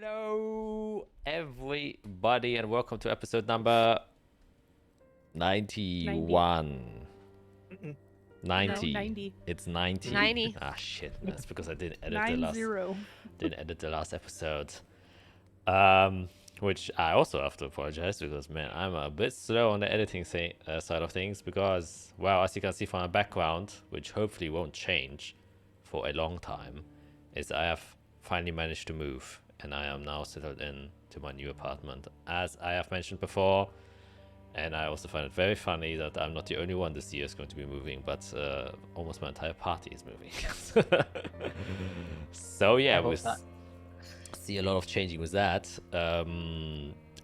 Hello, everybody, and welcome to episode number 91. 90. No, 90. It's 90. 90. Ah, shit. That's because I didn't edit the last episode. Which I also have to apologize because, man, I'm a bit slow on the editing side of things because, well, as you can see from my background, which hopefully won't change for a long time, is I have finally managed to move and I am now settled in to my new apartment, as I have mentioned before. And I also find it very funny that I'm not the only one this year is going to be moving, but almost my entire party is moving. So yeah, we see a lot of changing with that.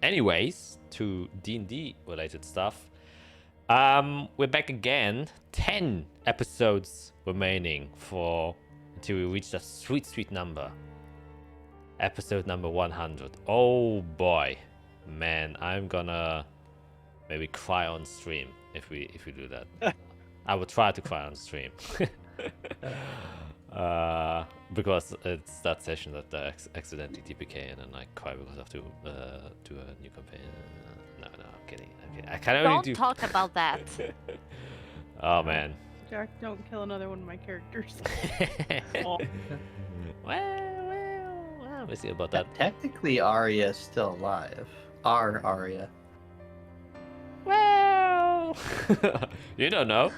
Anyways, to D&D related stuff. We're back again. 10 episodes remaining until we reach that sweet number. Episode number 100. Oh boy, man, I'm gonna maybe cry on stream if we do that. I will try to cry on stream. Because it's that session that I accidentally TPK and then I cry because I have to do a new campaign. No, I'm kidding. I can only Don't talk about that. Oh man. Jack, don't kill another one of my characters. Well, we'll see about that. Technically, Arya is still alive. Our Arya. Well, you don't know.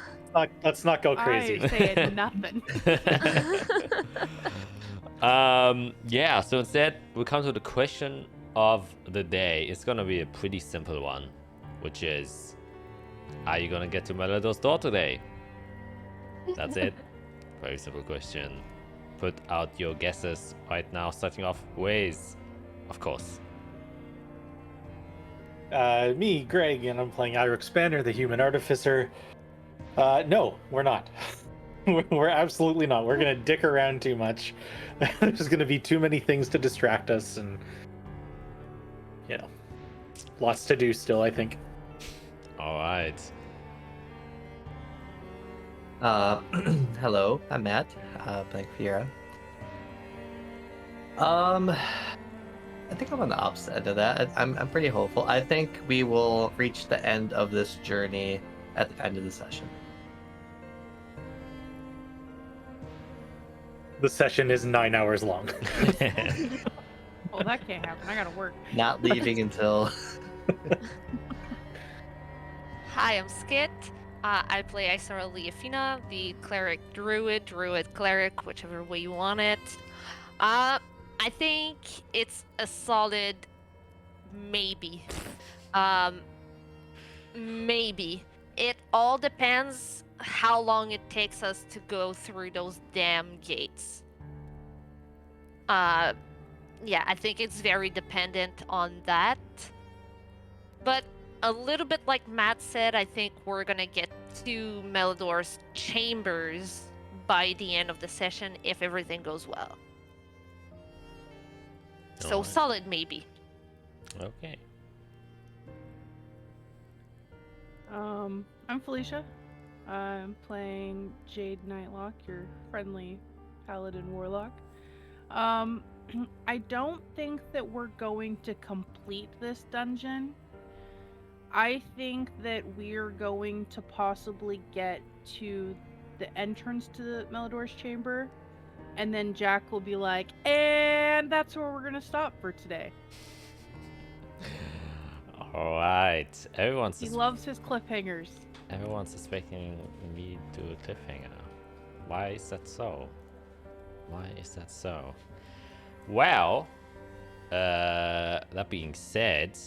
Let's not go crazy. I said nothing. Yeah, so instead we come to the question of the day. It's gonna be a pretty simple one, which is, are you gonna get to Melodor's door today? That's it. Very simple question. Put out your guesses right now, starting off with, of course. Me, Greg, and I'm playing Ira Expander, the Human Artificer. No, we're not. We're absolutely not. We're gonna dick around too much. There's gonna be too many things to distract us, and lots to do still, I think. All right. Hello, I'm Matt, playing Fiera. I think I'm on the opposite end of that. I'm pretty hopeful. I think we will reach the end of this journey at the end of the session. The session is 9 hours long. Oh, that can't happen. I gotta work. Not leaving until... Hi, I'm Skit. I play Isara Leafina, the cleric druid cleric, whichever way you want it. I think it's a solid maybe. Maybe. It all depends how long it takes us to go through those damn gates. Yeah, I think it's very dependent on that. But a little bit like Matt said, I think we're gonna get to Melodor's chambers by the end of the session if everything goes well. So Alright. solid maybe. Okay. I'm Felicia. I'm playing Jade Nightlock, your friendly paladin warlock. I don't think that we're going to complete this dungeon. I think that we're going to possibly get to the entrance to the Melodor's chamber, and then Jack will be like, and that's where we're gonna stop for today. All right. He loves his cliffhangers. Everyone's expecting me to do a cliffhanger. Why is that so? Well, that being said,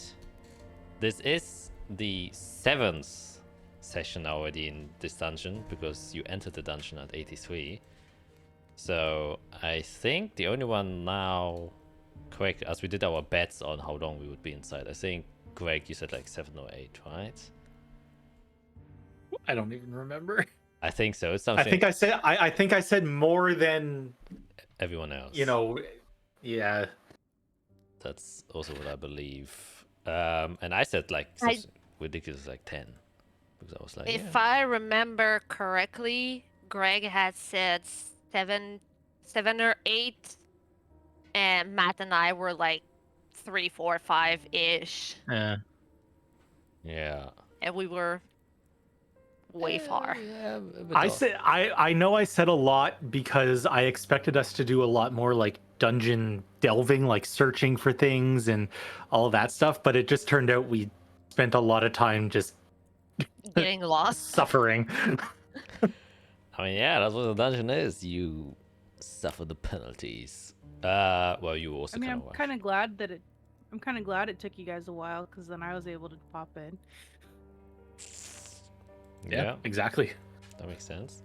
this is the 7th session already in this dungeon because you entered the dungeon at 83. So I think the only one now, correct, as we did our bets on how long we would be inside. I think, Greg, you said like 7 or 8, right? I don't even remember. I think so. It's something. I think I said more than everyone else. Yeah. That's also what I believe. And I said like ridiculous, like 10, because I was like, If I remember correctly, Greg had said seven or 8. and Matt and I were like 3, 4, 5-ish, Yeah. Yeah. and we were way far. Yeah, a bit I off. said I know I said a lot because I expected us to do a lot more like dungeon delving, like searching for things and all that stuff, but it just turned out we spent a lot of time just Getting lost. suffering. I mean, yeah, that's what the dungeon is. You suffer the penalties. Well, you also I mean, kind I'm of kind of glad that it took you guys a while, because then I was able to pop in. Yeah, exactly. that makes sense.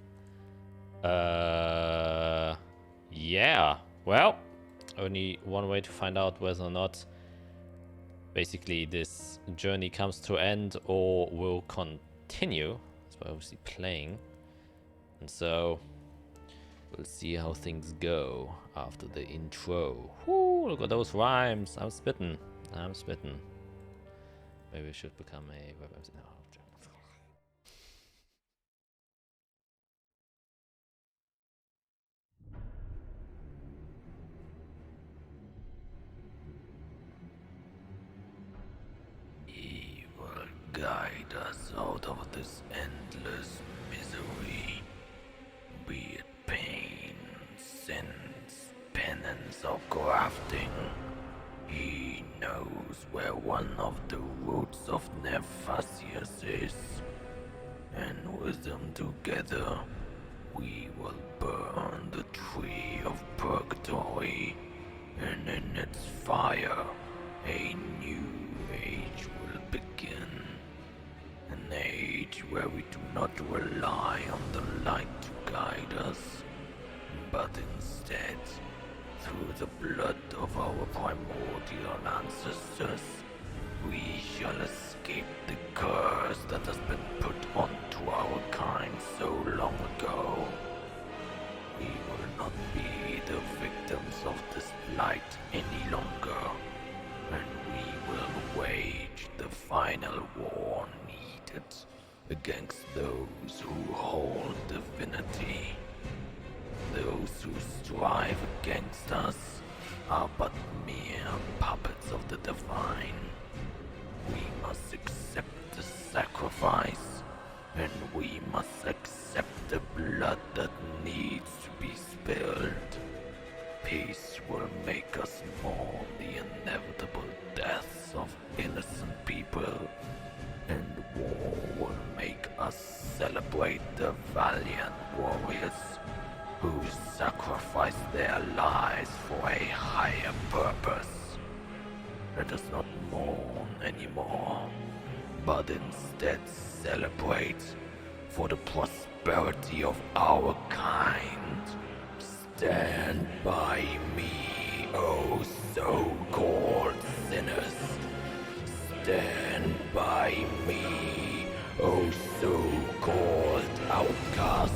Yeah. Well, only one way to find out whether or not basically this journey comes to end or will continue. That's why obviously playing. And so we'll see how things go after the intro. Whoo, look at those rhymes. I'm spitting. Maybe we should become a web MC. No. He will guide us out of this endless misery, be it pain, sins, penance, or grafting. He knows where one of the roots of Nephasius is, and with them together, we will burn the tree of purgatory, and in its fire, a new age will begin. An age where we do not rely on the light to guide us, but instead, through the blood of our primordial ancestors, we shall escape the curse that has been put onto our kind so long ago. We will not be the victims of this blight any longer, and we will wage the final war needed against those who hold divinity. Those who strive against us are but mere puppets of the divine. We must accept the sacrifice, and we must accept the blood that needs to be spilled. Peace will make us mourn the inevitable deaths of innocent people, and war will make us celebrate the valiant warriors who sacrifice their lives for a higher purpose. Let us not mourn anymore, but instead celebrate for the prosperity of our kind. Stand by me, O so-called sinners. Stand by me, O so-called outcasts.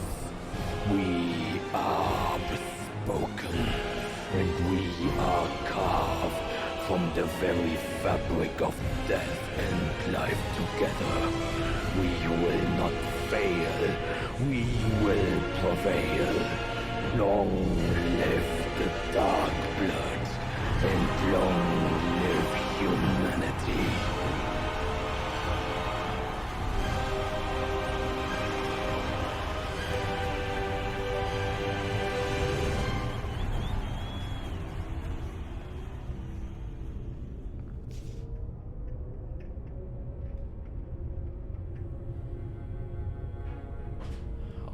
We are bespoken, and we are carved from the very fabric of death and life together. We will not fail, we will prevail. Long live the dark blood, and long live humanity.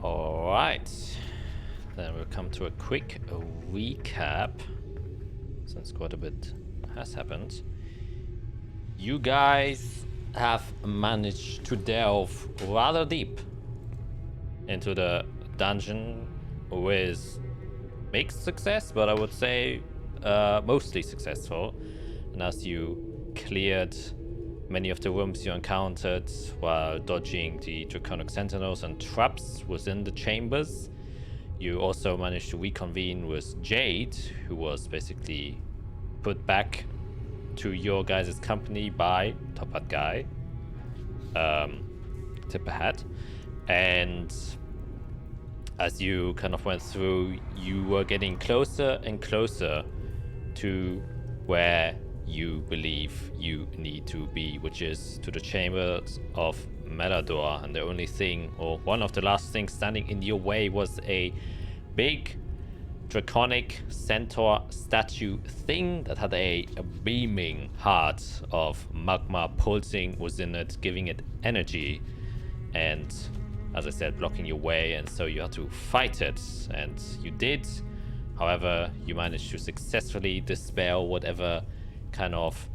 Alright, then we'll come to a quick recap, since quite a bit has happened. You guys have managed to delve rather deep into the dungeon with mixed success, but I would say mostly successful. And as you cleared many of the rooms you encountered while dodging the draconic sentinels and traps within the chambers, you also managed to reconvene with Jade, who was basically put back to your guys' company by Top Hat Guy, Tipper Hat. And as you kind of went through, you were getting closer and closer to where you believe you need to be, which is to the chambers of Melador. And the only thing, or one of the last things standing in your way, was a big draconic centaur statue thing that had a beaming heart of magma pulsing within it, giving it energy, and as I said, blocking your way. And so you had to fight it, and you did. However, you managed to successfully dispel whatever kind of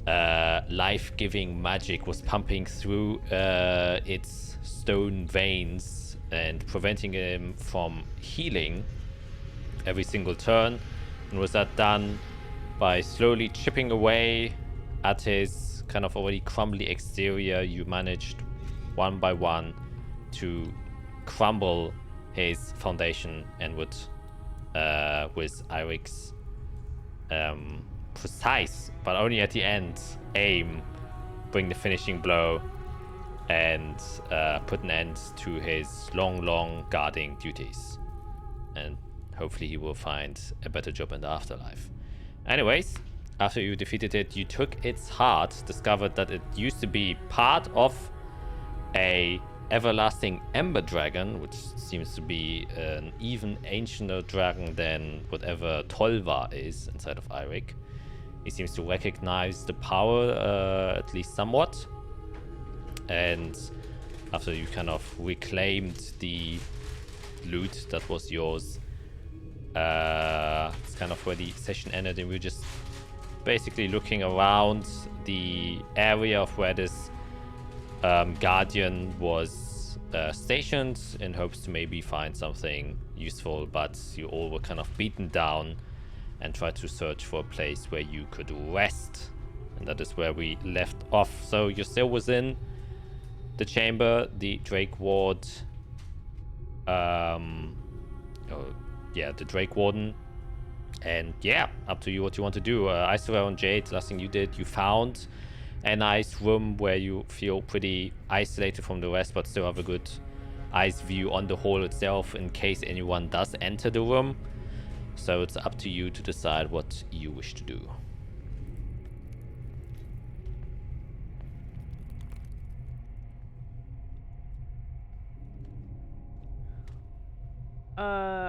life-giving magic was pumping through its stone veins and preventing him from healing every single turn. And was that done by slowly chipping away at his kind of already crumbly exterior? You managed one by one to crumble his foundation, and with Irik's precise, but only at the end, aim, bring the finishing blow and put an end to his long guarding duties. And hopefully he will find a better job in the afterlife. Anyways, after you defeated it, you took its heart, discovered that it used to be part of a everlasting ember dragon, which seems to be an even ancienter dragon than whatever Tolva is inside of Eirik. He seems to recognize the power, at least somewhat. And after you kind of reclaimed the loot that was yours, it's kind of where the session ended, and we were just basically looking around the area of where this Guardian was stationed in hopes to maybe find something useful, but you all were kind of beaten down and tried to search for a place where you could rest, and that is where we left off. So you're still within the chamber, the Drake Ward, the Drake Warden, and yeah, up to you what you want to do. Isra and Jade, last thing you did, you found a nice room where you feel pretty isolated from the rest, but still have a good eyes view on the hall itself in case anyone does enter the room. So it's up to you to decide what you wish to do.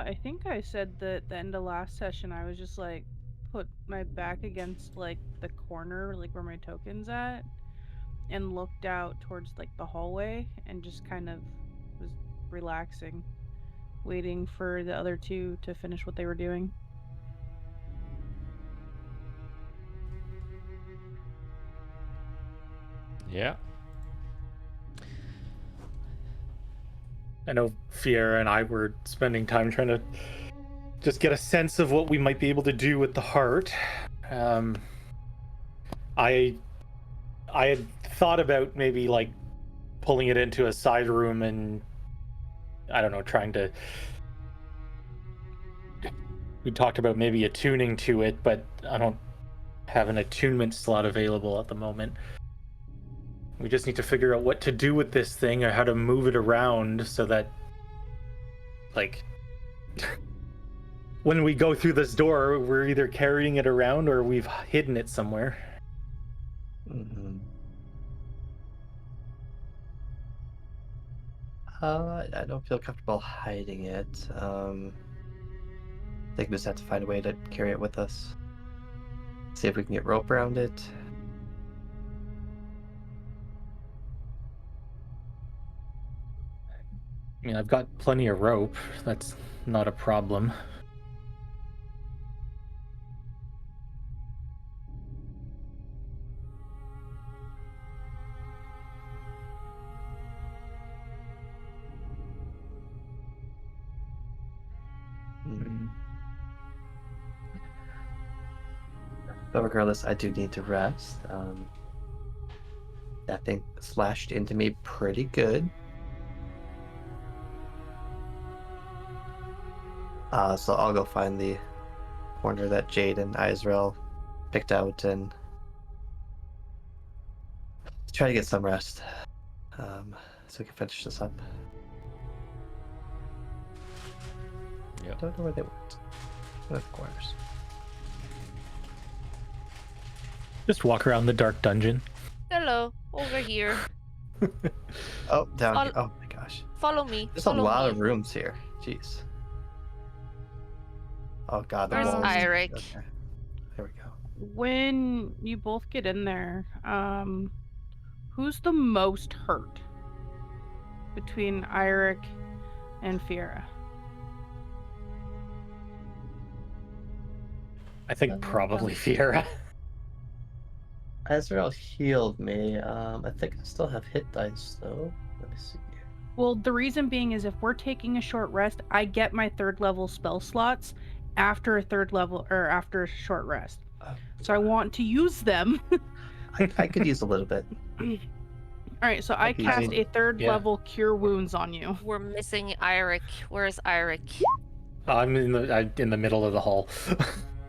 I think I said that at the end of last session I was just like put my back against like the corner, like where my token's at, and looked out towards like the hallway and just kind of was relaxing, waiting for the other two to finish what they were doing. Yeah. I know Fiera and I were spending time trying to just get a sense of what we might be able to do with the heart. I had thought about maybe like pulling it into a side room and I don't know, we talked about maybe attuning to it, but I don't have an attunement slot available at the moment. We just need to figure out what to do with this thing or how to move it around so that, like, when we go through this door, we're either carrying it around or we've hidden it somewhere. Mm-hmm. I don't feel comfortable hiding it. I think we just have to find a way to carry it with us. See if we can get rope around it. I mean, I've got plenty of rope. That's not a problem. But regardless, I do need to rest. That thing slashed into me pretty good. So I'll go find the corner that Jade and Israel picked out and try to get some rest, so we can finish this up. Yeah. Don't know where they went. What are the corners? Just walk around the dark dungeon. Hello, over here. Oh, down I'll- here. Oh my gosh. Follow me. There's follow a lot me. of rooms here. Jeez. Oh god, the Where's walls. Eirik? Okay. There we go. When you both get in there, who's the most hurt between Eirik and Fiera? I think probably Fiera. Azrael healed me. I think I still have hit dice though. Let me see. Well, the reason being is if we're taking a short rest, I get my 3rd level spell slots after a 3rd level or after a short rest. So I want to use them. I could use a little bit. All right, so I Easy. cast a 3rd Yeah. level Cure Wounds on you. We're missing Eirik. Where's Eirik? I'm in the middle of the hall.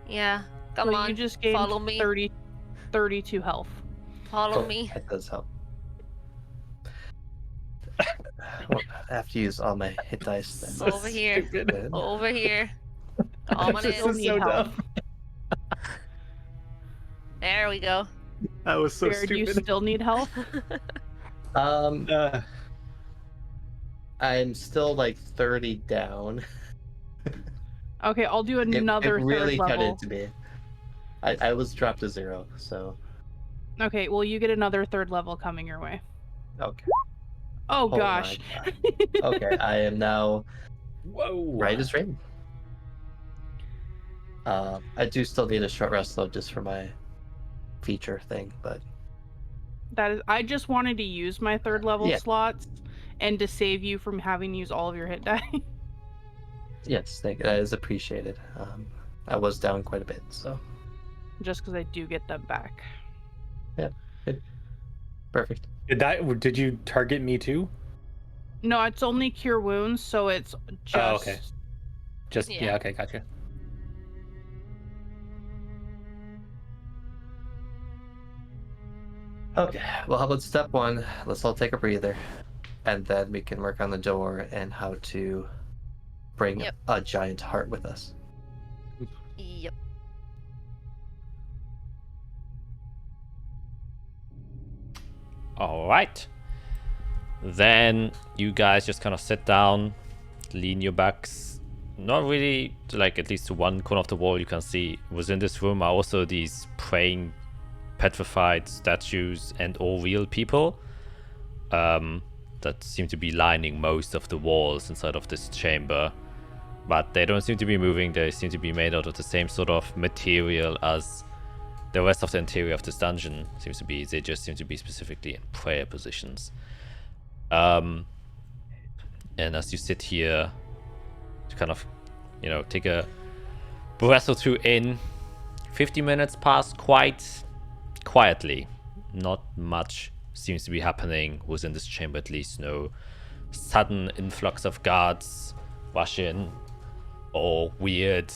Yeah, come So on. you just gained follow me. 32 health. Follow me. That does help. Well, I have to use all my hit dice then. Over here. Stupid. Over here. Come on This in. is so dumb. There we go. That was so Fiera, do you still need health? Um, I'm still like 30 down. Okay, I'll do It another really 3rd cut level. into me. I was dropped to 0, so Okay, well, you get another 3rd level coming your way. okay. Oh, my gosh. God. Okay, I am now Whoa. right as rain. I do still need a short rest though, just for my feature thing, but That is, I just wanted to use my 3rd level Yeah. slots and to save you from having to use all of your hit die. yes, that is appreciated. I was down quite a bit, so Just because I do get them back. perfect. Did you target me too? No, it's only Cure Wounds, so it's just... Oh, okay. Just Yeah. yeah, okay, gotcha. Okay, well, how about step 1? Let's all take a breather, and then we can work on the door and how to bring Yep. a giant heart with us. Yep. All right. Then you guys just kind of sit down, lean your backs. Not really, like at least to one corner of the wall. You can see within this room are also these praying, petrified statues and all real people that seem to be lining most of the walls inside of this chamber. But they don't seem to be moving. They seem to be made out of the same sort of material as the rest of the interior of this dungeon seems to be. They just seem to be specifically in prayer positions. And as you sit here to kind of, take a breath or two in, 50 minutes pass quite quietly. Not much seems to be happening within this chamber, at least. No sudden influx of guards rush in, or weird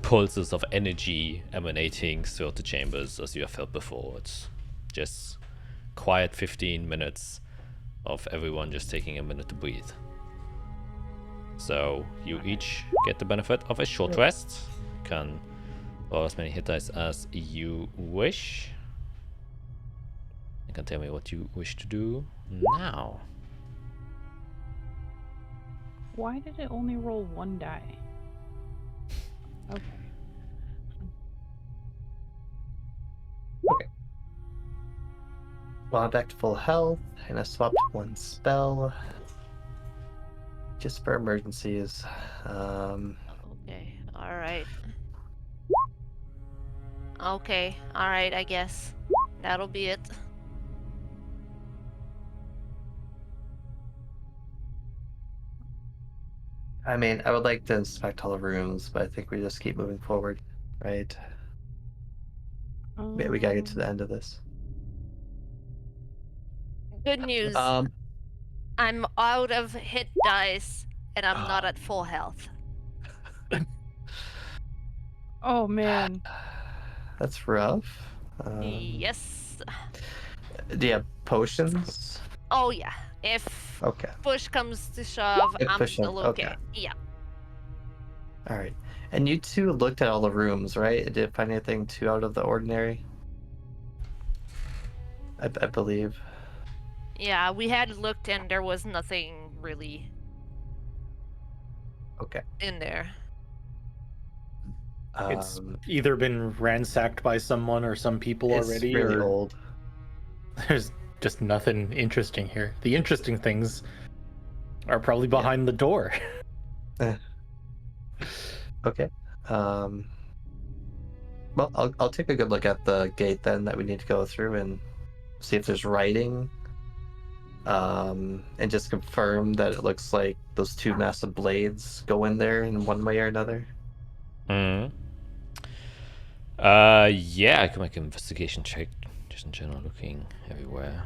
pulses of energy emanating throughout the chambers as you have felt before. It's just quiet 15 minutes of everyone just taking a minute to breathe. So you each get the benefit of a short rest. You can roll as many hit dice as you wish. You can tell me what you wish to do now. Why did it only roll 1 die? Okay. Well, I'm back to full health, and I swapped 1 spell. Just for emergencies. Okay. All right. Okay. All right. I guess that'll be it. I mean, I would like to inspect all the rooms, but I think we just keep moving forward, right? We gotta get to the end of this. Good news. I'm out of hit dice, and I'm not at full health. Oh, man. That's rough. Yes. Do you have potions? Oh yeah. If Okay. push comes to shove, If I'm push still comes- okay. okay. Yeah. All right. And you two looked at all the rooms, right? Did you find anything too out of the ordinary? I believe. Yeah, we had looked and there was nothing really Okay. in there. It's either been ransacked by someone or some people it's already, really or old. there's just nothing interesting here. The interesting things are probably behind the door. Okay. Well, I'll take a good look at the gate then that we need to go through and see if there's writing. And just confirm that it looks like those two massive blades go in there in one way or another. Mm. Yeah, I can make an investigation check. Just in general, looking everywhere.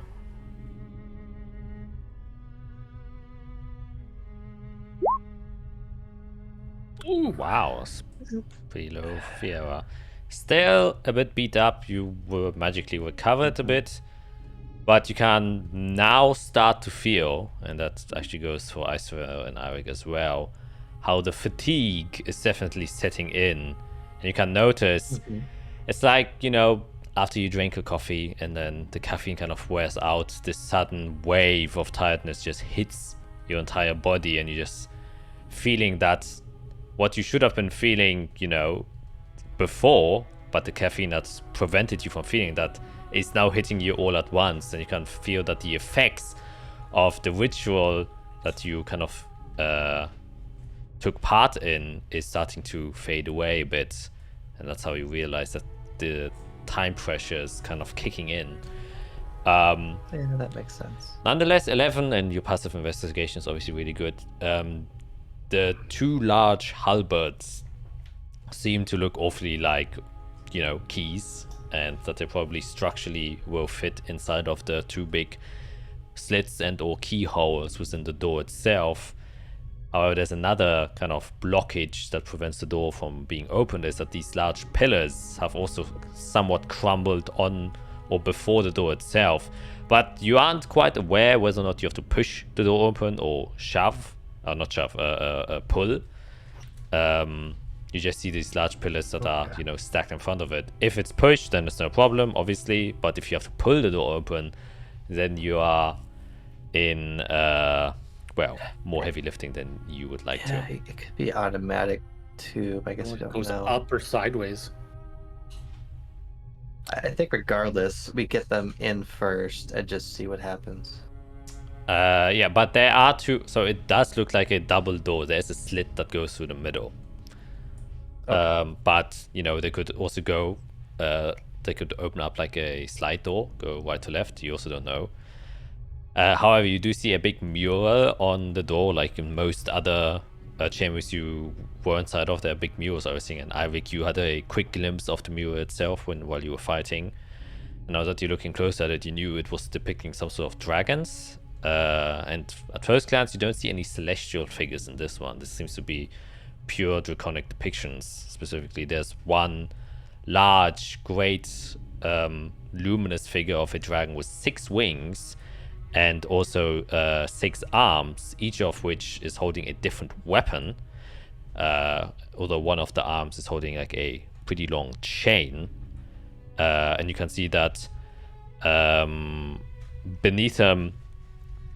Ooh, wow, that's pretty low fear. Still a bit beat up. You were magically recovered a bit, but you can now start to feel, and that actually goes for Isra and Arik as well, how the fatigue is definitely setting in. And you can notice it's like, you know, after you drink a coffee and then the caffeine kind of wears out, this sudden wave of tiredness just hits your entire body, and you're just feeling that what you should have been feeling, you know, before, but the caffeine that's prevented you from feeling that is now hitting you all at once, and you can feel that the effects of the ritual that you kind of took part in is starting to fade away a bit, and that's how you realize that the time pressure is kind of kicking in. Yeah, that makes sense. Nonetheless, 11, and your passive investigation is obviously really good. The two large halberds seem to look awfully like, you know, keys, and that they probably structurally will fit inside of the two big slits and or keyholes within the door itself. However, there's another kind of blockage that prevents the door from being opened, is that these large pillars have also somewhat crumbled on or before the door itself. But you aren't quite aware whether or not you have to push the door open or shove, or not shove, pull. You just see these large pillars that are, you know, stacked in front of it. If it's pushed, then it's no problem, obviously. But if you have to pull the door open, then you are in, well, more heavy lifting than you would like to. It could be automatic too, but I guess we It don't goes know. up or sideways. I think regardless, we get them in first and just see what happens. Yeah, but there are two, so it does look like a double door. There's a slit that goes through the middle. Okay. But, you know, they could also go, they could open up like a slide door, go right to left. You also don't know. However, you do see a big mural on the door, like in most other chambers you were inside of. There are big murals, everything. And Ivik, you had a quick glimpse of the mural itself while you were fighting. And now that you're looking closer at it, you knew it was depicting some sort of dragons. And at first glance, you don't see any celestial figures in this one. This seems to be pure draconic depictions. Specifically, there's one large, great, luminous figure of a dragon with 6 wings, and also 6 arms, each of which is holding a different weapon. Although one of the arms is holding like a pretty long chain. And you can see that beneath him,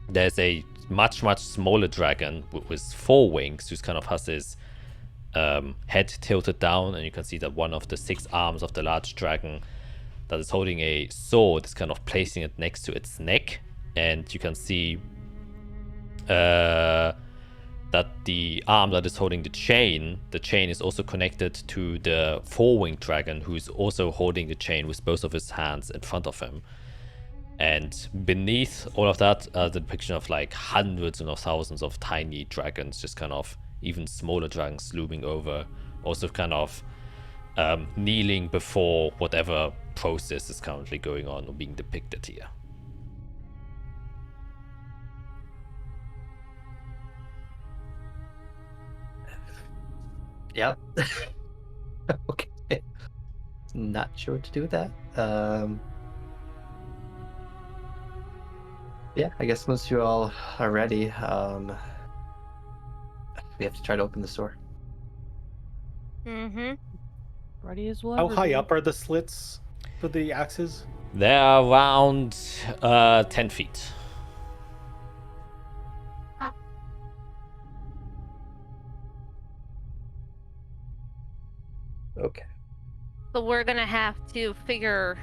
there's a much smaller dragon with 4 wings, who's kind of has his head tilted down, and you can see that one of the 6 arms of the large dragon that is holding a sword is kind of placing it next to its neck. And you can see that the arm that is holding the chain is also connected to the 4-winged dragon, who's also holding the chain with both of his hands in front of him. And beneath all of that, the depiction of like hundreds and thousands of tiny dragons, just kind of even smaller dragons looming over, also kind of kneeling before whatever process is currently going on or being depicted here. Yep. Okay. Not sure what to do with that. Yeah, I guess once you all are ready, we have to try to open the door. Mm-hmm. Ready as well. How high up are the slits for the axes? They're around 10 feet. Okay. So we're gonna have to figure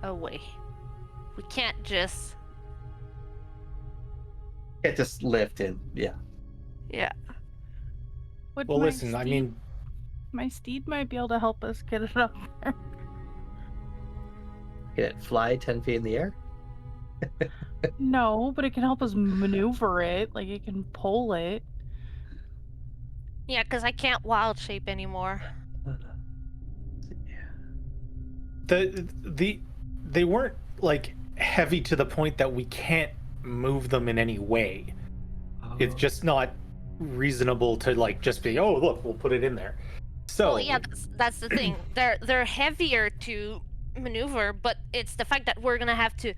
a way. We can't just. Can't just lift in. Yeah. Yeah. Would Well, my listen, I steed- mean, my steed might be able to help us get it up there. Can it fly 10 feet in the air? No, but it can help us maneuver it. Like it can pull it. Yeah, because I can't wild shape anymore. they weren't like heavy to the point that we can't move them in any way. It's just not reasonable to like just be, oh look, we'll put it in there. So Well, yeah, that's the thing. They're heavier to maneuver, but it's the fact that we're gonna have to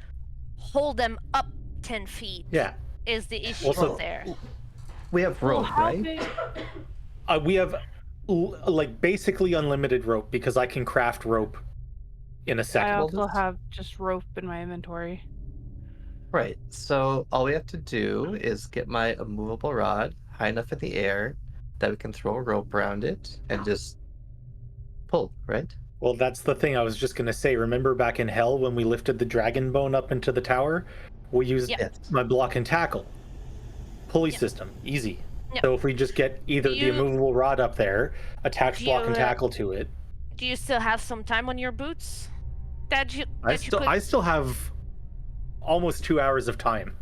hold them up 10 feet. yeah, Is the issue Also- there? We have Well, rope, how right? big? we have like basically unlimited rope because I can craft rope in a I second. also just- have just rope in my inventory. Right. So all we have to do is get my immovable rod high enough in the air that we can throw a rope around it and just pull, right? Well, that's the thing I was just gonna say. Remember back in Hell when we lifted the dragon bone up into the tower? We used Yeah. Yes. my block and tackle pulley Yeah. system, easy. Yeah. So if we just get either the You- immovable rod up there, attach Do block and you, tackle to it. Do you still have some time on your boots? That you I still have almost 2 hours of time.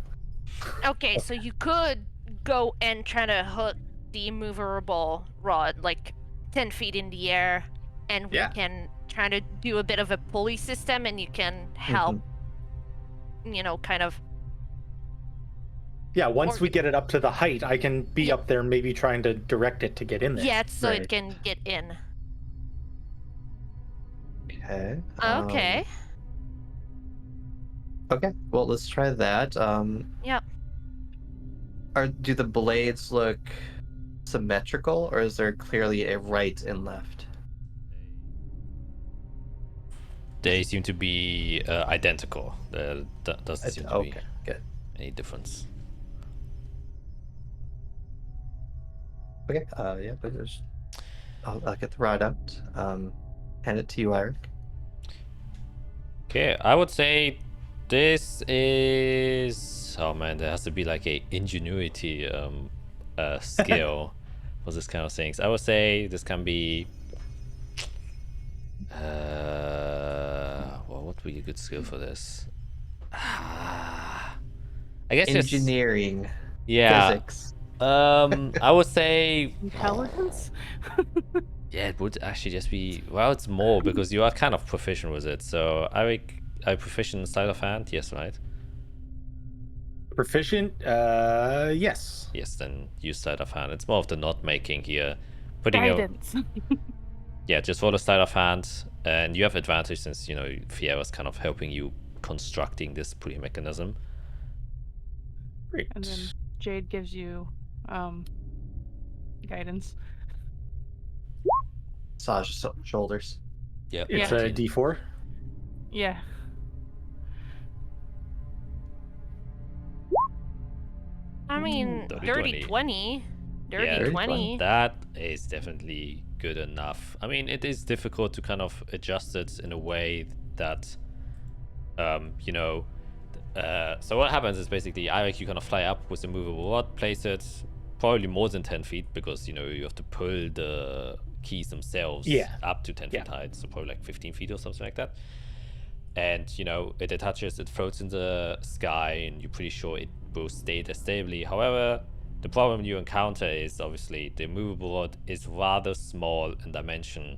Okay, so you could go and try to hook the immovable rod like 10 feet in the air, and we Yeah. can try to do a bit of a pulley system, and you can help, kind of. Yeah, once Or- we get it up to the height, I can be Yeah. up there maybe trying to direct it to get in there. Yeah, so Right. it can get in. Okay. Okay. Okay. Well, let's try that. Yep. Do the blades look symmetrical, or is there clearly a right and left? They seem to be identical. There doesn't seem to be Okay. Good. any difference. Okay. Yeah. But I'll get the rod out. Hand it to you, Eric. Okay, I would say this is. Oh man, there has to be like a ingenuity skill for this kind of things. I would say this can be. Well, what would be a good skill for this? I guess just Engineering. yeah. Physics. I would say Intelligence? yeah, it would actually just be well. It's more because you are kind of proficient with it. So I proficient in sleight of hand. Yes, right. Proficient? Yes. Yes, then use sleight of hand. It's more of the knot making here. Putting a Guidance. yeah, just roll a sleight of hand, and you have advantage since Fiera's kind of helping you constructing this pulley mechanism. Great. And then Jade gives you guidance. Massage shoulders. Yep. It's Yeah. a D4. Yeah. I mean, Dirty dirty 20. 20. Dirty Yeah, 20. That is definitely good enough. I mean, it is difficult to kind of adjust it in a way that, so what happens is basically, you kind of fly up with a movable rod, place it probably more than 10 feet because, you have to pull the keys themselves up to 10 feet height, so probably like 15 feet or something like that. And, it attaches, it floats in the sky, and you're pretty sure it will stay there stably. However, the problem you encounter is obviously the movable rod is rather small in dimension,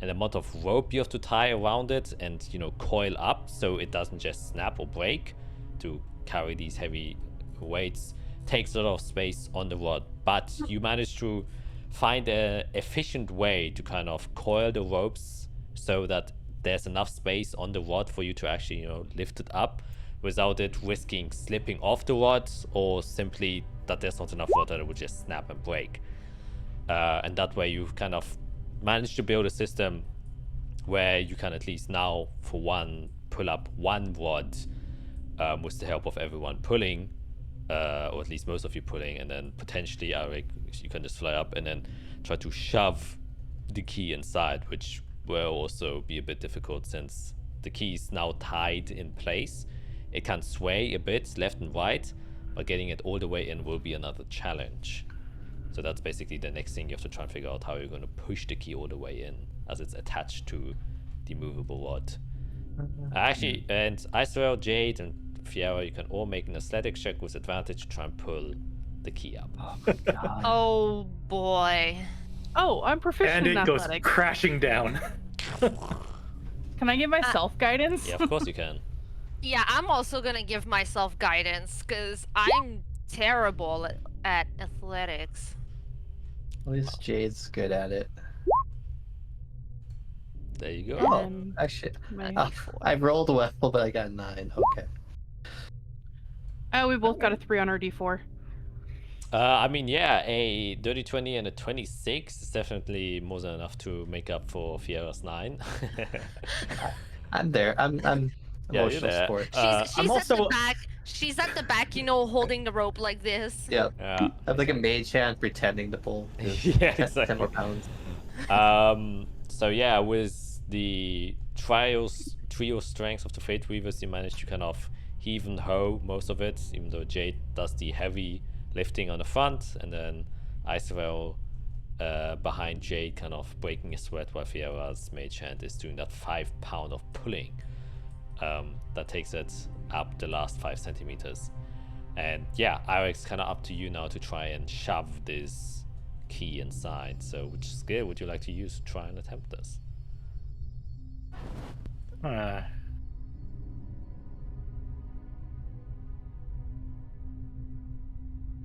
and the amount of rope you have to tie around it and coil up so it doesn't just snap or break to carry these heavy weights takes a lot of space on the rod. But you manage to find an efficient way to kind of coil the ropes so that there's enough space on the rod for you to actually lift it up without it risking slipping off the rod, or simply that there's not enough rod that it would just snap and break. And that way you kind of manage to build a system where you can at least now, for one, pull up one rod with the help of everyone pulling, or at least most of you pulling, and then potentially, Eric, you can just fly up and then try to shove the key inside, which will also be a bit difficult since the key is now tied in place. It can sway a bit left and right, but getting it all the way in will be another challenge. So that's basically the next thing you have to try and figure out, how you're going to push the key all the way in, as it's attached to the movable rod. Actually, and Israel, Jade, and Fiera, you can all make an athletics check with advantage to try and pull the key up. Oh my god. Oh boy. Oh, I'm proficient And in it goes athletics. crashing down. Can I give myself guidance? Yeah, of course you can. Yeah, I'm also gonna give myself guidance because I'm terrible at athletics. At least Jade's good at it. There you go. Oh, And actually, my I rolled well, but I got 9. Okay. Oh, we both got a 3 on our D4. I mean, yeah, a dirty 20 and a 26 is definitely more than enough to make up for Fiera's 9. I'm there. I'm Yeah, you're emotional there. support. She's I'm at also- the back. She's at the back, you know, holding the rope like this. Yeah. Yeah, I'm like a mage hand pretending to pull. yeah, 10 exactly. more pounds. So yeah, with the trio strengths of the Fate Weavers, you manage to kind of heave and hoe most of it, even though Jade does the heavy lifting on the front, and then Israel behind Jade kind of breaking a sweat, while Fiera's mage hand is doing that 5 pound of pulling. That takes it up the last 5 centimeters. And yeah, Eric's kind of up to you now to try and shove this key inside. So which skill would you like to use to try and attempt this?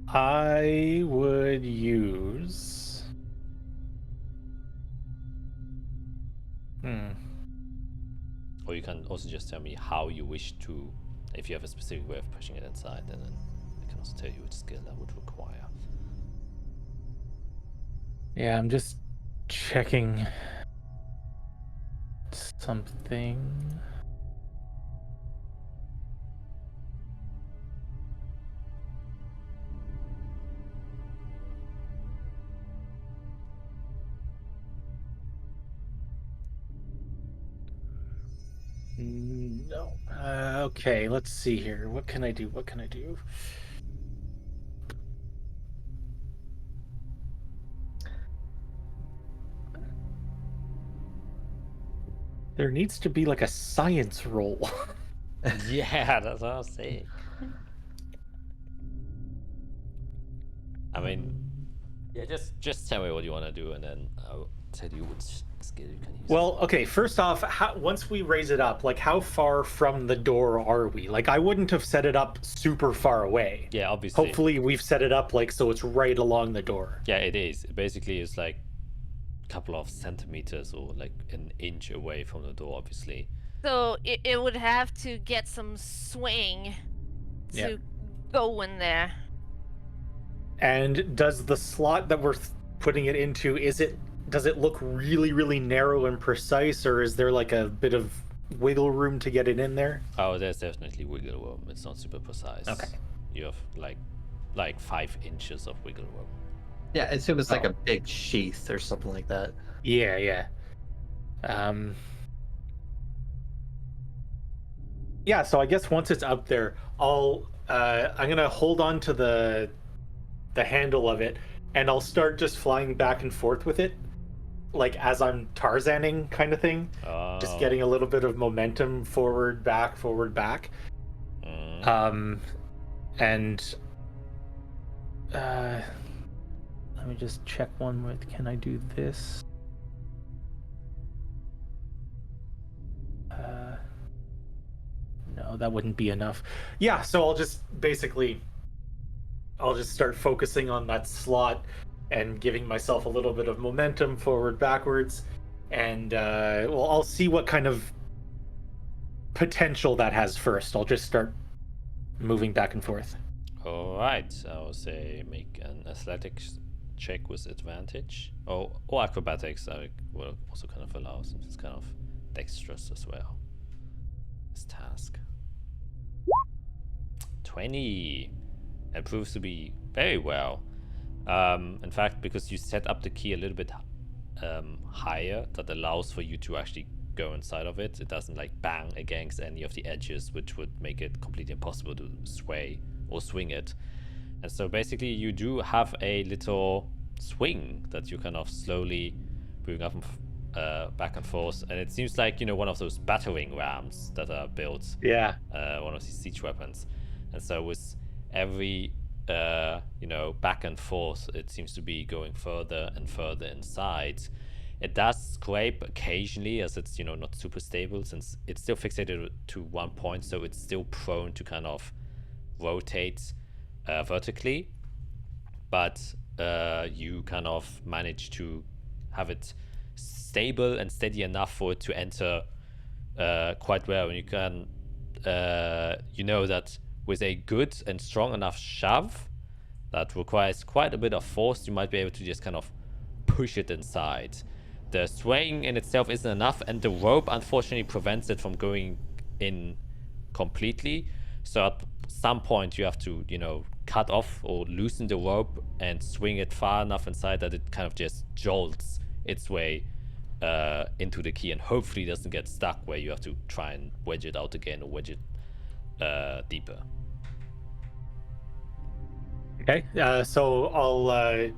I would use. Or you can also just tell me how you wish to, if you have a specific way of pushing it inside, and then I can also tell you which skill that would require. Yeah, I'm just checking something. No. Okay, let's see here. What can I do? What can I do? There needs to be like a science roll. Yeah, that's what I was saying. I mean, yeah, just tell me what you want to do, and then I'll tell you which skill you can use. Well, okay, first off, once we raise it up, like how far from the door are we? Like I wouldn't have set it up super far away. Yeah, obviously. Hopefully we've set it up like so it's right along the door. Yeah, it is. It basically is like a couple of centimeters or like an inch away from the door, obviously. So it would have to get some swing to Yeah. go in there. And does the slot that we're putting it into, does it look really, really narrow and precise, or is there like a bit of wiggle room to get it in there? Oh, there's definitely wiggle room. It's not super precise. Okay. You have like 5 inches of wiggle room. Yeah, I assume it's like a big sheath or something like that. Yeah, yeah. Yeah, so I guess once it's up there, I'm gonna hold on to the handle of it, and I'll start just flying back and forth with it, like as I'm Tarzaning kind of thing. Oh. Just getting a little bit of momentum forward, back, forward, back. Mm. And let me just check one more. Can I do this? No, that wouldn't be enough. Yeah, so I'll just start focusing on that slot and giving myself a little bit of momentum forward, backwards, and well, I'll see what kind of potential that has first. I'll just start moving back and forth. All right. I'll say make an athletics check with advantage. Or acrobatics. I will also kind of allow, since it's kind of dexterous as well. This task. 20. It proves to be very well. In fact, because you set up the key a little bit higher, that allows for you to actually go inside of it. It doesn't like bang against any of the edges, which would make it completely impossible to sway or swing it. And so basically you do have a little swing that you kind of slowly bring up and back and forth. And it seems like, you know, one of those battering rams that are built. Yeah. One of these siege weapons. And so with every you know, back and forth, it seems to be going further and further inside. It does scrape occasionally, as it's, you know, not super stable, since it's still fixated to one point, so it's still prone to kind of rotate vertically. But you kind of manage to have it stable and steady enough for it to enter quite well. And you can, you know, that with a good and strong enough shove that requires quite a bit of force, you might be able to just kind of push it inside. The swaying in itself isn't enough, and the rope unfortunately prevents it from going in completely. So at some point you have to, you know, cut off or loosen the rope and swing it far enough inside that it kind of just jolts its way into the key, and hopefully doesn't get stuck where you have to try and wedge it out again or wedge it deeper. Okay, so I'll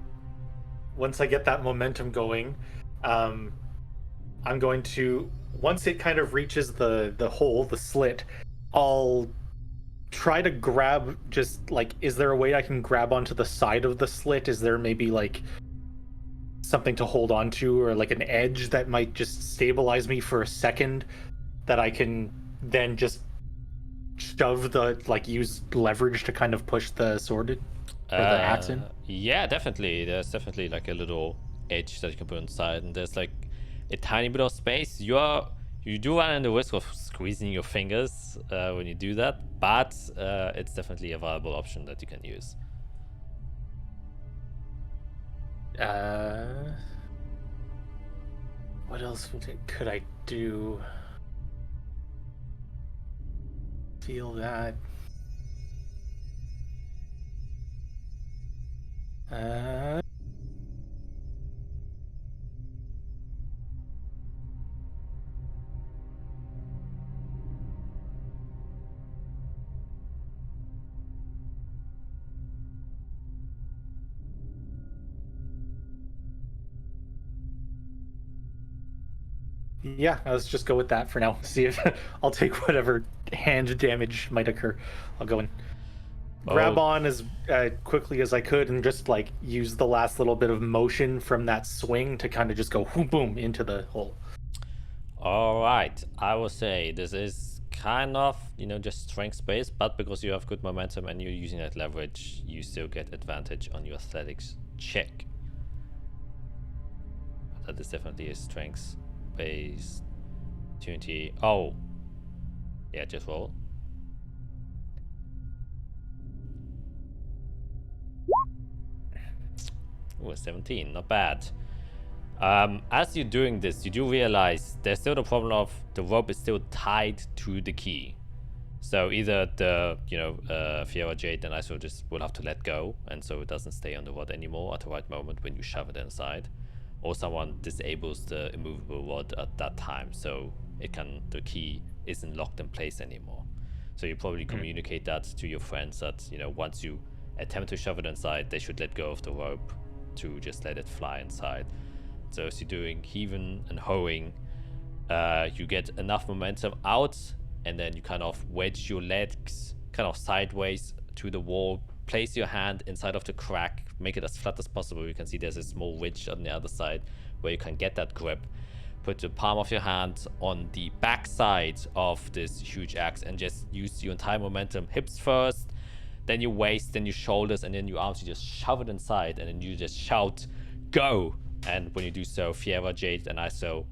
once I get that momentum going, I'm going to, once it kind of reaches the hole, the slit, I'll try to grab, just like, is there a way I can grab onto the side of the slit? Is there maybe like something to hold on to, or like an edge that might just stabilize me for a second, that I can then just shove the, like, use leverage to kind of push the sword in, or the axe in? Yeah, definitely. There's definitely like a little edge that you can put inside, and there's like a tiny bit of space. You do run the risk of squeezing your fingers when you do that, but it's definitely a viable option that you can use. What else could I do? Feel that. Yeah, let's just go with that for now. See if I'll take whatever hand damage might occur. I'll go and grab on as quickly as I could, and just like use the last little bit of motion from that swing to kind of just go boom, boom into the hole. All right, I will say this is kind of, you know, just strength based, but because you have good momentum and you're using that leverage, you still get advantage on your athletics check. That is definitely a strength based opportunity. Oh, yeah, just roll. Ooh, 17, not bad. As you're doing this, you do realize there's still the problem of the rope is still tied to the key. So either the, you know, Fiera, Jade, and Iso just will have to let go, and so it doesn't stay on the rod anymore at the right moment when you shove it inside, or someone disables the immovable rod at that time, so the key isn't locked in place anymore. So you probably communicate that to your friends that, you know, once you attempt to shove it inside, they should let go of the rope to just let it fly inside. So as you're doing heaving and hoeing, you get enough momentum out, and then you kind of wedge your legs kind of sideways to the wall, place your hand inside of the crack, make it as flat as possible. You can see there's a small ridge on the other side where you can get that grip. Put the palm of your hand on the back side of this huge axe and just use your entire momentum, hips first, then your waist, then your shoulders, and then your arms. You just shove it inside, and then you just shout, "Go!" And when you do so, Fiera, Jade, and Iso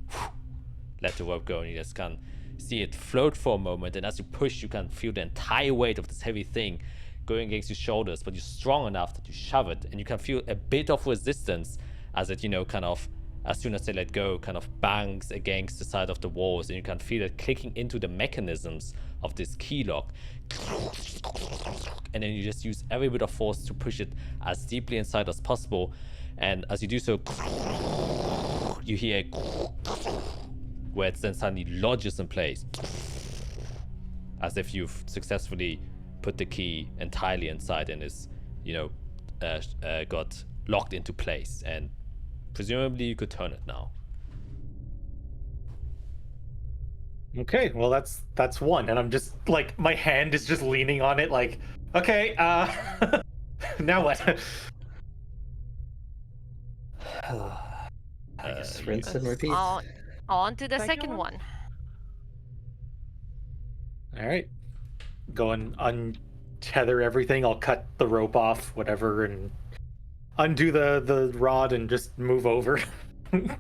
let the rope go, and you just can see it float for a moment. And as you push, you can feel the entire weight of this heavy thing going against your shoulders, but you're strong enough that you shove it, and you can feel a bit of resistance as it, you know, kind of as soon as they let go, kind of bangs against the side of the walls, and you can feel it clicking into the mechanisms of this key lock. And then you just use every bit of force to push it as deeply inside as possible. And as you do so, you hear a where it then suddenly lodges in place, as if you've successfully put the key entirely inside and is, got locked into place. And presumably you could turn it now. Okay, well that's one, and I'm just like, my hand is just leaning on it, like, okay, now what? I guess rinse and repeat. On to the Second second one? one. All right, go and untether everything. I'll cut the rope off, whatever, and undo the rod and just move over.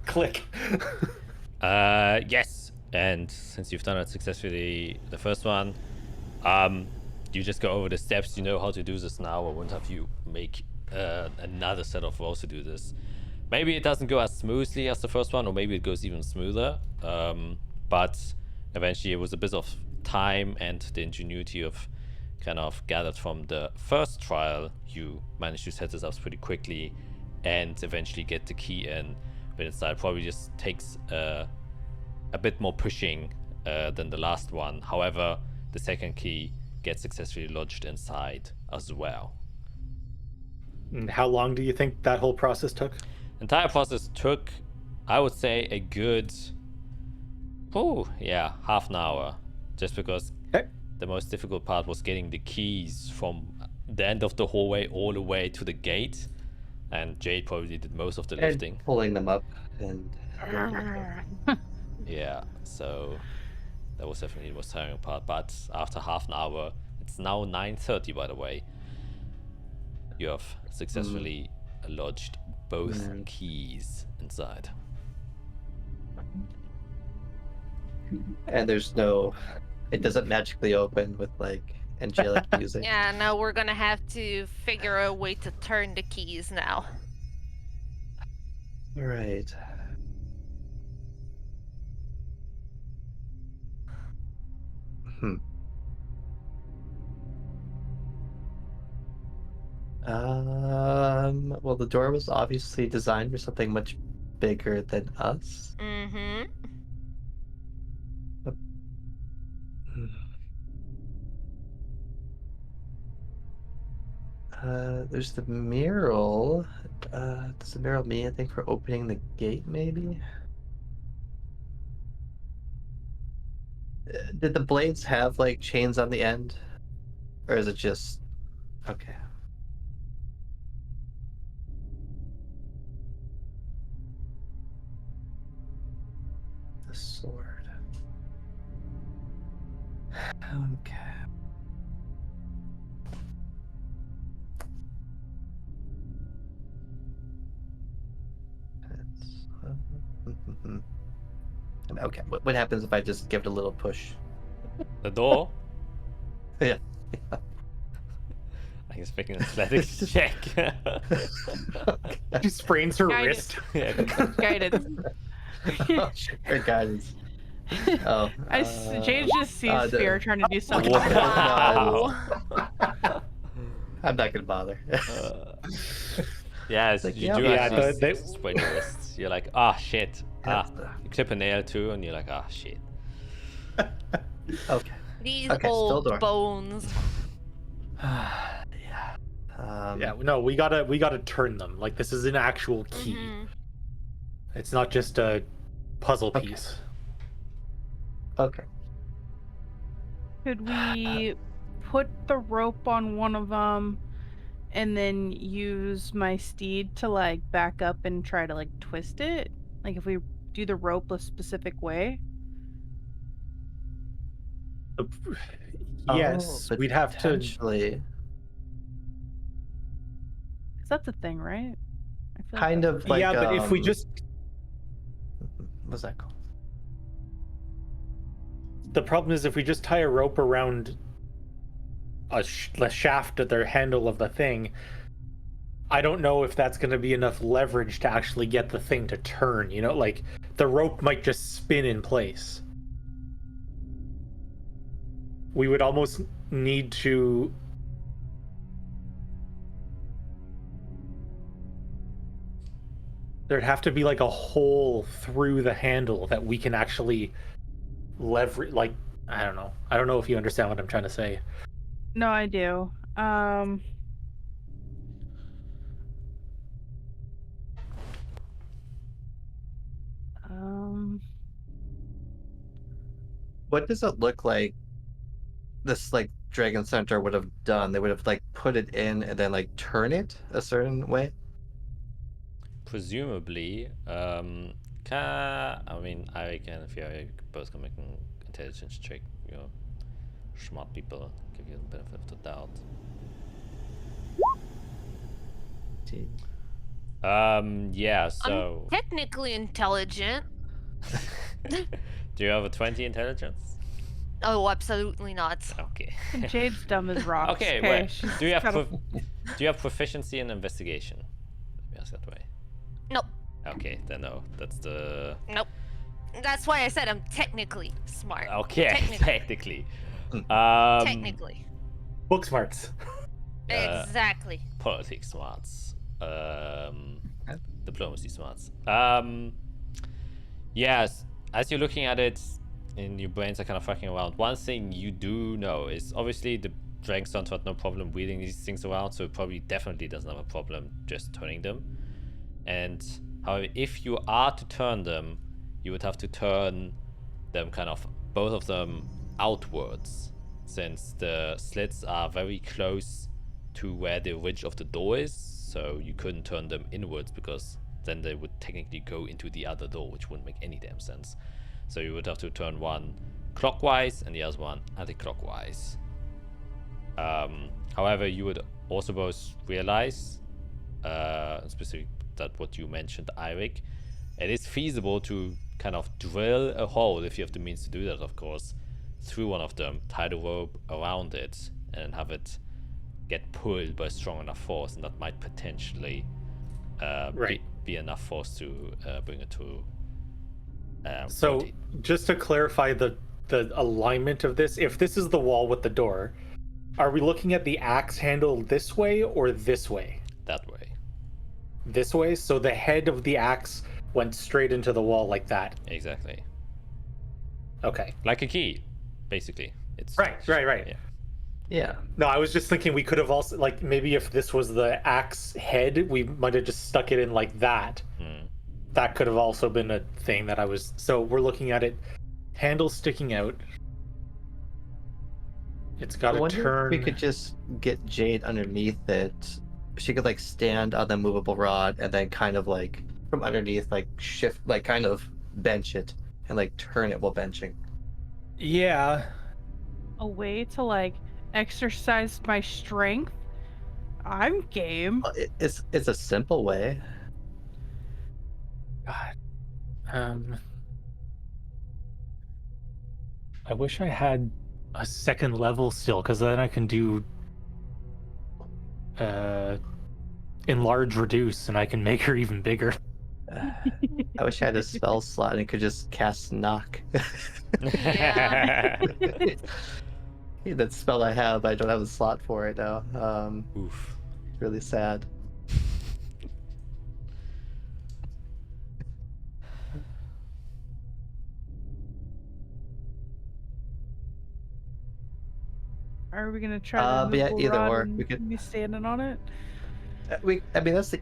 Click. Yes. And since you've done it successfully, the first one, you just go over the steps. You know how to do this now. I won't have you make another set of rolls to do this. Maybe it doesn't go as smoothly as the first one, or maybe it goes even smoother. But eventually it was a bit of time and the ingenuity of kind of gathered from the first trial. You managed to set this up pretty quickly and eventually get the key in. But inside probably just takes a bit more pushing than the last one. However, the second key gets successfully lodged inside as well. And how long do you think that whole process took? Entire process took, I would say, a good, half an hour. Just because the most difficult part was getting the keys from the end of the hallway all the way to the gate. And Jade probably did most of the lifting. Pulling them up and... Yeah, so that was definitely the most tiring part. But after half an hour, it's now 9:30, by the way. You have successfully lodged both keys inside. And there's no... It doesn't magically open with, like, angelic music. Yeah, now we're gonna have to figure a way to turn the keys now. Right. Well, the door was obviously designed for something much bigger than us. Mm-hmm. There's the mural. Does the mural mean anything for opening the gate, maybe? Did the blades have, like, chains on the end? Or is it just... Okay. The sword. Okay. Okay, what happens if I just give it a little push? The door? Yeah. I guess making an athletics check. She sprains her Guidance. wrist. Yeah. Guidance. Sure, guidance. Oh, Jade just sees Fear trying to do something. Wow. I'm not gonna bother. Yeah, Like, you yeah. do Yeah, actually they- sprain your wrists. You're like, shit. You clip a nail too, and you're like, shit. Okay. These Okay, still old door. bones. Yeah. Yeah, no, we gotta turn them. Like, this is an actual key. Mhm. It's not just a puzzle Okay. piece. Okay. Could we put the rope on one of them and then use my steed to, like, back up and try to, like, twist it? Like, if we do the rope a specific way? Yes, we'd have to. Potentially. Because that's a thing, right? I feel Kind of like. Yeah, but if we just. What's that called? The problem is if we just tie a rope around the shaft at the handle of the thing, I don't know if that's going to be enough leverage to actually get the thing to turn, you know, like the rope might just spin in place. We would almost need to there'd have to be like a hole through the handle that we can actually leverage. Like, I don't know if you understand what I'm trying to say. No, I do. What does it look like this like Dragon Center would have done? They would have like put it in and then like turn it a certain way? Presumably, I mean, I can, if you both can make an intelligence check, you know, smart people, give you the benefit of the doubt. Yeah, so... I'm technically intelligent. Do you have a 20 intelligence? Oh, absolutely not. Okay. Jade's dumb as rocks. Okay, wait. she's Do you have gotta- do you have proficiency in investigation? Let me ask that way. Nope. Okay, then no. That's the... Nope. That's why I said I'm technically smart. Okay, Technically. Technically. Book smarts. Exactly. Politics smarts. Diplomacy smarts. Yes, as you're looking at it, and your brains are kind of fucking around, one thing you do know is obviously the Dragonstone had no problem wheeling these things around, so it probably definitely doesn't have a problem just turning them. And however, if you are to turn them, you would have to turn them kind of, both of them, outwards, since the slits are very close to where the ridge of the door is, so you couldn't turn them inwards because then they would technically go into the other door, which wouldn't make any damn sense. So you would have to turn one clockwise and the other one anti-clockwise. However, you would also both realize, specifically that what you mentioned, Eirik, it is feasible to kind of drill a hole, if you have the means to do that, of course, through one of them, tie the rope around it, and have it get pulled by strong enough force, and that might potentially be enough force to bring it to. So 40. just to clarify the alignment of this, if this is the wall with the door, are we looking at the axe handle this way or this way? That way. This way, so the head of the axe went straight into the wall like that. Exactly. Okay. Like a key, basically. It's Right. Yeah. Yeah. No, I was just thinking we could have also, like, maybe if this was the axe head, we might have just stuck it in like that. That could have also been a thing that I was... So we're looking at it, handle sticking out. It's got to turn... If we could just get Jade underneath it. She could like stand on the movable rod and then kind of like from underneath like shift, like kind of bench it and like turn it while benching. Yeah. A way to like exercise my strength. I'm game. It's a simple way. God. I wish I had a second level still, because then I can do enlarge reduce, and I can make her even bigger. I wish I had a spell slot and could just cast knock. Yeah. That spell I have, I don't have a slot for it now. Oof. Really sad. Are we gonna try the yeah, movable either rod or. and We could- be standing on it? I mean, that's the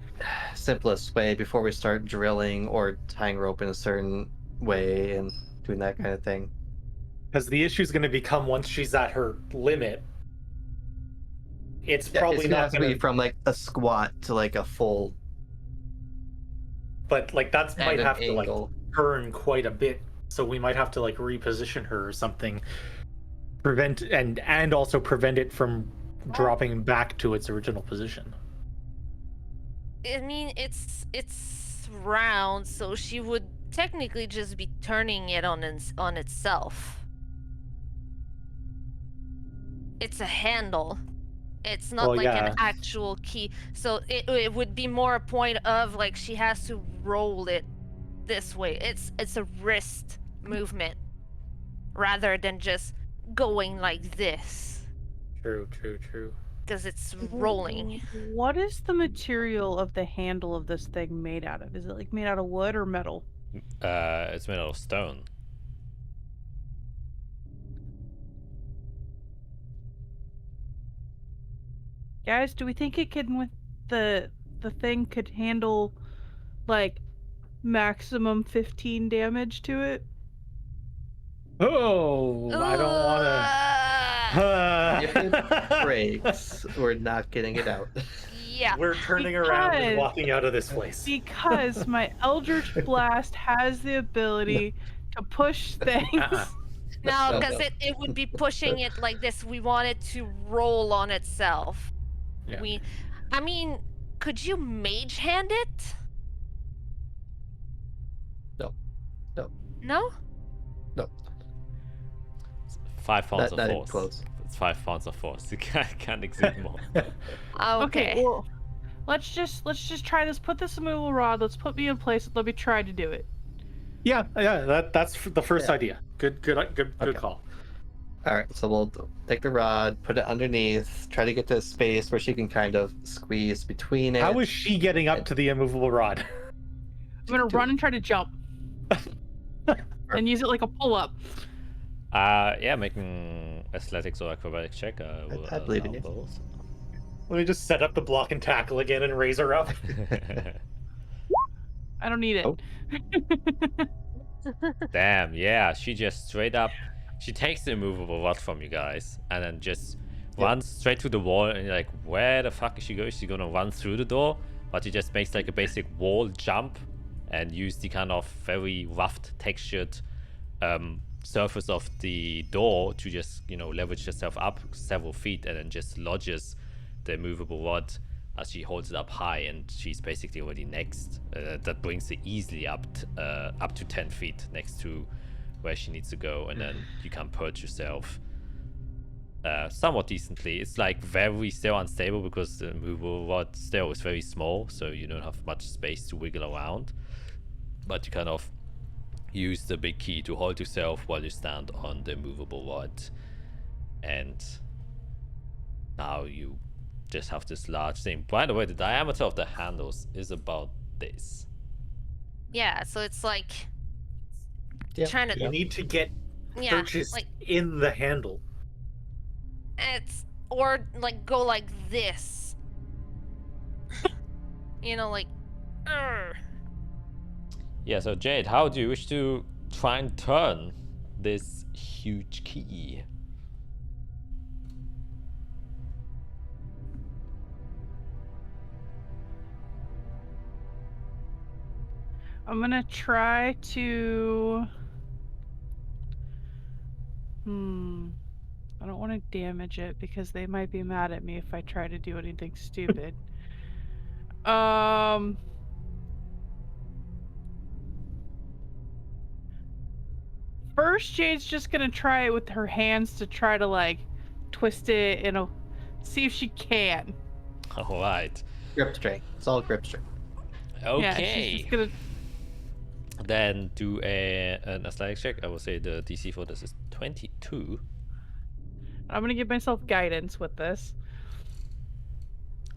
simplest way before we start drilling or tying rope in a certain way and doing that kind of thing. Because the issue is going to become once she's at her limit. It's probably it's gonna not have to going be to... from like a squat to like a full But like that might an have to like angle. turn quite a bit, so we might have to like reposition her or something, prevent and also prevent it from dropping back to its original position. I mean, it's round, so she would technically just be turning it on itself. It's a handle. It's not Well, like yeah. an actual key. So it would be more a point of like she has to roll it this way. It's a wrist movement rather than just going like this True. because it's rolling. What is the material of the handle of this thing made out of? Is it like made out of wood or metal? It's made out of stone. Guys, do we think it can with the thing could handle like maximum 15 damage to it? Oh, I don't want Ugh. If it breaks, we're not getting it out. Yeah. We're turning around and Because- walking out of this place. Because my Eldritch Blast has the ability to push things. No, No, because no. it would be pushing it like this. We want it to roll on itself. Yeah. I mean, could you mage hand it? No. No. No? No. 5 pounds Not of even force. close. It's 5 pounds of force. You can't exceed more. Okay. Well, let's just try this. Put this immovable rod. Let's put me in place. Let me try to do it. Yeah. That's the first Yeah. idea. Good Okay. call. All right, so we'll take the rod, put it underneath, try to get to a space where she can kind of squeeze between it. How is she getting up to the immovable rod? I'm gonna run and try to jump, and use it like a pull-up. Yeah, making athletics or acrobatic check. I believe in you. both. Let me just set up the block and tackle again and raise her up. I don't need it. Oh. Damn, yeah, she just straight up, she takes the immovable rod from you guys and then just runs straight to the wall, and you're like, where the fuck is she going? Is she gonna run through the door? But she just makes like a basic wall jump and use the kind of very rough textured surface of the door to just, leverage herself up several feet, and then just lodges the immovable rod as she holds it up high, and she's basically already next. That brings her easily up to 10 feet next to where she needs to go, and then you can perch yourself somewhat decently. It's like very still unstable because the immovable rod still is very small, so you don't have much space to wiggle around, but you kind of use the big key to hold yourself while you stand on the immovable rod, and now you just have this large thing. By the way, the diameter of the handles is about this. Yeah, so it's like Yep. trying to You need to get yeah, purchased like in the handle. it's or like go like this. Like Yeah, so Jade, how do you wish to try and turn this huge key? I'm gonna try to. I don't want to damage it because they might be mad at me if I try to do anything stupid. First, Jade's just gonna try it with her hands to try to like twist it and see if she can. All right. Grip strength. It's all grip strength. Yeah, she's Okay. just gonna. Then do an athletics check. I will say the DC for this is 22. I'm gonna give myself guidance with this.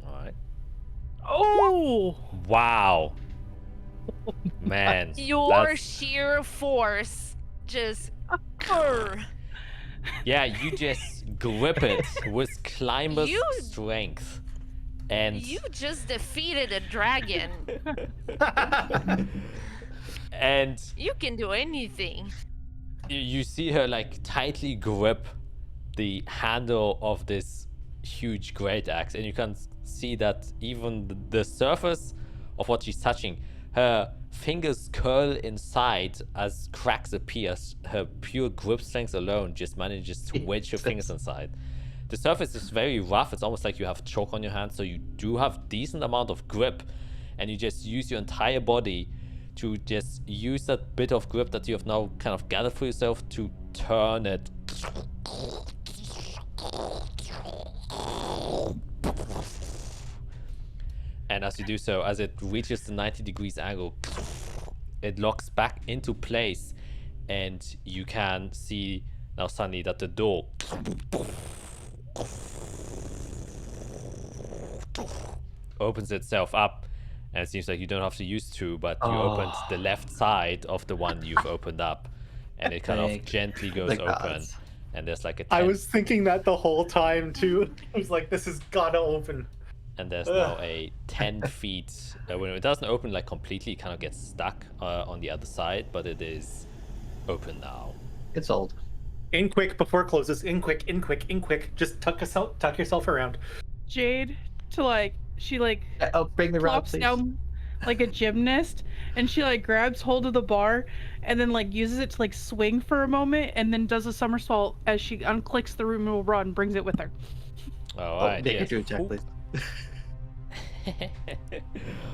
All right. Oh! Wow. Man. your that's- sheer force just Yeah, you just grip it with climber's You- strength. And you just defeated a dragon. and You can do anything. you see her like tightly grip the handle of this huge great axe, and you can see that even the surface of what she's touching, her fingers curl inside as cracks appear. Her pure grip strength alone just manages to wedge her fingers inside. The surface is very rough. It's almost like you have chalk on your hands, so you do have decent amount of grip, and you just use your entire body to just use that bit of grip that you have now kind of gathered for yourself to turn it And as you do so, as it reaches the 90 degrees angle, it locks back into place, and you can see now suddenly that the door opens itself up, and it seems like you don't have to use two, but you opened the left side of the one you've opened up, and it kind of Thank gently goes the open, gods. and there's like a I 10 was thinking that the whole time too. I was like, this has gotta open. and there's now a 10 feet window. It doesn't open like completely, it kind of gets stuck on the other side, but it is open now. It's old. In quick before it closes. In quick. Just tuck yourself around. Jade she Oh, bring me around, flops please. down like a gymnast, and she like grabs hold of the bar and then like uses it to like swing for a moment, and then does a somersault as she unclicks the removable rod and brings it with her. All Oh, right, make yes. a check, Oop. please.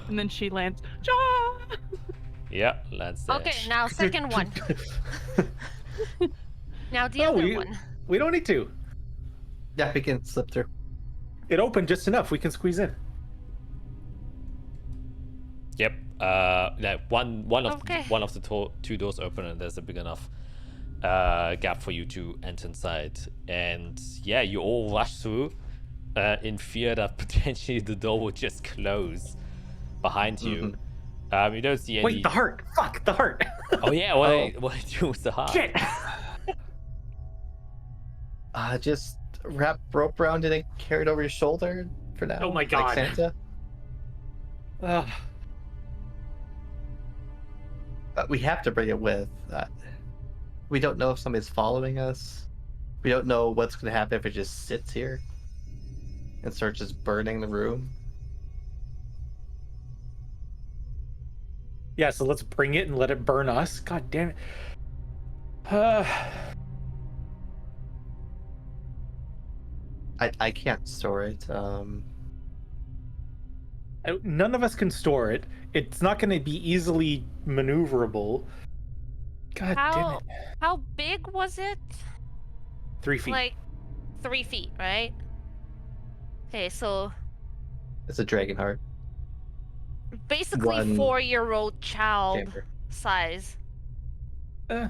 And then she lands. Ja! Yeah, lands there. Okay, now second one. Now the Oh, other one. We don't need to. Yeah, we can slip through. It opened just enough. We can squeeze in. Yep. Like one of the two doors open, and there's a big enough gap for you to enter inside. And yeah, you all rush through in fear that potentially the door will just close behind you. You don't see any. Wait, the heart. Fuck, the heart. Oh yeah, what I do with the heart? Shit. Just wrap rope around it and carry it over your shoulder for now. Oh my God. Like Santa. We have to bring it with. We don't know if somebody's following us. We don't know what's going to happen if it just sits here and starts just burning the room. Yeah, so let's bring it and let it burn us. God damn it. I can't store it. None of us can store it. It's not going to be easily maneuverable. God damn it. How big was it? 3 feet. Like 3 feet, right? Okay, so It's a dragon heart basically One 4-year-old child chamber. size. Uh,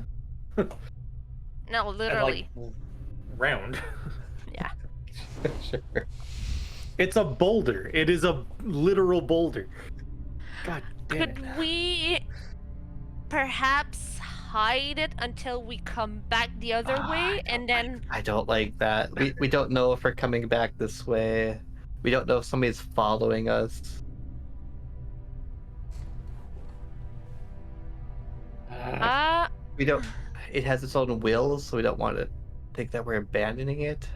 No, and, literally. like, round. Yeah. Sure. It's a boulder. It is a literal boulder. God damn it. Could we perhaps hide it until we come back the other way, and then I don't like that. We don't know if we're coming back this way. We don't know if somebody's following us. We don't. It has its own will, so we don't want to think that we're abandoning it.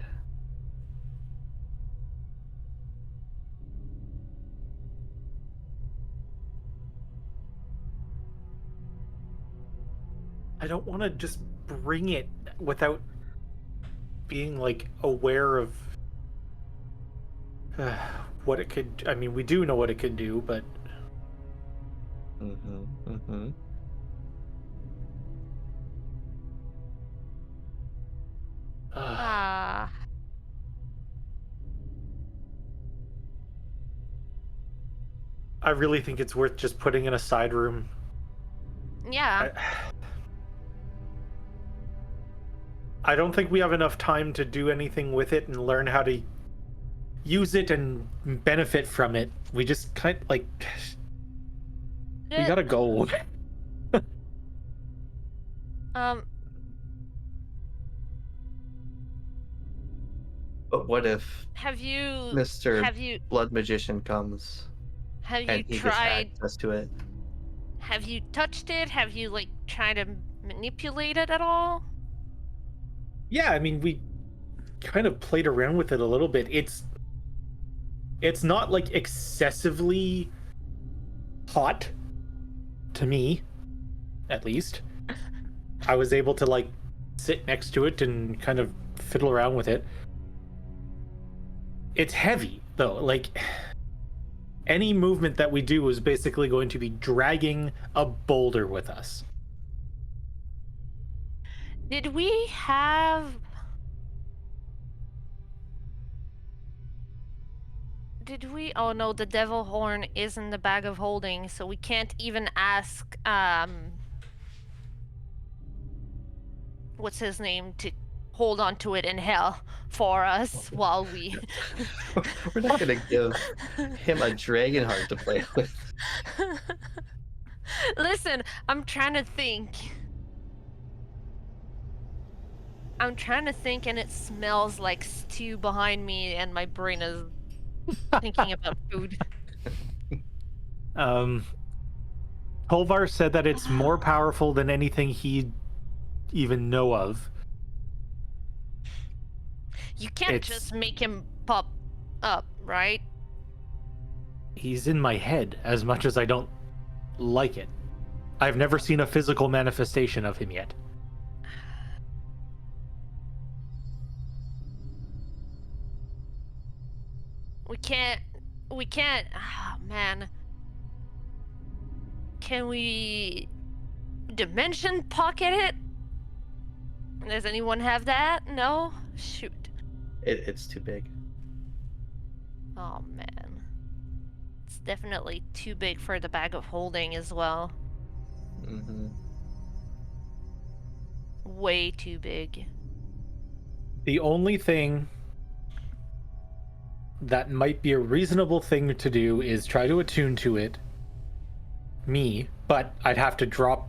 I don't want to just bring it without being like aware of what it could. I mean, we do know what it could do, but I really think it's worth just putting in a side room. yeah. I don't think we have enough time to do anything with it and learn how to use it and benefit from it. We just kind of like we gotta go. But what if Have you Mr. Blood Magician comes and he gets tried? access to it? Have you touched it? Have you like tried to manipulate it at all? Yeah, I mean, we kind of played around with it a little bit. It's not like excessively hot to me, at least. I was able to like sit next to it and kind of fiddle around with it. It's heavy though. Like any movement that we do is basically going to be dragging a boulder with us. Did we have Did we? Oh no, the devil horn is in the bag of holding, so we can't even ask what's his name to hold on to it in hell for us while we We're not gonna give him a dragon heart to play with. Listen, I'm trying to think. And it smells like stew behind me, and my brain is thinking about food. Holvar said that it's more powerful than anything he'd even know of. You can't just make him pop up, right? He's in my head as much as I don't like it. I've never seen a physical manifestation of him yet. We can't, oh man. Can we dimension pocket it? Does anyone have that? No? Shoot. It's too big. Oh man. It's definitely too big for the bag of holding as well. Mm-hmm. Way too big. The only thing that might be a reasonable thing to do is try to attune to it. But I'd have to drop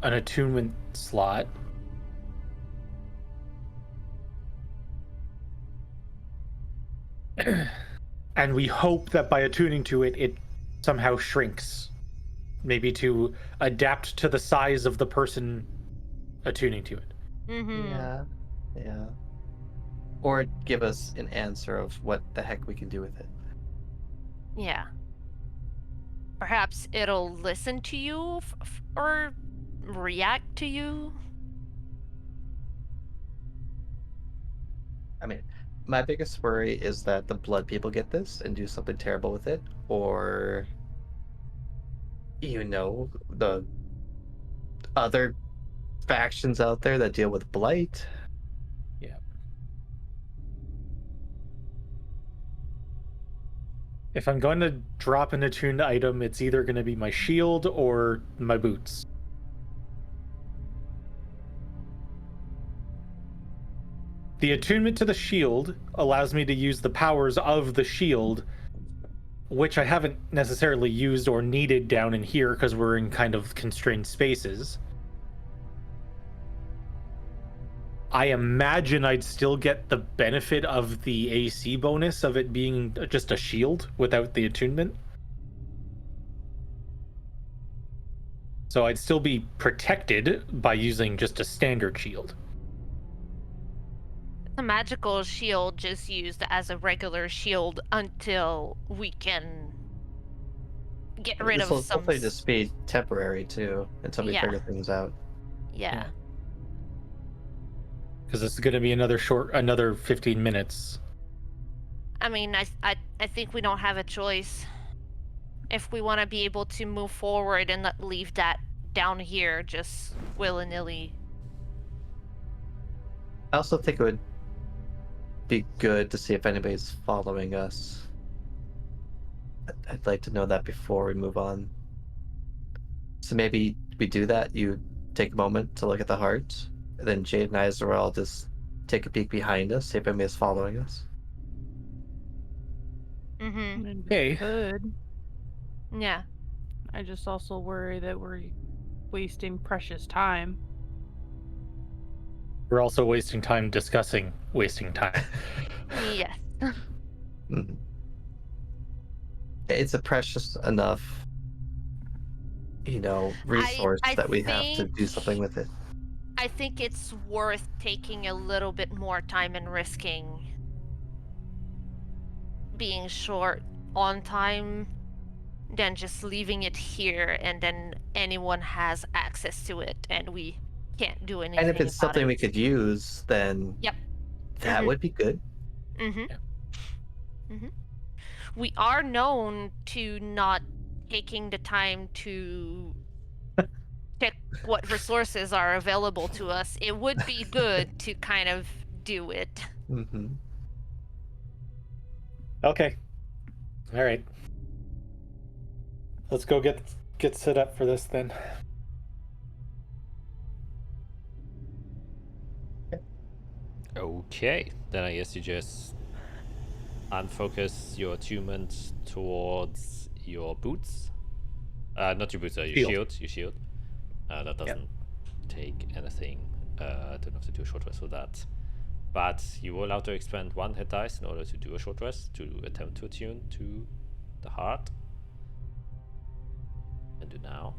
an attunement slot. And we hope that by attuning to it, it somehow shrinks. Maybe to adapt to the size of the person attuning to it. Mm-hmm. Yeah. Or give us an answer of what the heck we can do with it. Yeah. Perhaps it'll listen to you or react to you. I mean, my biggest worry is that the blood people get this and do something terrible with it, or the other factions out there that deal with blight. Yeah. If I'm going to drop an attuned item, it's either going to be my shield or my boots. The attunement to the shield allows me to use the powers of the shield, which I haven't necessarily used or needed down in here because we're in kind of constrained spaces. I imagine I'd still get the benefit of the AC bonus of it being just a shield without the attunement. So I'd still be protected by using just a standard shield. The magical shield just used as a regular shield until we can get rid This of will some. hopefully just be temporary too, until we figure things out. Yeah. Because it's going to be another 15 minutes. I mean, I think we don't have a choice. If we want to be able to move forward and not leave that down here just willy-nilly. I also think it would be good to see if anybody's following us. I'd like to know that before we move on. So maybe we do that. You take a moment to look at the heart, and then Jade and I, as well, just take a peek behind us, see if anybody's following us. Mm-hmm. Okay. Could. Yeah. I just also worry that we're wasting precious time. We're also wasting time discussing wasting time. Yes. Mhm. It's a precious enough, resource that we have to do something with it. I think it's worth taking a little bit more time and risking being short on time than just leaving it here and then anyone has access to it and we can't do anything. And if it's about something it. we could use, then that would be good. Mm-hmm. Mm-hmm. We are known to not taking the time to check what resources are available to us. It would be good to kind of do it. Mm-hmm. Okay. All right. Let's go get set up for this then. Okay, then I guess you just unfocus your attunement towards your boots. Not your boots, your Shield. shield. Your shield. That doesn't take anything. Don't have to do a short rest for that. But you will have to expend 1 hit dice in order to do a short rest to attempt to attune to the heart. And do now.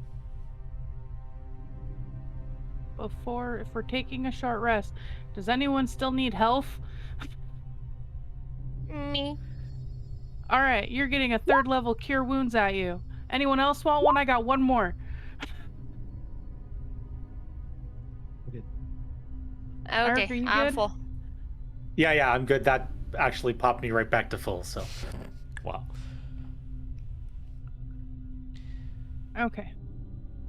If we're taking a short rest, does anyone still need health? Me. All right, you're getting a 3rd level cure wounds at you. Anyone else want one? I got one more. Okay, are you I'm good? full. Yeah, I'm good. That actually popped me right back to full, so. Wow. Okay.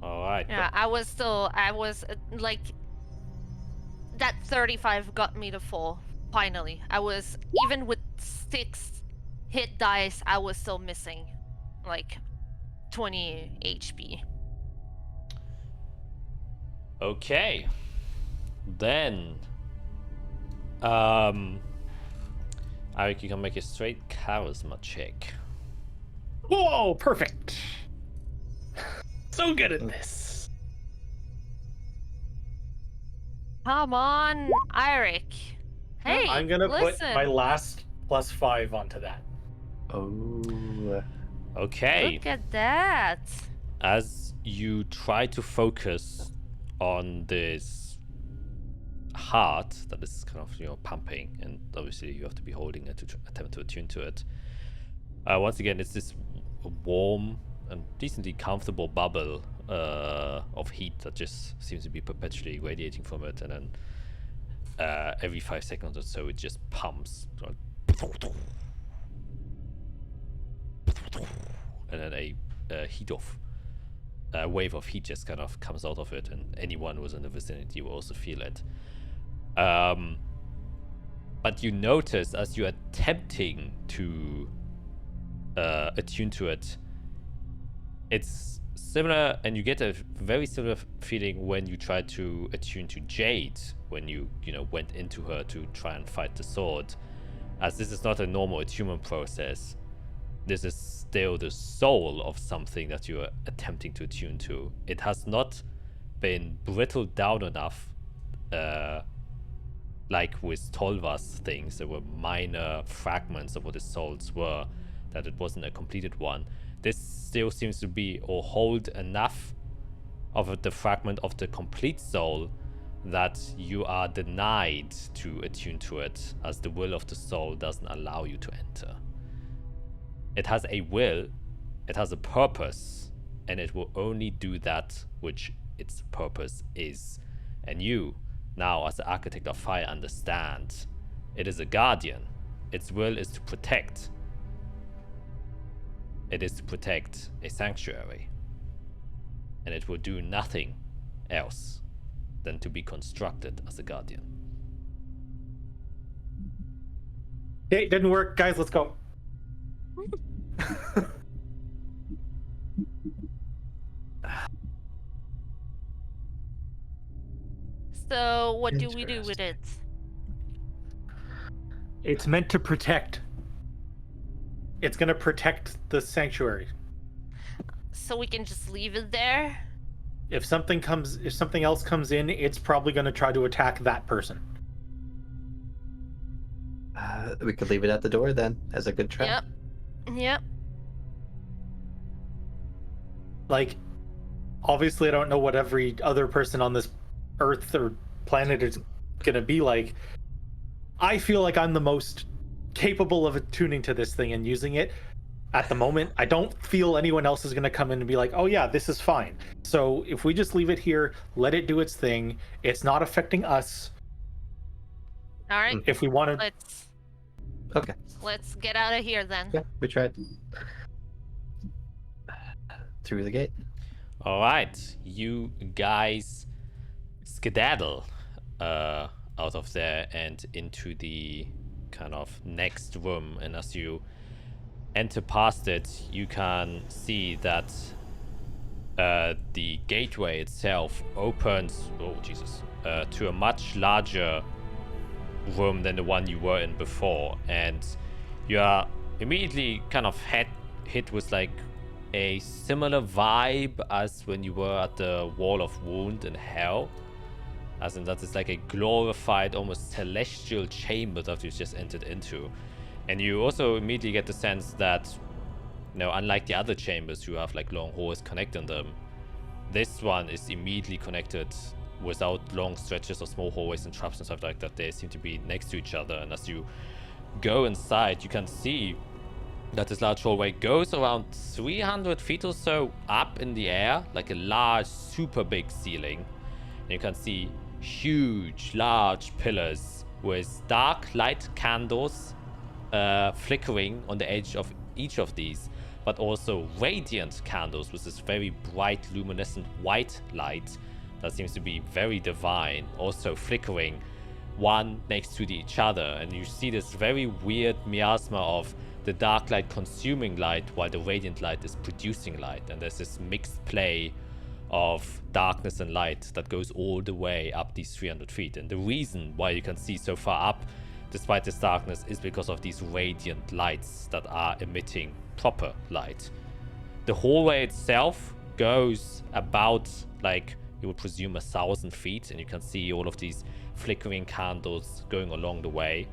All right. Yeah, I was like, that 35 got me to full, finally. I was, even with 6 hit dice, I was still missing, like, 20 HP. Okay. Then, Eric, you can make a straight charisma check. Whoa, perfect. So good at this. Come on, Eric. Hey, I'm gonna listen. put my last +5 onto that. Oh. Okay. Look at that. As you try to focus on this heart that is kind of pumping, and obviously you have to be holding it to attempt to attune to it. Once again, it's this warm and decently comfortable bubble of heat that just seems to be perpetually radiating from it, and then every 5 seconds or so it just pumps, and then a wave of heat just kind of comes out of it, and anyone who's in the vicinity will also feel it. But you notice as you're attempting to attune to it, it's similar, and you get a very similar feeling when you tried to attune to Jade, when you went into her to try and fight the sword, as this is not a normal attunement process. This is still the soul of something that you are attempting to attune to. It has not been brittled down enough, like with Tolva's things. There were minor fragments of what his souls were, that it wasn't a completed one. This still seems to be, or hold enough of the fragment of the complete soul that you are denied to attune to it, as the will of the soul doesn't allow you to enter. It has a will, it has a purpose, and it will only do that which its purpose is. And you, now as the Architect of Fire, understand it is a guardian. Its will is to protect. It is to protect a sanctuary. And it will do nothing else than to be constructed as a guardian. Hey, it didn't work. Guys, let's go. So, what do we do with it? It's meant to protect. It's gonna protect the sanctuary. So we can just leave it there? If something else comes in, it's probably gonna try to attack that person. We could leave it at the door then, as a good trap. Yep. Like, obviously I don't know what every other person on this Earth or planet is gonna be like. I feel like I'm the most capable of attuning to this thing and using it at the moment. I don't feel anyone else is gonna come in and be like, oh yeah, this is fine. So if we just leave it here, let it do its thing, it's not affecting us. All right. If we want to... Okay. Let's get out of here then. Yeah, we tried. Through the gate. All right, you guys skedaddle out of there and into the kind of next room, and as you enter past it, you can see that the gateway itself opens, oh Jesus, to a much larger room than the one you were in before, and you are immediately kind of hit with like a similar vibe as when you were at the Wall of Wound in Hell, as in that it's like a glorified, almost celestial chamber that you just entered into. And you also immediately get the sense that, you know, unlike the other chambers who have like long hallways connecting them, this one is immediately connected without long stretches of small hallways and traps and stuff like that. They seem to be next to each other, and as you go inside, you can see that this large hallway goes around 300 feet or so up in the air, like a large, super big ceiling. And you can see huge, large pillars with dark light candles flickering on the edge of each of these, but also radiant candles with this very bright, luminescent white light that seems to be very divine, also flickering one next to each other. And you see this very weird miasma of the dark light consuming light while the radiant light is producing light, and there's this mixed play of darkness and light that goes all the way up these 300 feet. And the reason why you can see so far up despite this darkness is because of these radiant lights that are emitting proper light. The hallway itself goes about, like, you would presume 1,000 feet, and you can see all of these flickering candles going along the way.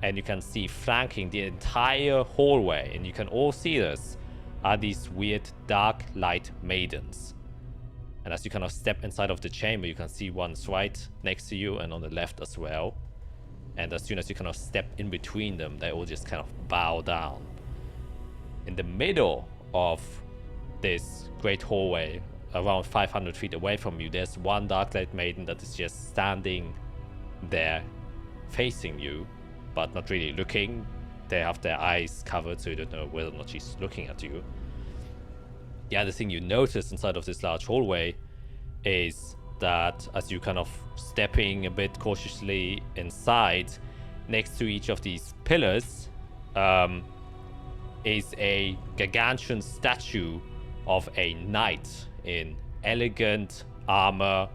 And you can see flanking the entire hallway, and you can all see this, are these weird dark light maidens. And as you kind of step inside of the chamber, you can see one's right next to you and on the left as well. And as soon as you kind of step in between them, they all just kind of bow down. In the middle of this great hallway, around 500 feet away from you, there's one Darklight Maiden that is just standing there, facing you, but not really looking. They have their eyes covered, so you don't know whether or not she's looking at you. The other thing you notice inside of this large hallway is that as you kind of stepping a bit cautiously inside, next to each of these pillars is a gargantuan statue of a knight in elegant armor,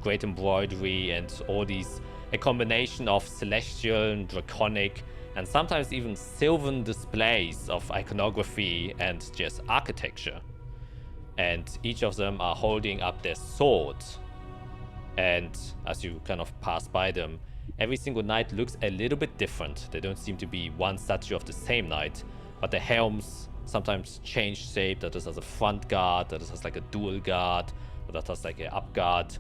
great embroidery, and all these, a combination of celestial and draconic and sometimes even sylvan displays of iconography and just architecture. And each of them are holding up their swords. And as you kind of pass by them, every single knight looks a little bit different. They don't seem to be one statue of the same knight, but the helms sometimes change shape. That is has a front guard, that is has like a dual guard, or that has like an up guard.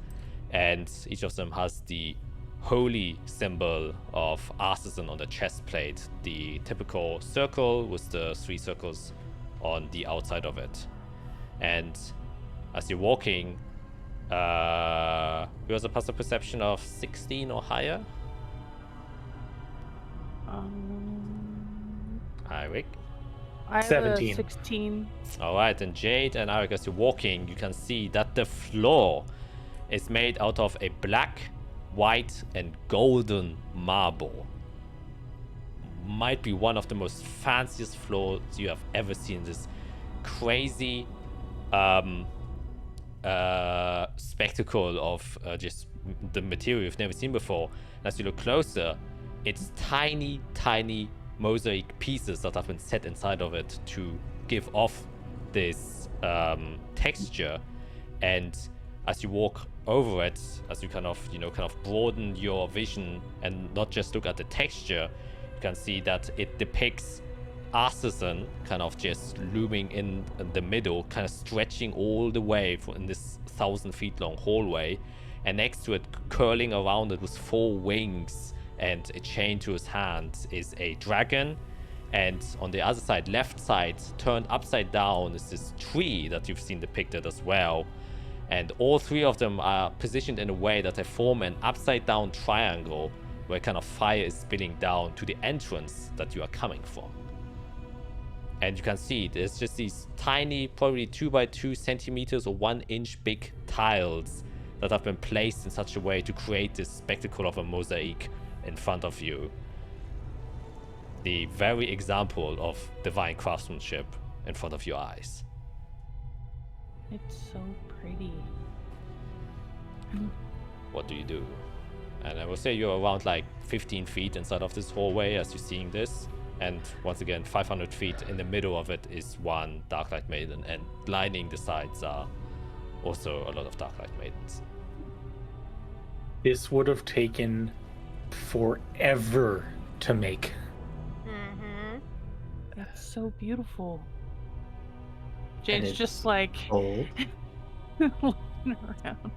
And each of them has the holy symbol of Artisan on the chest plate, the typical circle with the 3 circles on the outside of it. And as you're walking, you have a passive perception of 16 or higher. Eirik? I have 17. a 16. Alright, and Jade and Eirik, as you're walking, you can see that the floor is made out of a black, white, and golden marble. Might be one of the most fanciest floors you have ever seen. This crazy spectacle of just the material you've never seen before. And as you look closer, it's tiny, tiny mosaic pieces that have been set inside of it to give off this texture. And as you walk over it, as you kind of broaden your vision and not just look at the texture, you can see that it depicts Artisan kind of just looming in the middle, kind of stretching all the way in this 1,000 feet long hallway, and next to it, curling around it with 4 wings and a chain to his hand, is a dragon. And on the other side, left side, turned upside down, is this tree that you've seen depicted as well. And all 3 of them are positioned in a way that they form an upside down triangle where kind of fire is spilling down to the entrance that you are coming from. And you can see there's just these tiny, probably 2 by 2 centimeters or 1 inch big tiles that have been placed in such a way to create this spectacle of a mosaic in front of you. the very example of divine craftsmanship in front of your eyes. It's so pretty. What do you do? And I will say you're around like 15 feet inside of this hallway as you're seeing this. And once again, 500 feet in the middle of it is one Darklight Maiden, and lining the sides are also a lot of Darklight Maidens. This would have taken forever to make. Mm-hmm. That's so beautiful. And Jade's it's just like old. looking around.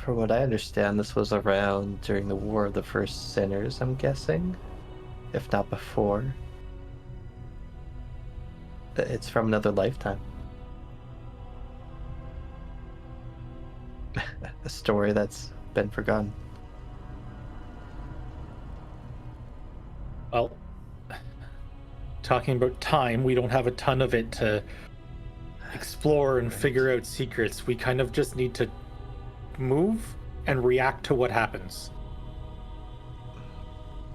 From what I understand, this was around during the War of the First Sinners, I'm guessing. If not before. It's from another lifetime. A story that's been forgotten. Well, talking about time, we don't have a ton of it to explore and figure out secrets. We kind of just need to move and react to what happens.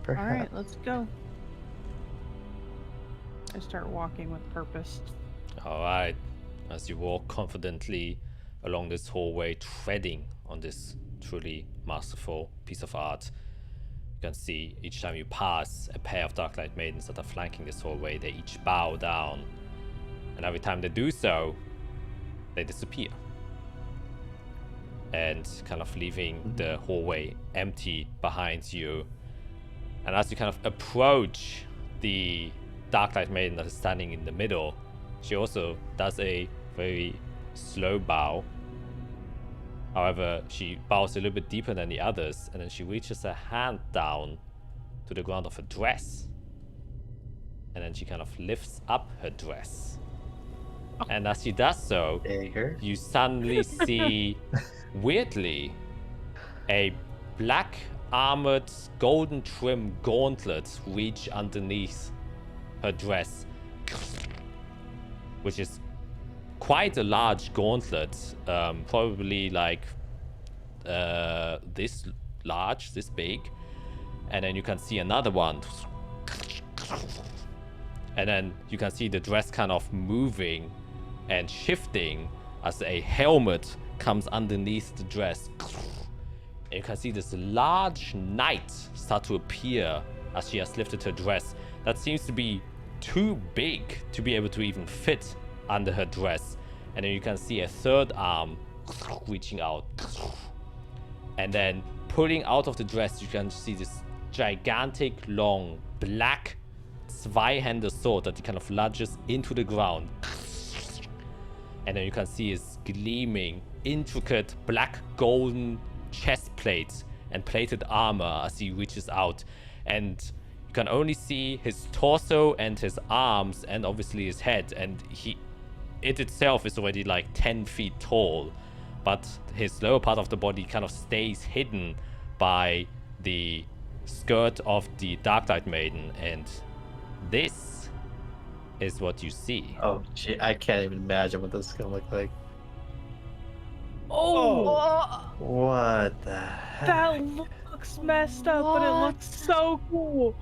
Perhaps. All right, let's go. I start walking with purpose. Alright, as you walk confidently along this hallway, treading on this truly masterful piece of art, you can see each time you pass a pair of Darklight Maidens that are flanking this hallway, they each bow down. And every time they do so, they disappear. And kind of leaving the hallway empty behind you. And as you kind of approach the Darklight Maiden that is standing in the middle, she also does a very slow bow. However, she bows a little bit deeper than the others, and then she reaches her hand down to the ground of her dress. And then she kind of lifts up her dress. And as she does so, Dagger. you suddenly see, weirdly, a black armored golden trim gauntlet reach underneath her dress, which is quite a large gauntlet, probably like this large, this big. And then you can see another one, and then you can see the dress kind of moving and shifting as a helmet comes underneath the dress. And you can see this large knight start to appear as she has lifted her dress. That seems to be too big to be able to even fit under her dress. And then you can see a third arm reaching out. And then pulling out of the dress, you can see this gigantic, long, black Zweihander sword that he kind of lunges into the ground. And then you can see his gleaming, intricate, black golden chest plates and plated armor as he reaches out. And you can only see his torso and his arms and obviously his head. And it itself is already like 10 feet tall. But his lower part of the body kind of stays hidden by the skirt of the Darklight Maiden. And this is what you see. Oh, gee, I can't even imagine what this is gonna look like. Oh, What the heck? that looks messed up, but it looks so cool.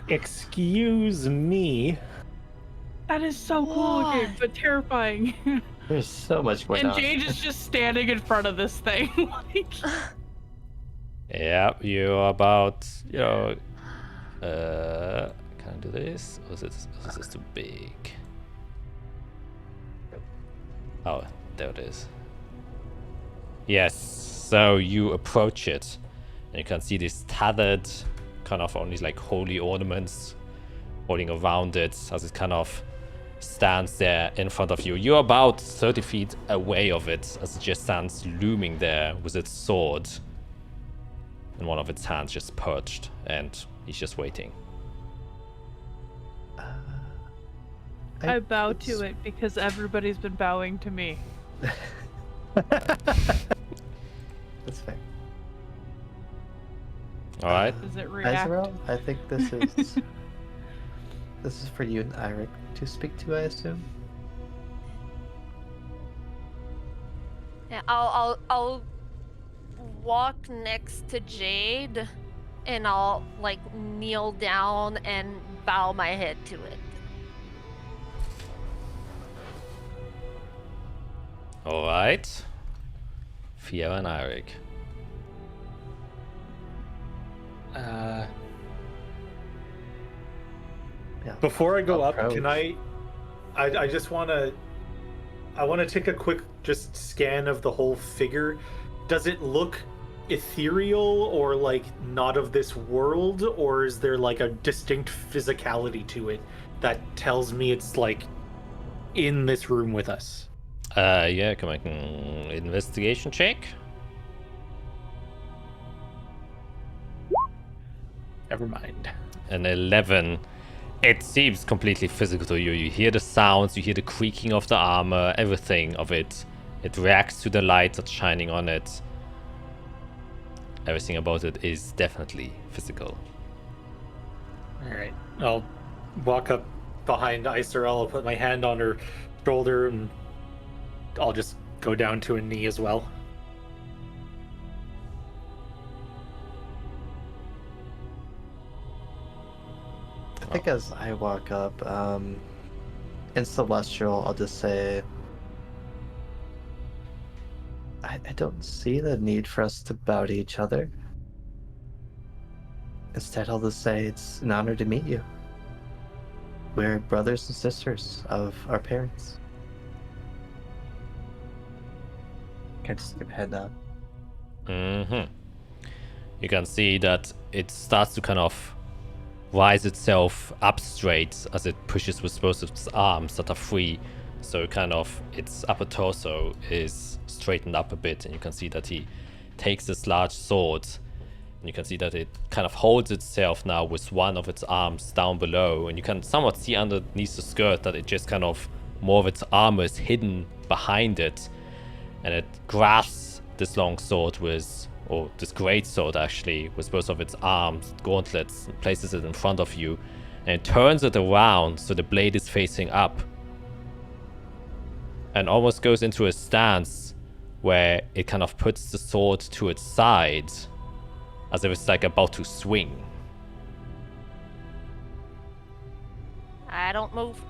Excuse me. That is so cool looking, but terrifying. There's so much going And on. Jade is just standing in front of this thing. Like, Yeah, you're about, you know, can I do this? Or is this too big? Oh, there it is. Yes, so you approach it, and you can see these tethered, kind of only like holy ornaments holding around it as it kind of stands there in front of you. You're about 30 feet away of it as it just stands looming there with its sword in one of its hands just perched, and he's just waiting. I bow to it because everybody's been bowing to me. That's fair. All right. Does it react? Azrael, I think this is this is for you and Eirik to speak to, I assume. Yeah, I'll walk next to Jade and I'll like kneel down and bow my head to it. All right. Fiera and Eirik. Yeah. Before I go up, Approach. can I just want to take a quick just scan of the whole figure. Does it look ethereal or like not of this world, or is there like a distinct physicality to it that tells me it's like in this room with us? Yeah, can I make an investigation check? Never mind. An 11. It seems completely physical to you. You hear the sounds, you hear the creaking of the armor, everything of it. It reacts to the light that's shining on it. Everything about it is definitely physical. Alright. I'll walk up behind Iserel, I'll put my hand on her shoulder, and I'll just go down to a knee as well. I think as I walk up, in Celestial, I'll just say, I don't see the need for us to bow to each other. Instead, I'll just say it's an honor to meet you. We're brothers and sisters of our parents. Can't just give a head nod. You can see that it starts to kind of rise itself up straight as it pushes with both its arms that are free. So kind of its upper torso is straightened up a bit, and you can see that he takes this large sword, and you can see that it kind of holds itself now with one of its arms down below, and you can somewhat see underneath the skirt that it just kind of more of its armor is hidden behind it, and it grasps this long sword with, or this great sword actually, with both of its arms, gauntlets, and places it in front of you, and it turns it around so the blade is facing up, and almost goes into a stance where it kind of puts the sword to its side as if it's like about to swing. I don't move.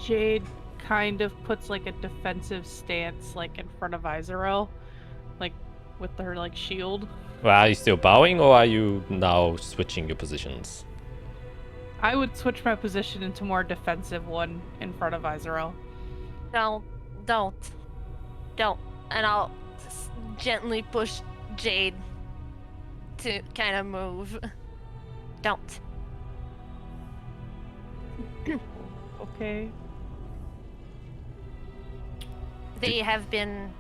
Jade kind of puts like a defensive stance like in front of Iserel, like with her like shield. Well, are you still bowing, or are you now switching your positions? I would switch my position into more defensive one in front of Iserel. Don't. And I'll gently push Jade to kind of move. Don't. Okay. They have been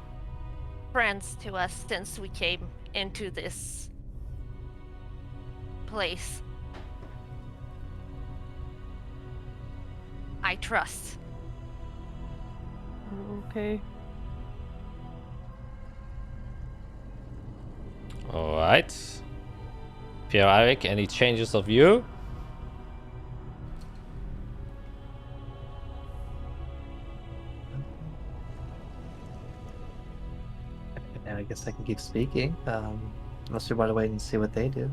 friends to us since we came into this place. I trust. Okay. Alright. Pierre Eirik, any changes of you? And I guess I can keep speaking. Unless we want to wait and see what they do.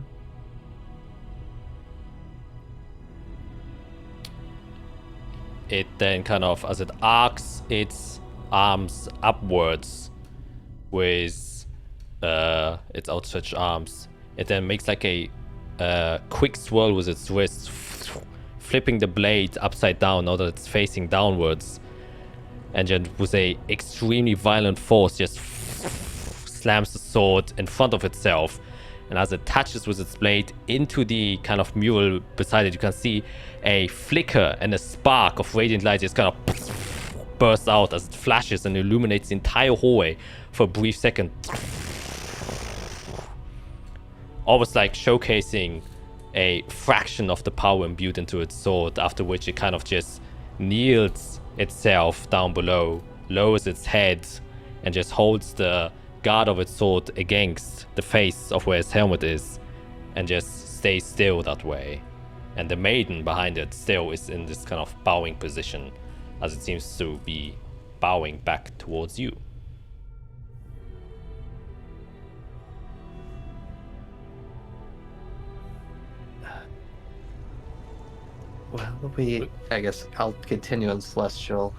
It then kind of, as it arcs its arms upwards with its outstretched arms, it then makes like a quick swirl with its wrist, flipping the blade upside down now that it's facing downwards, and then with a extremely violent force just slams the sword in front of itself. And as it touches with its blade into the kind of mural beside it, you can see a flicker and a spark of radiant light just kind of bursts out as it flashes and illuminates the entire hallway for a brief second. Almost like showcasing a fraction of the power imbued into its sword, after which it kind of just kneels itself down below, lowers its head, and just holds the guard of its sword against the face of where its helmet is, and just stays still that way. And the maiden behind it still is in this kind of bowing position, as it seems to be bowing back towards you. Well, I guess I'll continue on Celestial.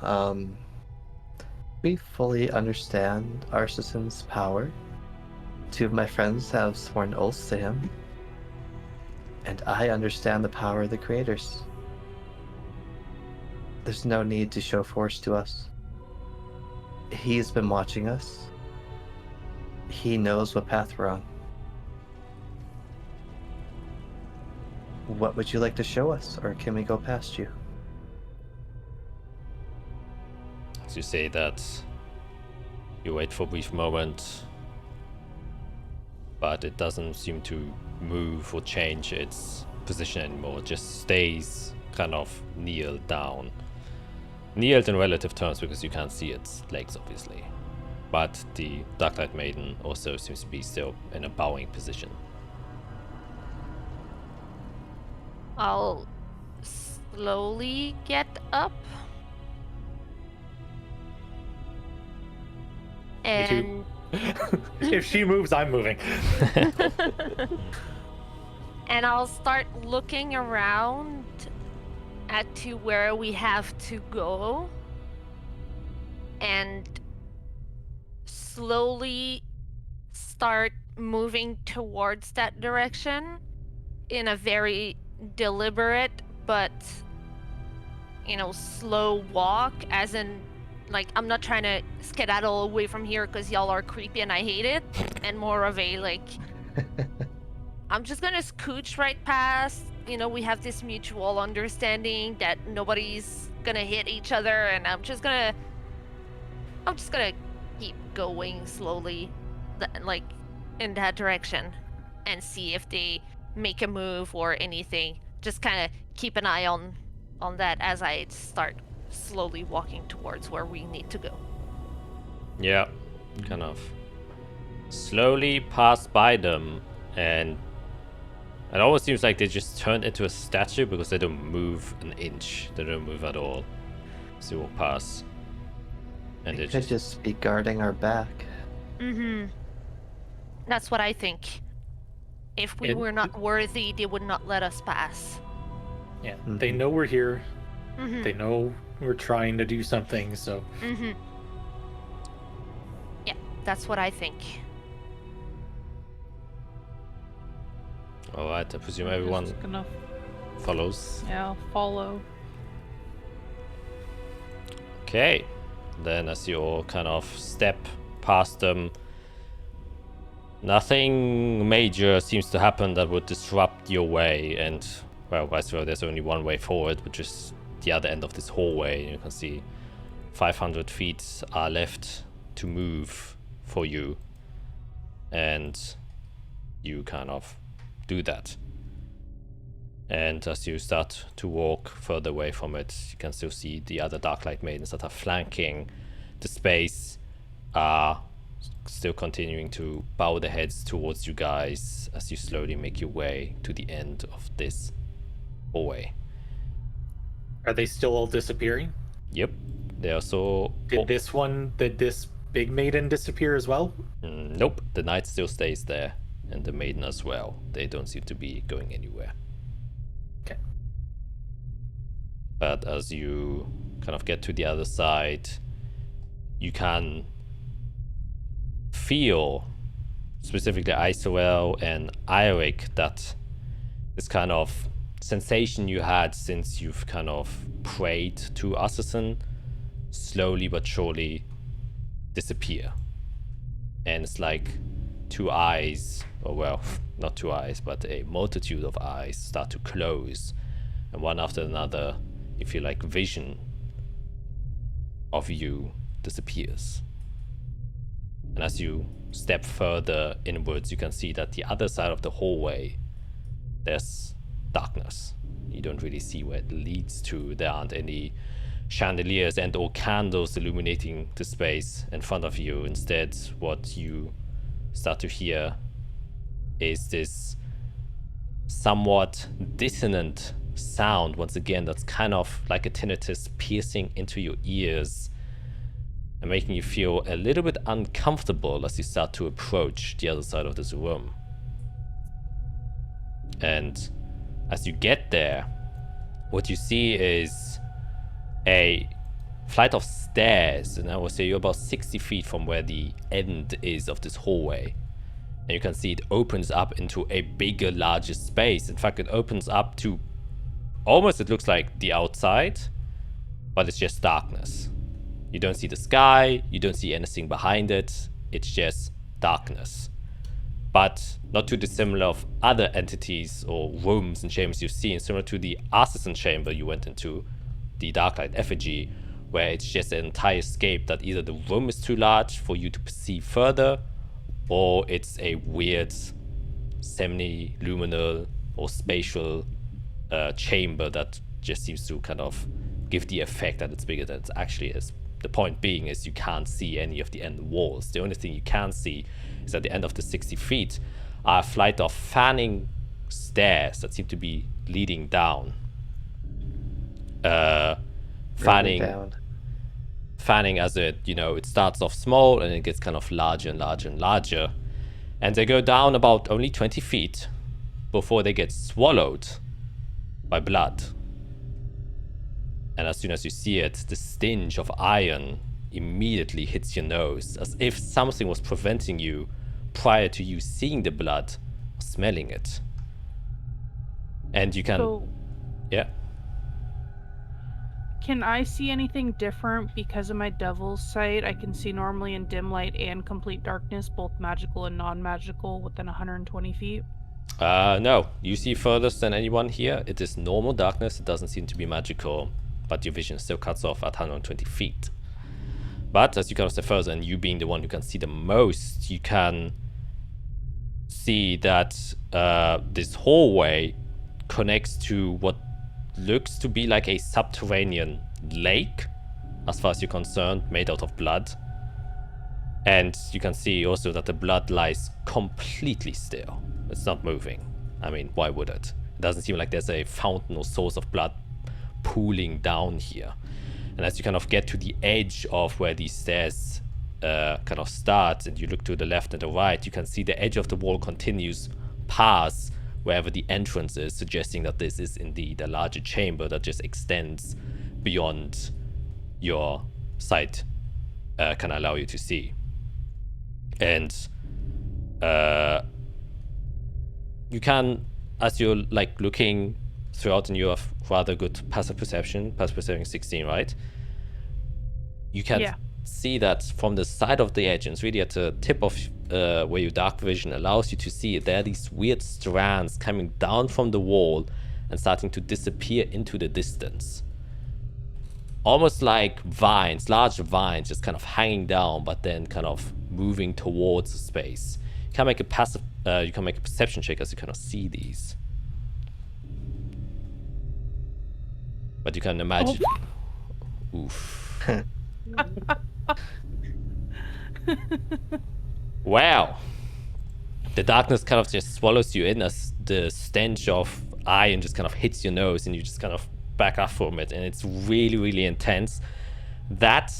We fully understand Arsacin's power. 2 of my friends have sworn oaths to him. And I understand the power of the creators. There's no need to show force to us. He's been watching us. He knows what path we're on. What would you like to show us, or can we go past you? As you say that, you wait for a brief moment, but it doesn't seem to move or change its position anymore. It just stays kind of kneeled down. Kneeled in relative terms because you can't see its legs, obviously. But the Darklight Maiden also seems to be still in a bowing position. I'll slowly get up. Me too. And If she moves, I'm moving. and I'll start looking around to where we have to go and slowly start moving towards that direction in a very deliberate but slow walk, as in like I'm not trying to skedaddle away from here because y'all are creepy and I hate it, and more of a like I'm just gonna scooch right past. We have this mutual understanding that nobody's gonna hit each other, and I'm just gonna keep going slowly, like in that direction, and see if they make a move or anything. Just kind of keep an eye on that as I start slowly walking towards where we need to go. Yeah, kind of slowly pass by them, and it almost seems like they just turned into a statue because they don't move an inch. They don't move at all. So we'll pass. And They could just be guarding our back. Mm-hmm. That's what I think. If we were not worthy, they would not let us pass. Yeah, they know we're here. Mm-hmm. They know we're trying to do something, so... Mm-hmm. Yeah, that's what I think. Alright, I presume I'm everyone just gonna, follows. yeah, follow. Okay, then as you all kind of step past them, nothing major seems to happen that would disrupt your way, and well, vice versa, there's only one way forward, which is the other end of this hallway. You can see 500 feet are left to move for you, and you kind of do that. And as you start to walk further away from it, you can still see the other Darklight Maidens that are flanking the space are still continuing to bow their heads towards you guys as you slowly make your way to the end of this hallway. Are they still all disappearing? Yep, they are so... Did this big maiden disappear as well? Nope, the knight still stays there, and the maiden as well. They don't seem to be going anywhere. Okay. But as you kind of get to the other side, you can feel, specifically Isoel and Ioric, that this kind of sensation you had since you've kind of prayed to Assassin slowly but surely disappear. And it's like two eyes, or well, not two eyes, but a multitude of eyes start to close, and one after another you feel like vision of you disappears. And as you step further inwards, you can see that the other side of the hallway, there's darkness. You don't really see where it leads to. There aren't any chandeliers and or candles illuminating the space in front of you. Instead, what you start to hear is this somewhat dissonant sound, once again, that's kind of like a tinnitus piercing into your ears and making you feel a little bit uncomfortable as you start to approach the other side of this room. And as you get there, what you see is a flight of stairs, and I would say you're about 60 feet from where the end is of this hallway. And you can see it opens up into a bigger, larger space. In fact, it opens up to almost, it looks like the outside, but it's just darkness. You don't see the sky, you don't see anything behind it, it's just darkness. But not too dissimilar of other entities or rooms and chambers you've seen, similar to the Artisan chamber you went into, the Darklight effigy, where it's just an entire scape that either the room is too large for you to perceive further, or it's a weird semi-luminal or spatial chamber that just seems to kind of give the effect that it's bigger than it actually is. The point being is you can't see any of the end walls. The only thing you can see is at the end of the 60 feet are a flight of fanning stairs that seem to be leading down. Fanning as it, it starts off small and it gets kind of larger and larger and larger. And they go down about only 20 feet before they get swallowed by blood. And as soon as you see it, the stench of iron immediately hits your nose, as if something was preventing you prior to you seeing the blood or smelling it. And you can... Yeah? Can I see anything different because of my devil's sight? I can see normally in dim light and complete darkness, both magical and non-magical, within 120 feet. No. You see furthest than anyone here. It is normal darkness. It doesn't seem to be magical, but your vision still cuts off at 120 feet. But as you kind of step further, and you being the one who can see the most, you can see that this hallway connects to what looks to be like a subterranean lake, as far as you're concerned, made out of blood. And you can see also that the blood lies completely still. It's not moving. I mean, why would it? It doesn't seem like there's a fountain or source of blood pooling down here. And as you kind of get to the edge of where these stairs kind of start, and you look to the left and the right, you can see the edge of the wall continues past wherever the entrance is, suggesting that this is indeed a larger chamber that just extends beyond your sight can allow you to see. And you can, as you're like looking throughout, and you have rather good passive perception 16, right? You can see that from the side of the edge, and it's really at the tip of where your dark vision allows you to see, there are these weird strands coming down from the wall and starting to disappear into the distance. Almost like vines, large vines just kind of hanging down, but then kind of moving towards the space. You can make a perception check as you kind of see these. But you can imagine... Oh. Oof. Wow. The darkness kind of just swallows you in as the stench of iron just kind of hits your nose, and you just kind of back up from it, and it's really, really intense. That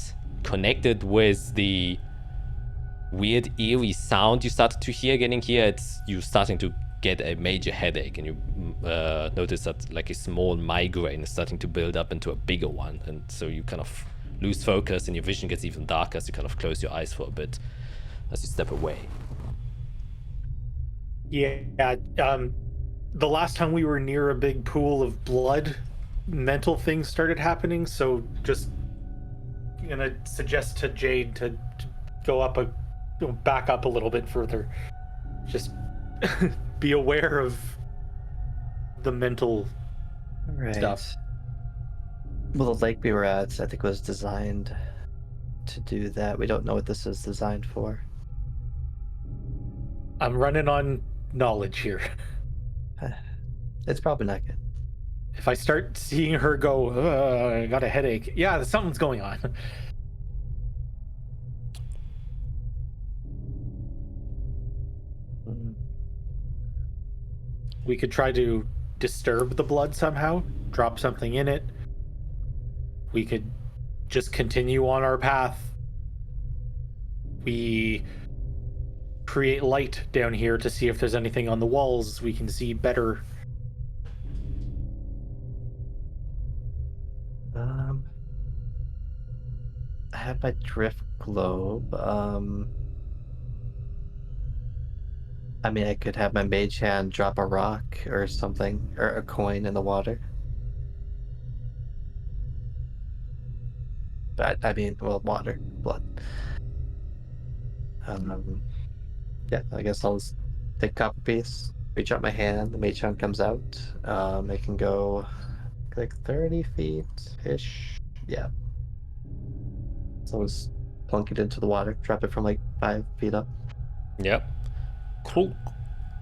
connected with the weird eerie sound you started to hear getting here, it's you starting to get a major headache, and you notice that like a small migraine is starting to build up into a bigger one, and so you kind of lose focus, and your vision gets even darker as you kind of close your eyes for a bit as you step away. Yeah, the last time we were near a big pool of blood, mental things started happening, so just gonna suggest to Jade to go up back up a little bit further. Just be aware of the mental stuff. Well, the lake we were at, I think, was designed to do that. We don't know what this is designed for. I'm running on knowledge here. It's probably not good. If I start seeing her go, I got a headache, yeah, something's going on. We could try to disturb the blood somehow, drop something in it. We could just continue on our path. We create light down here to see if there's anything on the walls we can see better. have my drift globe. I mean, I could have my mage hand drop a rock or something, or a coin in the water. But I mean, well, water, blood. Yeah, I guess I'll just take copper piece, reach out my hand, the mage hand comes out. It can go like 30 feet ish. Yeah. So I'll just plunk it into the water, drop it from like 5 feet up. Yep. Clunk.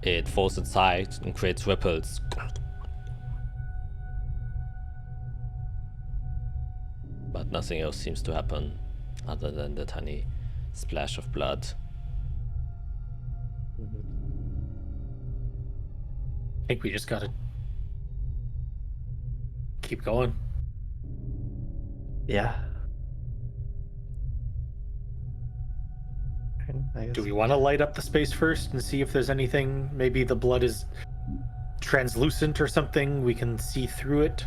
It falls inside and creates ripples. But nothing else seems to happen other than the tiny splash of blood. I think we just gotta keep going. Yeah. I Do guess. we want to light up the space first and see if there's anything? Maybe the blood is translucent or something. We can see through it.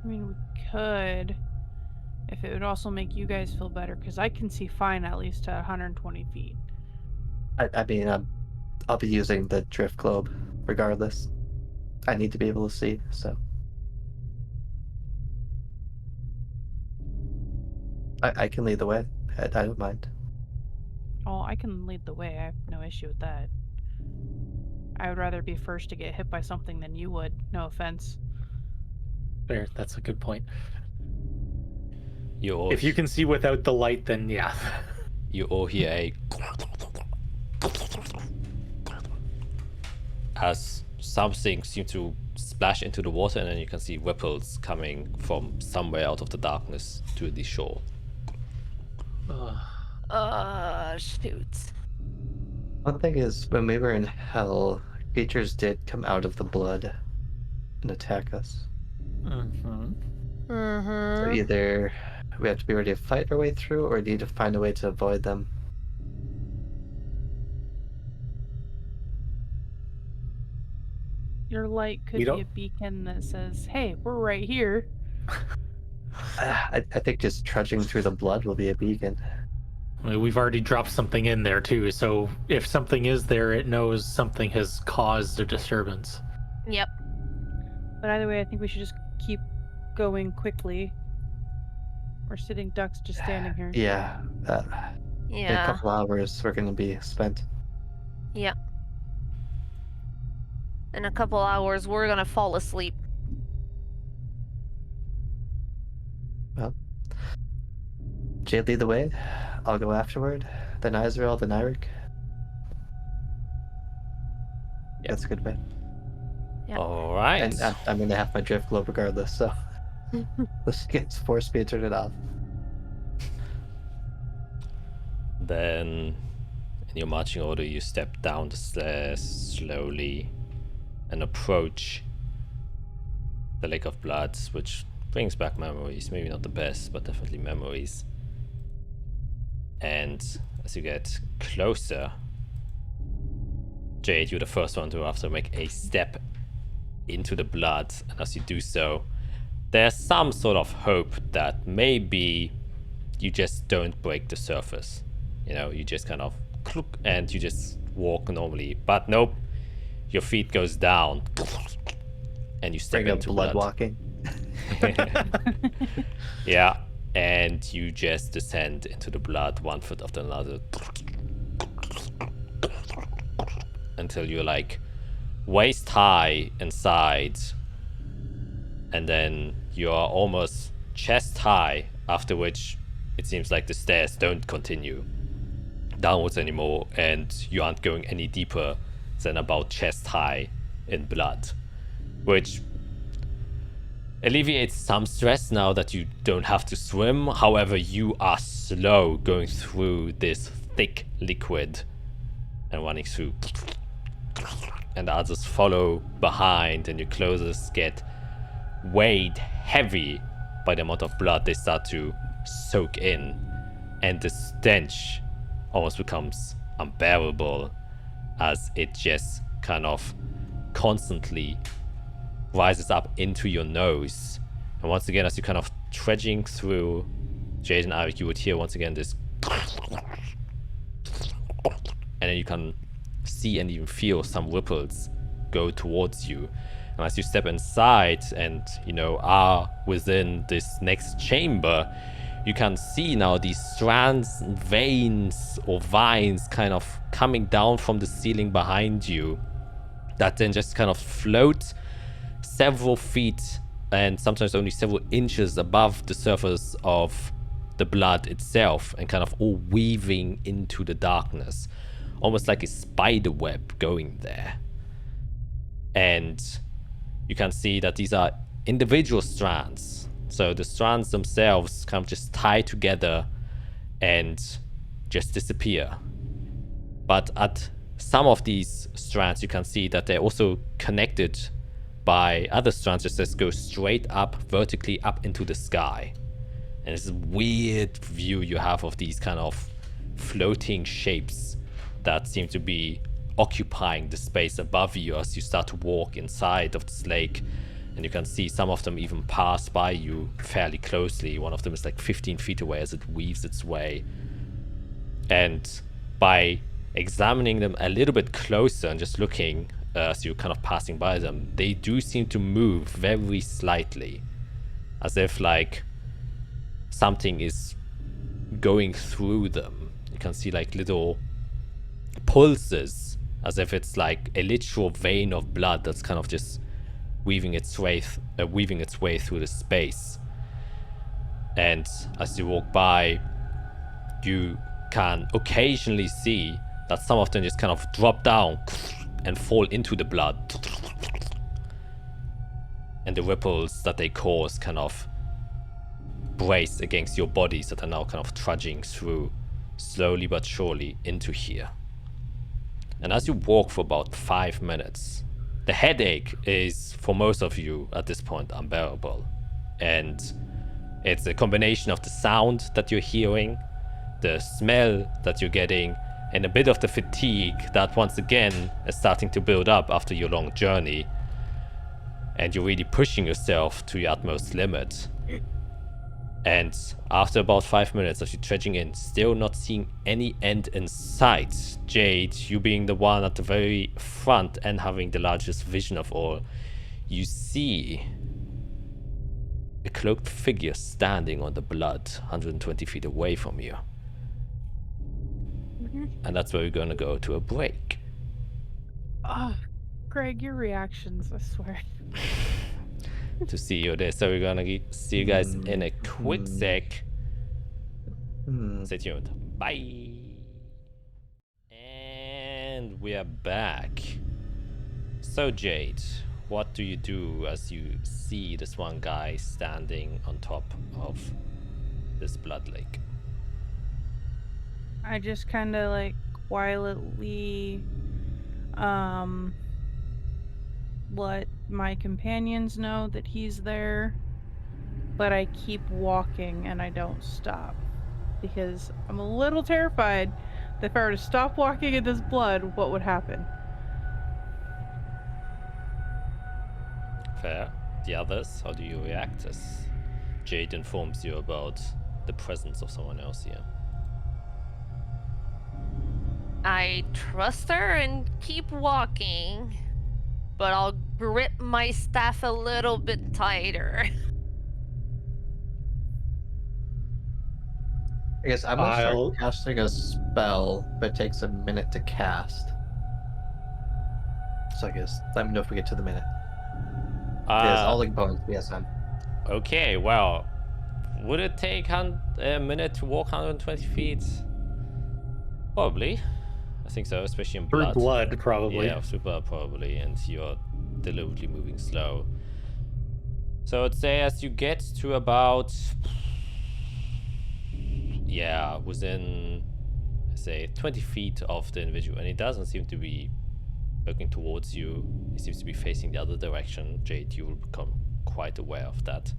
I mean, we could, if it would also make you guys feel better, because I can see fine at least to 120 feet. I mean, I'll be using the drift globe regardless. I need to be able to see, so. I can lead the way. I don't mind. Oh, I can lead the way. I have no issue with that. I would rather be first to get hit by something than you would. No offense. There, that's a good point. You all, If you can see without the light, then yeah. you all hear a as something seems to splash into the water, and then you can see ripples coming from somewhere out of the darkness to the shore. Shoot. One thing is, when we were in hell, creatures did come out of the blood and attack us. Mm-hmm. So either we have to be ready to fight our way through, or need to find a way to avoid them. Your light could We be don't- a beacon that says, hey, we're right here. I think just trudging through the blood will be a beacon. I mean, we've already dropped something in there too, so if something is there, it knows something has caused a disturbance. Yep. But either way, I think we should just keep going quickly. We're sitting ducks just standing here. Yeah, in a Yeah. couple hours we're going to be spent. Yep. In a couple hours, we're gonna fall asleep. Jade, lead the way. I'll go afterward. Then Israel, then Eirik. That's a good way. Yep. All right. And I'm going to have my drift globe regardless, so let's get force speed, turn it off. Then, in your marching order, you step down the stairs slowly and approach the Lake of Blood, which brings back memories. Maybe not the best, but definitely memories. And as you get closer, Jade, you're the first one to have to make a step into the blood. And as you do so, there's some sort of hope that maybe you just don't break the surface. You know, you just kind of clook and you just walk normally. But nope, your feet goes down and you step Bring up into blood walking. Yeah, and you just descend into the blood one foot after another until you're like waist high inside, and then you are almost chest high, after which it seems like the stairs don't continue downwards anymore, and you aren't going any deeper than about chest high in blood, which alleviates some stress now that you don't have to swim. However, you are slow going through this thick liquid and running through, and others follow behind, and your clothes get weighed heavy by the amount of blood they start to soak in, and the stench almost becomes unbearable as it just kind of constantly rises up into your nose And once again, as you're kind of trudging through, Jade and Arik, you would hear once again this, and then you can see and even feel some ripples go towards you. And as you step inside and, you know, are within this next chamber, you can see now these strands and veins or vines kind of coming down from the ceiling behind you that then just kind of float several feet and sometimes only several inches above the surface of the blood itself, and kind of all weaving into the darkness, almost like a spider web going there. And you can see that these are individual strands. So the strands themselves kind of just tie together and just disappear. But at some of these strands, you can see that they're also connected by other strands that just go straight up, vertically up into the sky. And it's a weird view you have of these kind of floating shapes that seem to be occupying the space above you as you start to walk inside of this lake. And you can see some of them even pass by you fairly closely. One of them is like 15 feet away as it weaves its way. And by examining them a little bit closer and just looking as you're kind of passing by them, they do seem to move very slightly, as if like something is going through them. You can see like little pulses, as if it's like a literal vein of blood that's kind of just weaving its way through the space. And as you walk by, you can occasionally see that some of them just kind of drop down and fall into the blood, and the ripples that they cause kind of brace against your bodies that are now kind of trudging through slowly but surely into here. And as you walk for about 5 minutes, the headache is, for most of you at this point, unbearable. And it's a combination of the sound that you're hearing, the smell that you're getting, and a bit of the fatigue that once again is starting to build up after your long journey. And you're really pushing yourself to your utmost limit. And after about 5 minutes of you trudging in, still not seeing any end in sight, Jade, you being the one at the very front and having the largest vision of all, you see a cloaked figure standing on the blood 120 feet away from you. And that's where we're gonna go to a break. Oh, Greg, your reactions, I swear. To see you there. So we're gonna see you guys in a quick sec. Stay tuned. Bye. And we are back. So Jade, what do you do as you see this one guy standing on top of this blood lake? I just kind of like quietly let my companions know that he's there, but I keep walking and I don't stop because I'm a little terrified that if I were to stop walking in this blood, what would happen? Fair. The others, how do you react as Jade informs you about the presence of someone else here? I trust her and keep walking, but I'll grip my staff a little bit tighter. I guess I'm gonna start casting a spell, but it takes a minute to cast. So I guess let me know if we get to the minute. Yes, all the components, BSM. Okay, well, would it take a minute to walk 120 feet? Probably. I think so, especially in blood. Through blood, probably. Yeah, through blood, probably, and you're deliberately moving slow. So I'd say as you get to about... yeah, within, I say, 20 feet of the individual, and he doesn't seem to be looking towards you. He seems to be facing the other direction. Jade, you will become quite aware of that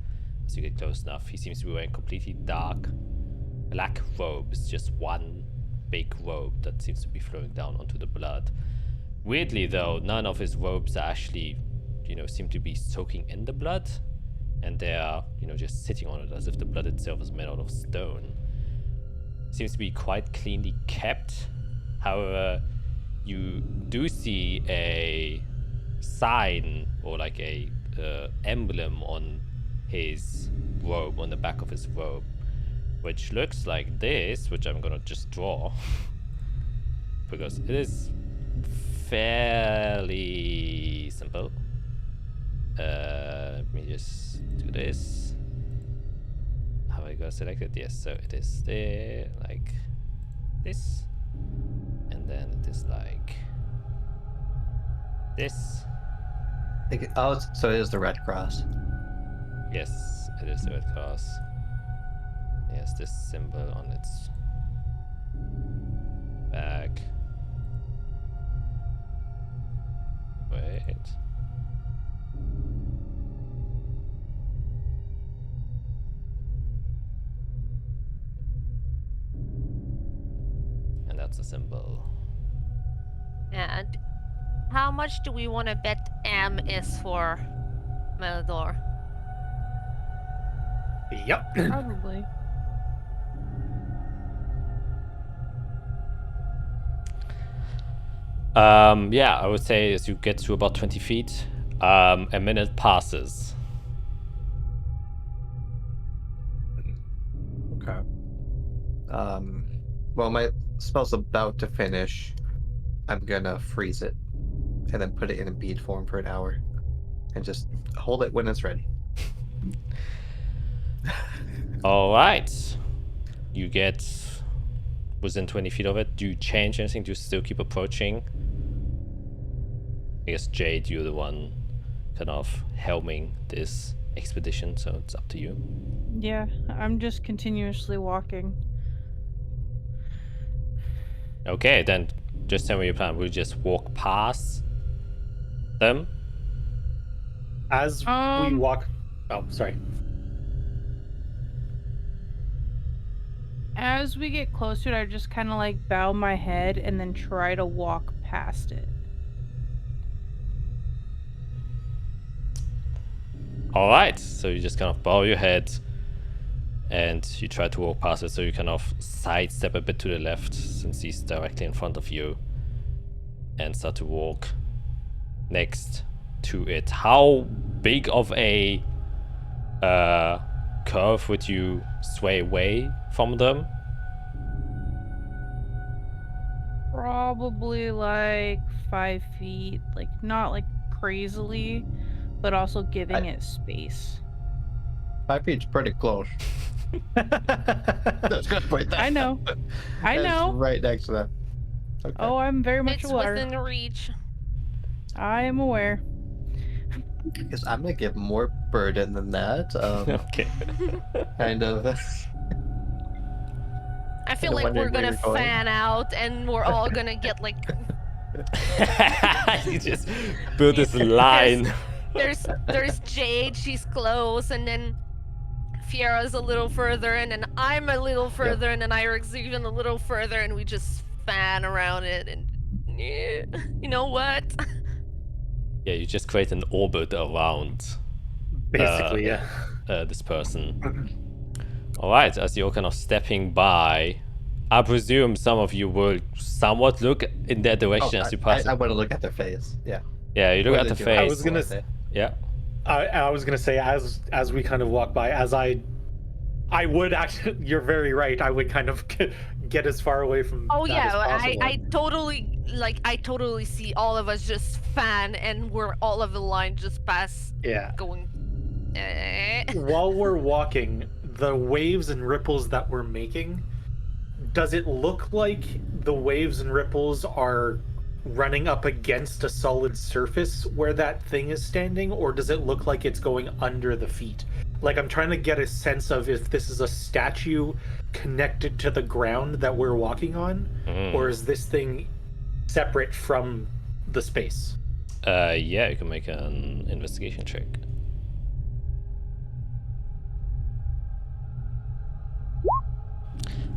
as you get close enough. He seems to be wearing completely dark black robes, just one big robe that seems to be flowing down onto the blood. Weirdly though, none of his robes are actually, seem to be soaking in the blood. and they are, just sitting on it as if the blood itself is made out of stone. Seems to be quite cleanly kept. However, you do see a sign or like a emblem on his robe, on the back of his robe, which looks like this, which I'm gonna just draw because it is fairly simple. Let me just do this. Have I got selected? Yes, so it is there, like this, and then it is like this. Oh, so it is the red cross. Yes, it is the red cross. Yes, this symbol on its back. Wait. And that's a symbol. And how much do we want to bet M is for Melador? Yep. Probably. Yeah, I would say as you get to about 20 feet, a minute passes. Okay. Well, my spell's about to finish. I'm gonna freeze it and then put it in a bead form for an hour and just hold it when it's ready. All right. You get within 20 feet of it. Do you change anything? Do you still keep approaching? I guess, Jade, you're the one kind of helming this expedition, so it's up to you. Yeah, I'm just continuously walking. Okay, then just tell me your plan. We'll just walk past them. As we walk. Oh, sorry. As we get closer, I just kind of like bow my head and then try to walk past it. All right, so you just kind of bow your head and you try to walk past it, so you kind of sidestep a bit to the left since he's directly in front of you and start to walk next to it. How big of a curve would you sway away from them? Probably like 5 feet, like not like crazily, but also giving it space. 5 feet's pretty close. That's good point. I know. I That's know. right next to that. Okay. Oh, I'm very much It's aware. within reach. I am aware. Because I'm gonna give more burden than that. Okay. Kind of. I feel Kinda like we're wondering where gonna you're going. fan out and we're all gonna get like You just build this line. there's Jade, she's close, and then Fiera's a little further, and then I'm a little further, and then Irik's even a little further, and we just fan around it, and yeah, you know what? Yeah, you just create an orbit around Basically, yeah. this person. All right, as you're kind of stepping by, I presume some of you will somewhat look in that direction as you pass. I want to look at their face. Yeah. Yeah, you look What at are the they doing? I face. was gonna say. Yeah. I was gonna say as we kind of walk by, as I would actually. You're very right. I would kind of get as far away from. Oh that yeah, as possible. I totally see all of us just fan, and we're all of the line just pass Yeah. going. While we're walking, the waves and ripples that we're making, does it look like the waves and ripples are running up against a solid surface where that thing is standing, or does it look like it's going under the feet? Like, I'm trying to get a sense of if this is a statue connected to the ground that we're walking on, or is this thing separate from the space? Yeah, you can make an investigation check.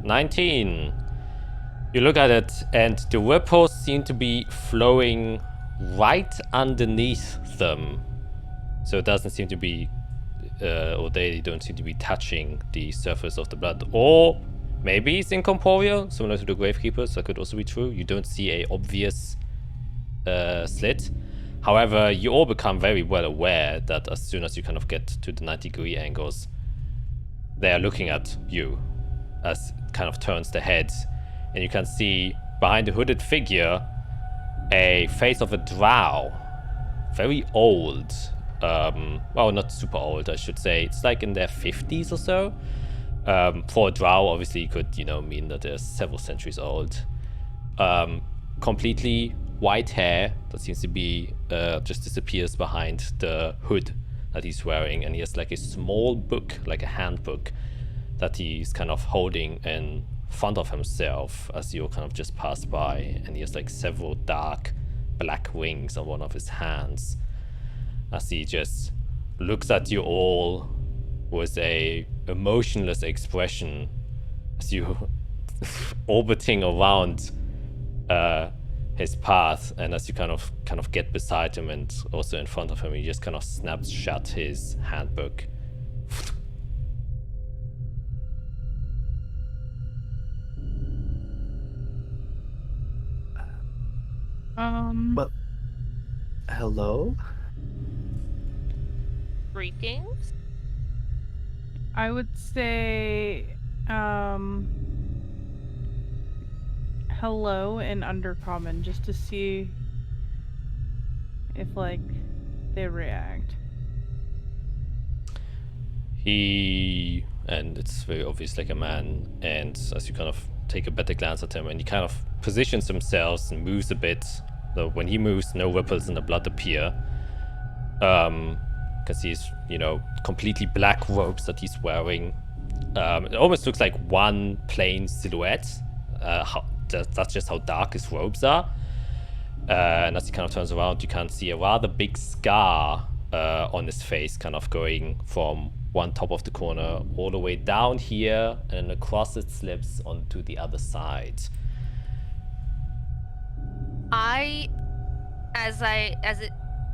19. You look at it, and the ripples seem to be flowing right underneath them. So it doesn't seem to be or they don't seem to be touching the surface of the blood. Or maybe it's incorporeal, similar to the Gravekeepers. That could also be true. You don't see a obvious slit. However, you all become very well aware that as soon as you kind of get to the 90-degree angles, they are looking at you as it kind of turns the head, and you can see behind the hooded figure a face of a drow, very old. Well, not super old, I should say. It's like in their 50s or so. For a drow, obviously, could mean that they're several centuries old. Completely white hair that seems to be just disappears behind the hood that he's wearing, and he has like a small book, like a handbook, that he's kind of holding in front of himself as you kind of just pass by, and he has like several dark black wings on one of his hands as he just looks at you all with a emotionless expression as you orbiting around his path, and as you kind of get beside him and also in front of him, he just kind of snaps shut his handbook. Well, hello? Greetings. I would say hello in Undercommon, just to see if like they react. And it's very obvious, like a man, and as you kind of take a better glance at him, and he kind of positions himself and moves a bit, though when he moves no ripples in the blood appear. Because he's completely black robes that he's wearing. It almost looks like one plain silhouette. That's just how dark his robes are. And as he kind of turns around, you can see a rather big scar on his face, kind of going from one top of the corner all the way down here, and across its lips onto the other side.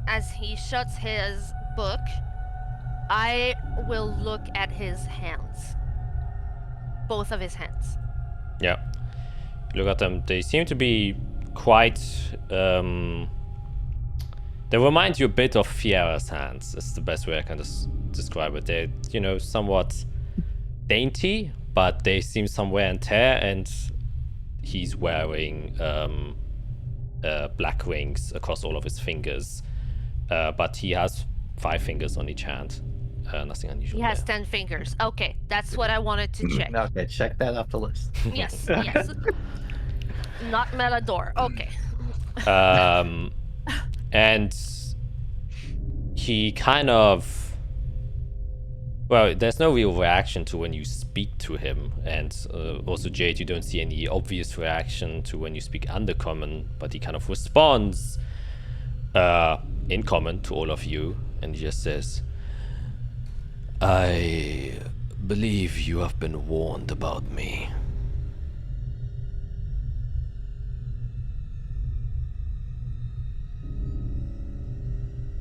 As he shuts his book, I will look at his hands. Both of his hands. Yeah. Look at them. They seem to be quite... they remind you a bit of Fiera's hands. Is the best way I can describe it. They're, somewhat dainty, but they seem some wear and tear, and he's wearing black rings across all of his fingers. But he has 5 fingers on each hand. Nothing unusual. He has there. 10 fingers. Okay, that's what I wanted to check. Okay, check that off the list. Yes, yes. Not Melador. Okay. And he kind of... Well, there's no real reaction to when you speak to him. And also, Jade, you don't see any obvious reaction to when you speak Undercommon, but he kind of responds in common to all of you, and he just says, I believe you have been warned about me.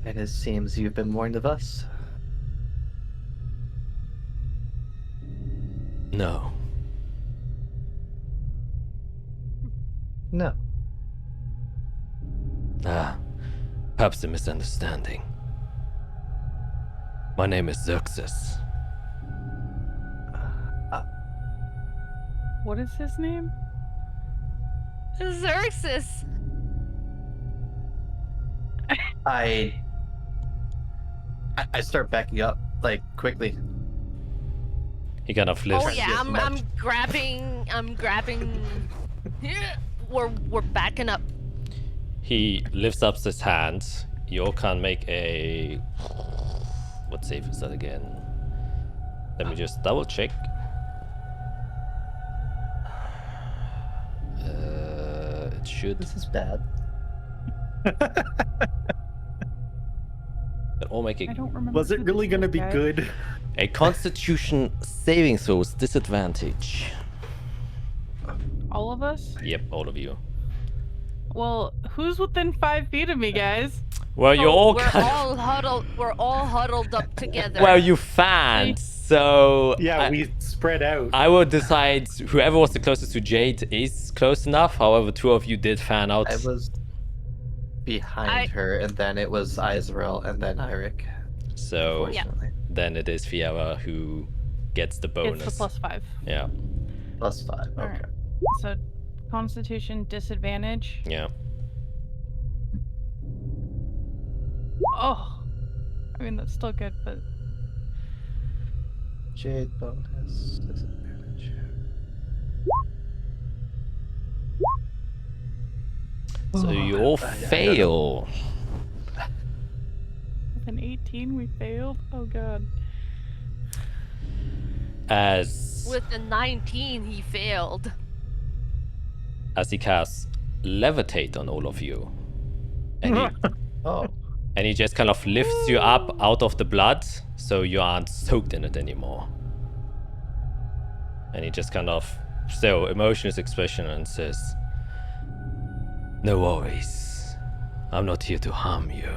And it seems you've been warned of us. No. No. Perhaps a misunderstanding. My name is Xerxes. What is his name? Xerxes. I start backing up, like, quickly. He kind of lifts. Oh yeah, I'm grabbing. We're backing up. He lifts up his hand. You all can make a... What save is that again? Let me just double check. It should... This is bad. all make I a... don't remember. Was it who really this gonna is, be guys. good? A Constitution saving throw with disadvantage. All of us? Yep, all of you. Well, who's within 5 feet of me, guys? Well, you're all we're kind all huddled. We're all huddled up together. Well, you fanned, so Yeah, we spread out. I will decide whoever was the closest to Jade is close enough. However, two of you did fan out. I was behind her, and then it was Izrael, and then Eirik. So Unfortunately. then it is Fiera who gets the bonus. It's the +5. Yeah, +5. Okay. Alright. So, Constitution disadvantage. yeah. Oh, I mean that's still good, but Jade bonus disadvantage. So you all fail. with an 18 we failed. Oh god. As With a 19, he failed. he casts levitate on all of you, and he Oh. and he just kind of lifts you up out of the blood, so you aren't soaked in it anymore. And he just kind of still emotionless expression and says, "No worries, I'm not here to harm you."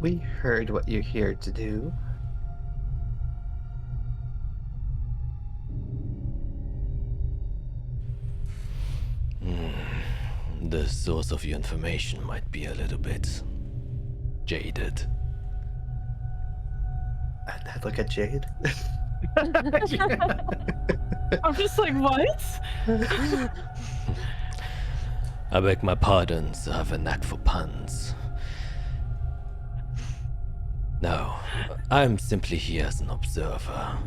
We heard what you're here to do. The source of your information might be a little bit jaded. I look at Jade. I'm just like, what? I beg my pardons, I have a knack for puns. No, I'm simply here as an observer.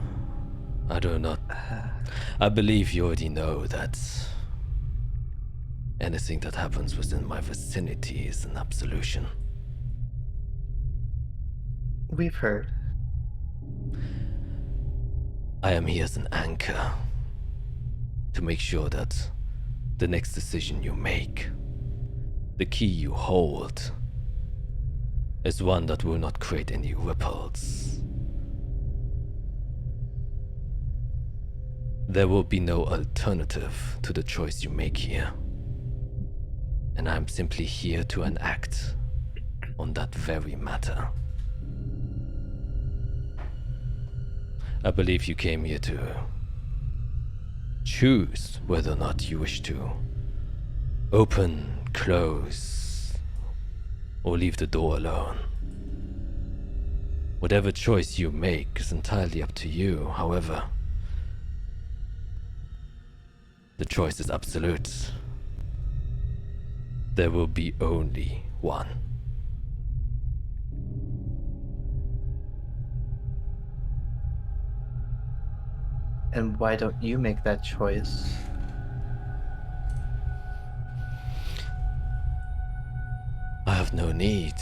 I believe you already know that anything that happens within my vicinity is an absolution. We've heard. I am here as an anchor to make sure that the next decision you make, the key you hold, is one that will not create any ripples. There will be no alternative to the choice you make here. And I'm simply here to enact on that very matter. I believe you came here to choose whether or not you wish to open, close, or leave the door alone. Whatever choice you make is entirely up to you. However, the choice is absolute. There will be only one. And why don't you make that choice? I have no need.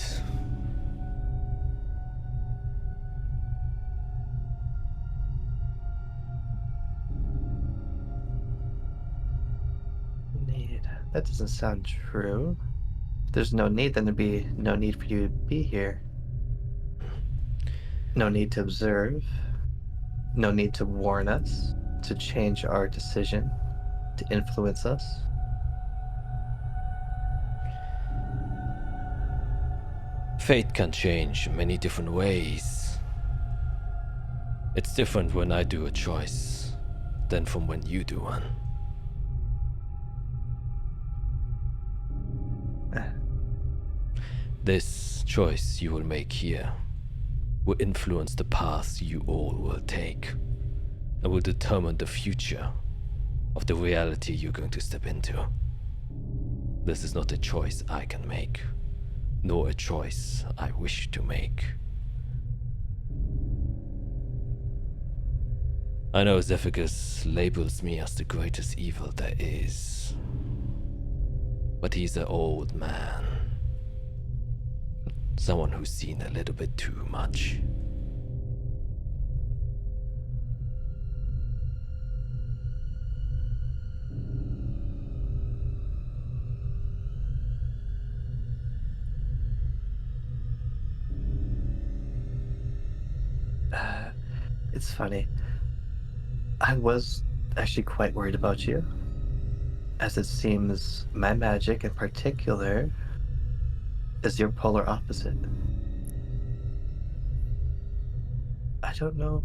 Need. That doesn't sound true. If there's no need, then there'd be no need for you to be here. No need to observe. No need to warn us, to change our decision, to influence us. Fate can change in many different ways. It's different when I do a choice than from when you do one. This choice you will make here will influence the path you all will take and will determine the future of the reality you're going to step into. This is not a choice I can make, nor a choice I wish to make. I know Zephyrus labels me as the greatest evil there is, but he's an old man. Someone who's seen a little bit too much. It's funny. I was actually quite worried about you. as it seems my magic in particular is your polar opposite. I don't know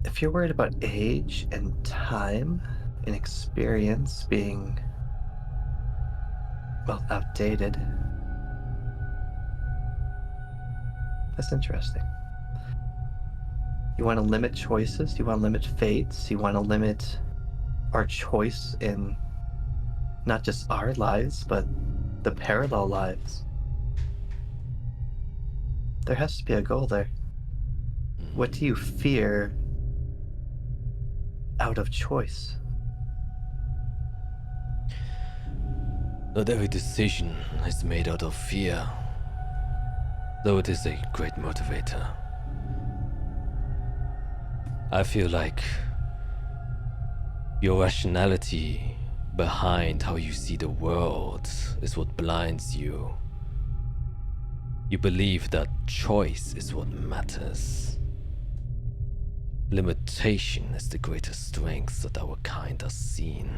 if you're worried about age and time and experience being, well, outdated. That's interesting. You want to limit choices? You want to limit fates? You want to limit our choice in not just our lives, but the parallel lives? There has to be a goal there. What do you fear out of choice? Not every decision is made out of fear, though it is a great motivator. I feel like your rationality behind how you see the world is what blinds you. You believe that choice is what matters. Limitation is the greatest strength that our kind has seen.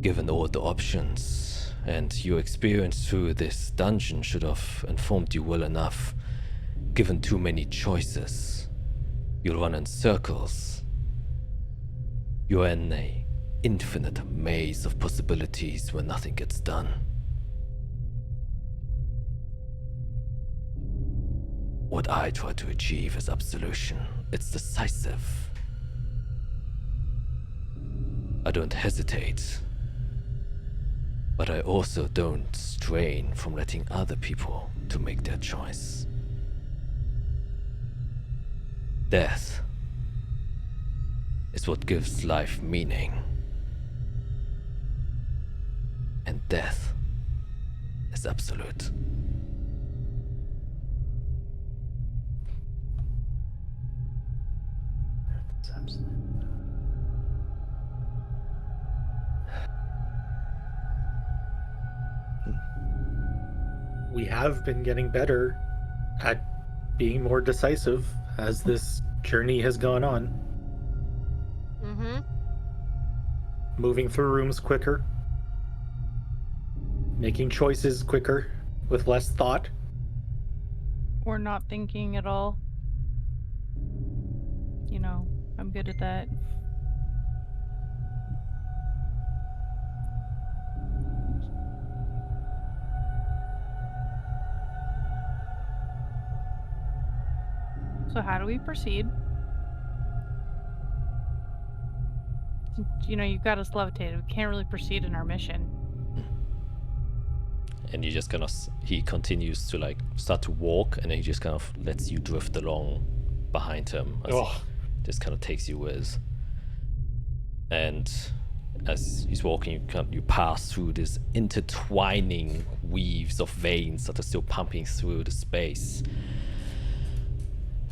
Given all the options, and your experience through this dungeon should have informed you well enough. Given too many choices, you'll run in circles. You're in an infinite maze of possibilities where nothing gets done. What I try to achieve is absolution. It's decisive. I don't hesitate. But I also don't strain from letting other people to make their choice. Death is what gives life meaning. And death is absolute. It's absolute. We have been getting better at being more decisive as this journey has gone on. Mm-hmm. Moving through rooms quicker. Making choices quicker with less thought. Or not thinking at all. You know, I'm good at that. So how do we proceed? You know, you've got us levitated. We can't really proceed in our mission. And you just kind of, he continues to like start to walk, and then he just kind of lets you drift along behind him as he just kind of takes you with. And as he's walking, you pass through this intertwining weaves of veins that are still pumping through the space.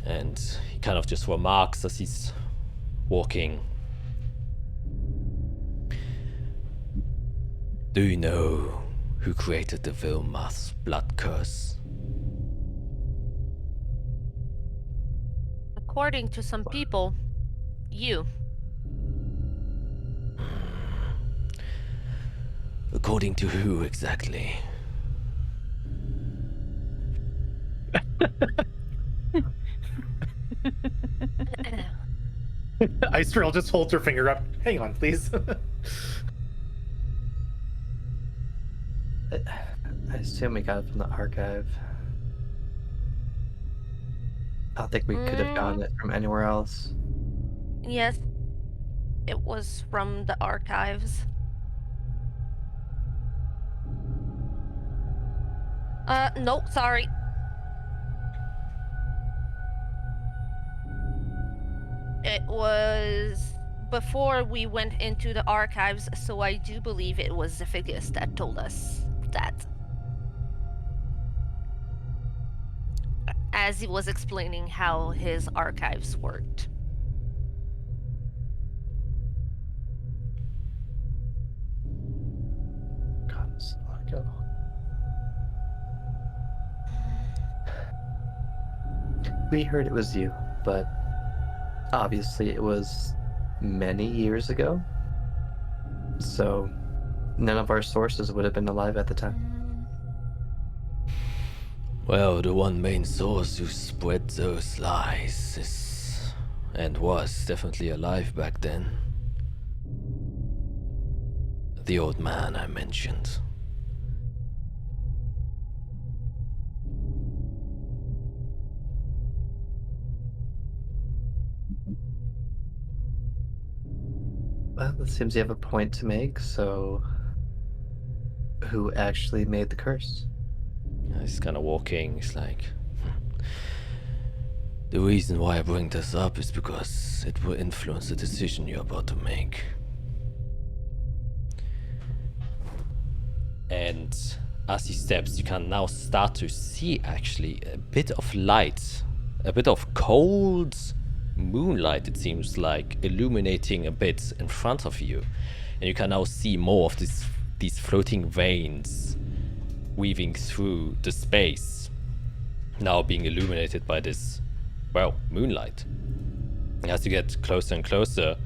And he kind of just remarks as he's walking. Do you know who created the Vilma's blood curse? According to some people, you. According to who exactly? Icetrail just holds her finger up. Hang on, please. I assume we got it from the archive. I don't think we could have gotten it from anywhere else. Yes, it was from the archives. No, sorry. It was before we went into the archives, so I do believe it was Zephygus that told us that. As he was explaining how his archives worked. God, it's a lot ago. We heard it was you, but obviously it was many years ago. So none of our sources would have been alive at the time. Well, the one main source who spread those lies is and was definitely alive back then. The old man I mentioned. Well, it seems you have a point to make, so who actually made the curse? He's kind of walking, he's like... The reason why I bring this up is because it will influence the decision you're about to make. And as he steps, you can now start to see actually a bit of light, a bit of cold moonlight, it seems like, illuminating a bit in front of you. And you can now see more of these floating veins weaving through the space, now being illuminated by this, well, moonlight. And as you get closer and closer,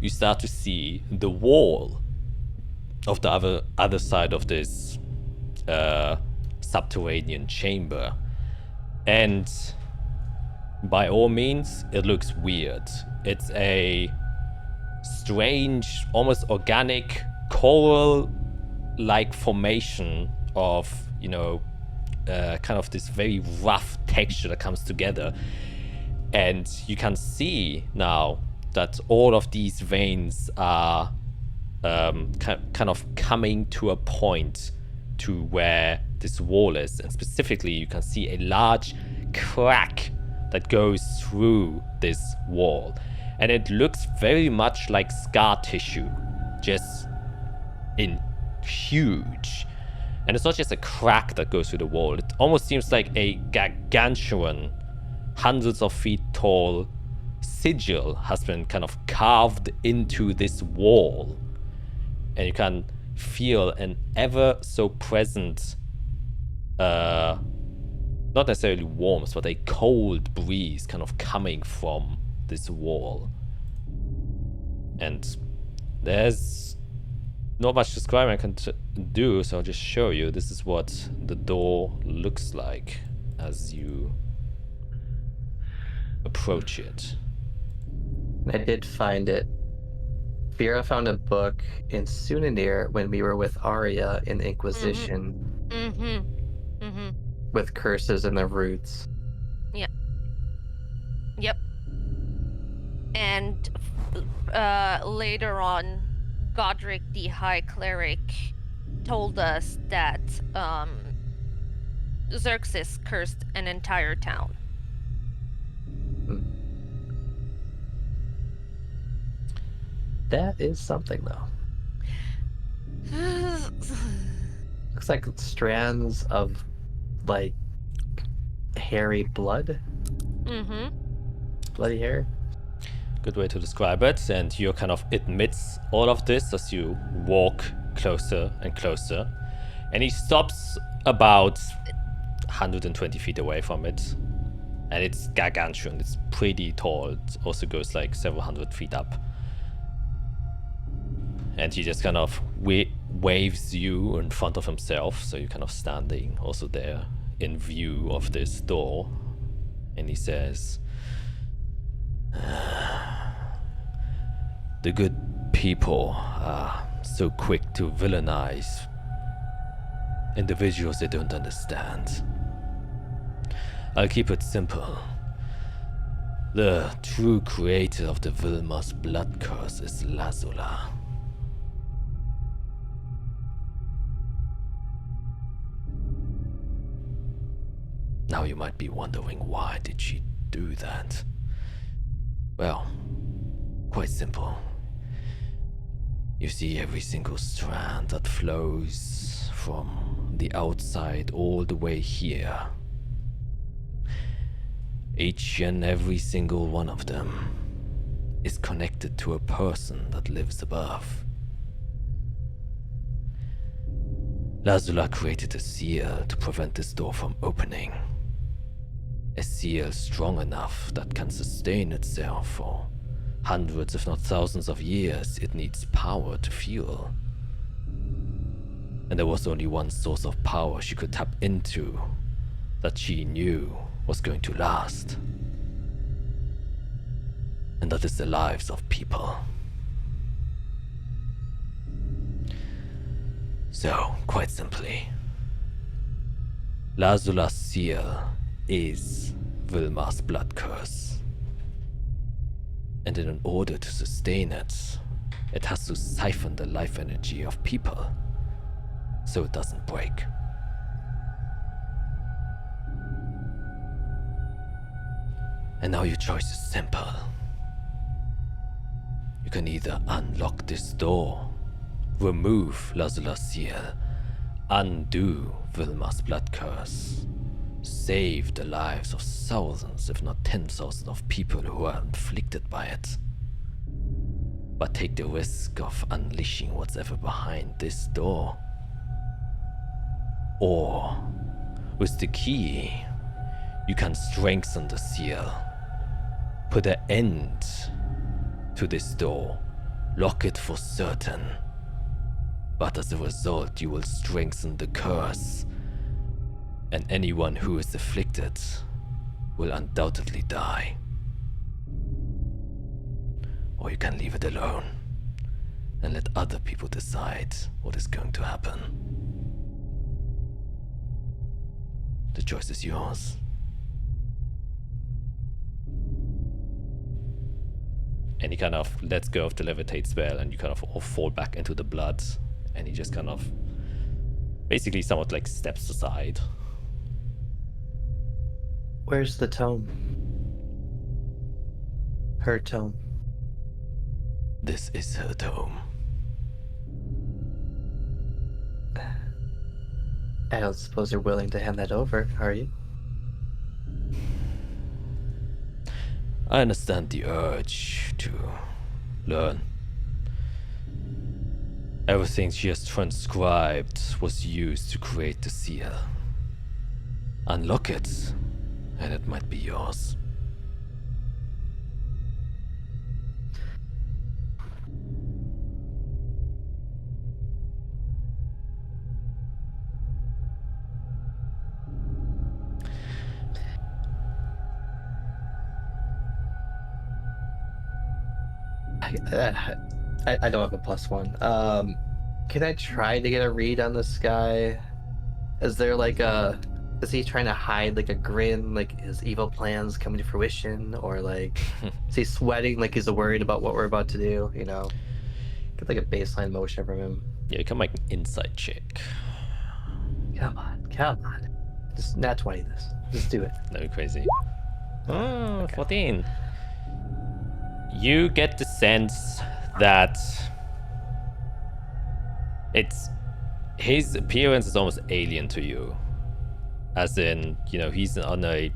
you start to see the wall of the other side of this subterranean chamber. And by all means, it looks weird. It's a strange, almost organic, coral-like formation of, you know, kind of this very rough texture that comes together. And you can see now that all of these veins are kind of coming to a point to where this wall is. And specifically, you can see a large crack that goes through this wall. And it looks very much like scar tissue, just in huge. And it's not just a crack that goes through the wall. It almost seems like a gargantuan, hundreds of feet tall sigil has been kind of carved into this wall. And you can feel an ever so present, not necessarily warmth, but a cold breeze kind of coming from this wall. And there's not much describing I can do, so I'll just show you. This is what the door looks like as you approach it. I did find it. Vera found a book in Sunanir when we were with Arya in Inquisition. With curses and their roots. Yep. And later on, Godric the High Cleric told us that Xerxes cursed an entire town. That is something, though. Looks like strands of, like, hairy blood. Bloody hair. Good way to describe it. And you kind of admits all of this as you walk closer and closer. And he stops about 120 feet away from it. And it's gargantuan. It's pretty tall. It also goes like several hundred feet up. And he just kind of waves you in front of himself. So you're kind of standing also there in view of this door. And he says, the good people are so quick to villainize individuals they don't understand. I'll keep it simple. The true creator of the Vilma's blood curse is Lazula. Now you might be wondering, why did she do that? Well, quite simple. You see, every single strand that flows from the outside all the way here, each and every single one of them is connected to a person that lives above. Lazula created a seal to prevent this door from opening. A seal strong enough that can sustain itself for hundreds if not thousands of years. It needs power to fuel. And there was only one source of power she could tap into that she knew was going to last. And that is the lives of people. So, quite simply, Lazula's seal is Vilmar's blood curse. And in order to sustain it, it has to siphon the life energy of people so it doesn't break. And now your choice is simple. You can either unlock this door, remove Lazula's seal, undo Vilmar's blood curse, save the lives of thousands, if not 10,000 of people who are inflicted by it, but take the risk of unleashing what's ever behind this door. Or, with the key, you can strengthen the seal, put an end to this door, lock it for certain. But as a result, you will strengthen the curse, and anyone who is afflicted will undoubtedly die. Or you can leave it alone and let other people decide what is going to happen. The choice is yours. And he kind of lets go of the levitate spell, and you kind of all fall back into the blood, and he just kind of basically somewhat like steps aside. Where's the tome? Her tome. This is her tome. I don't suppose you're willing to hand that over, are you? I understand the urge to learn. Everything she has transcribed was used to create the seal. Unlock it, and it might be yours. I don't have a +1. Can I try to get a read on this guy? Is there like is he trying to hide like a grin, like his evil plans coming to fruition, or like is he sweating like he's worried about what we're about to do? You know, get like a baseline motion from him. Yeah, you can make an insight check. Come on, just nat 20 this. Just do it. No crazy. Oh, Okay. 14. You get the sense that his appearance is almost alien to you. As in, you know, he's on a...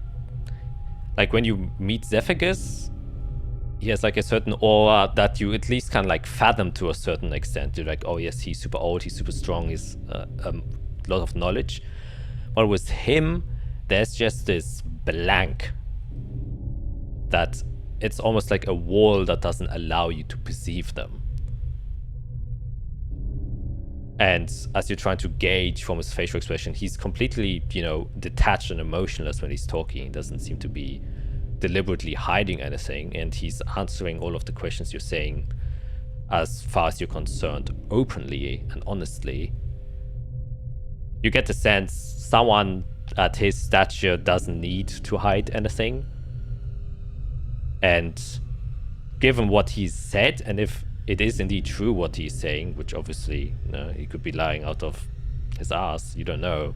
Like, when you meet Zephygus, he has, like, a certain aura that you at least can, like, fathom to a certain extent. You're like, oh, yes, he's super old, he's super strong, he's a lot of knowledge. But with him, there's just this blank that it's almost like a wall that doesn't allow you to perceive them. And as you're trying to gauge from his facial expression, he's completely, you know, detached and emotionless when he's talking. He doesn't seem to be deliberately hiding anything, and he's answering all of the questions you're saying, as far as you're concerned, openly and honestly. You get the sense someone at his stature doesn't need to hide anything. And given what he's said, and if it is indeed true what he's saying, which obviously, you know, he could be lying out of his ass, you don't know.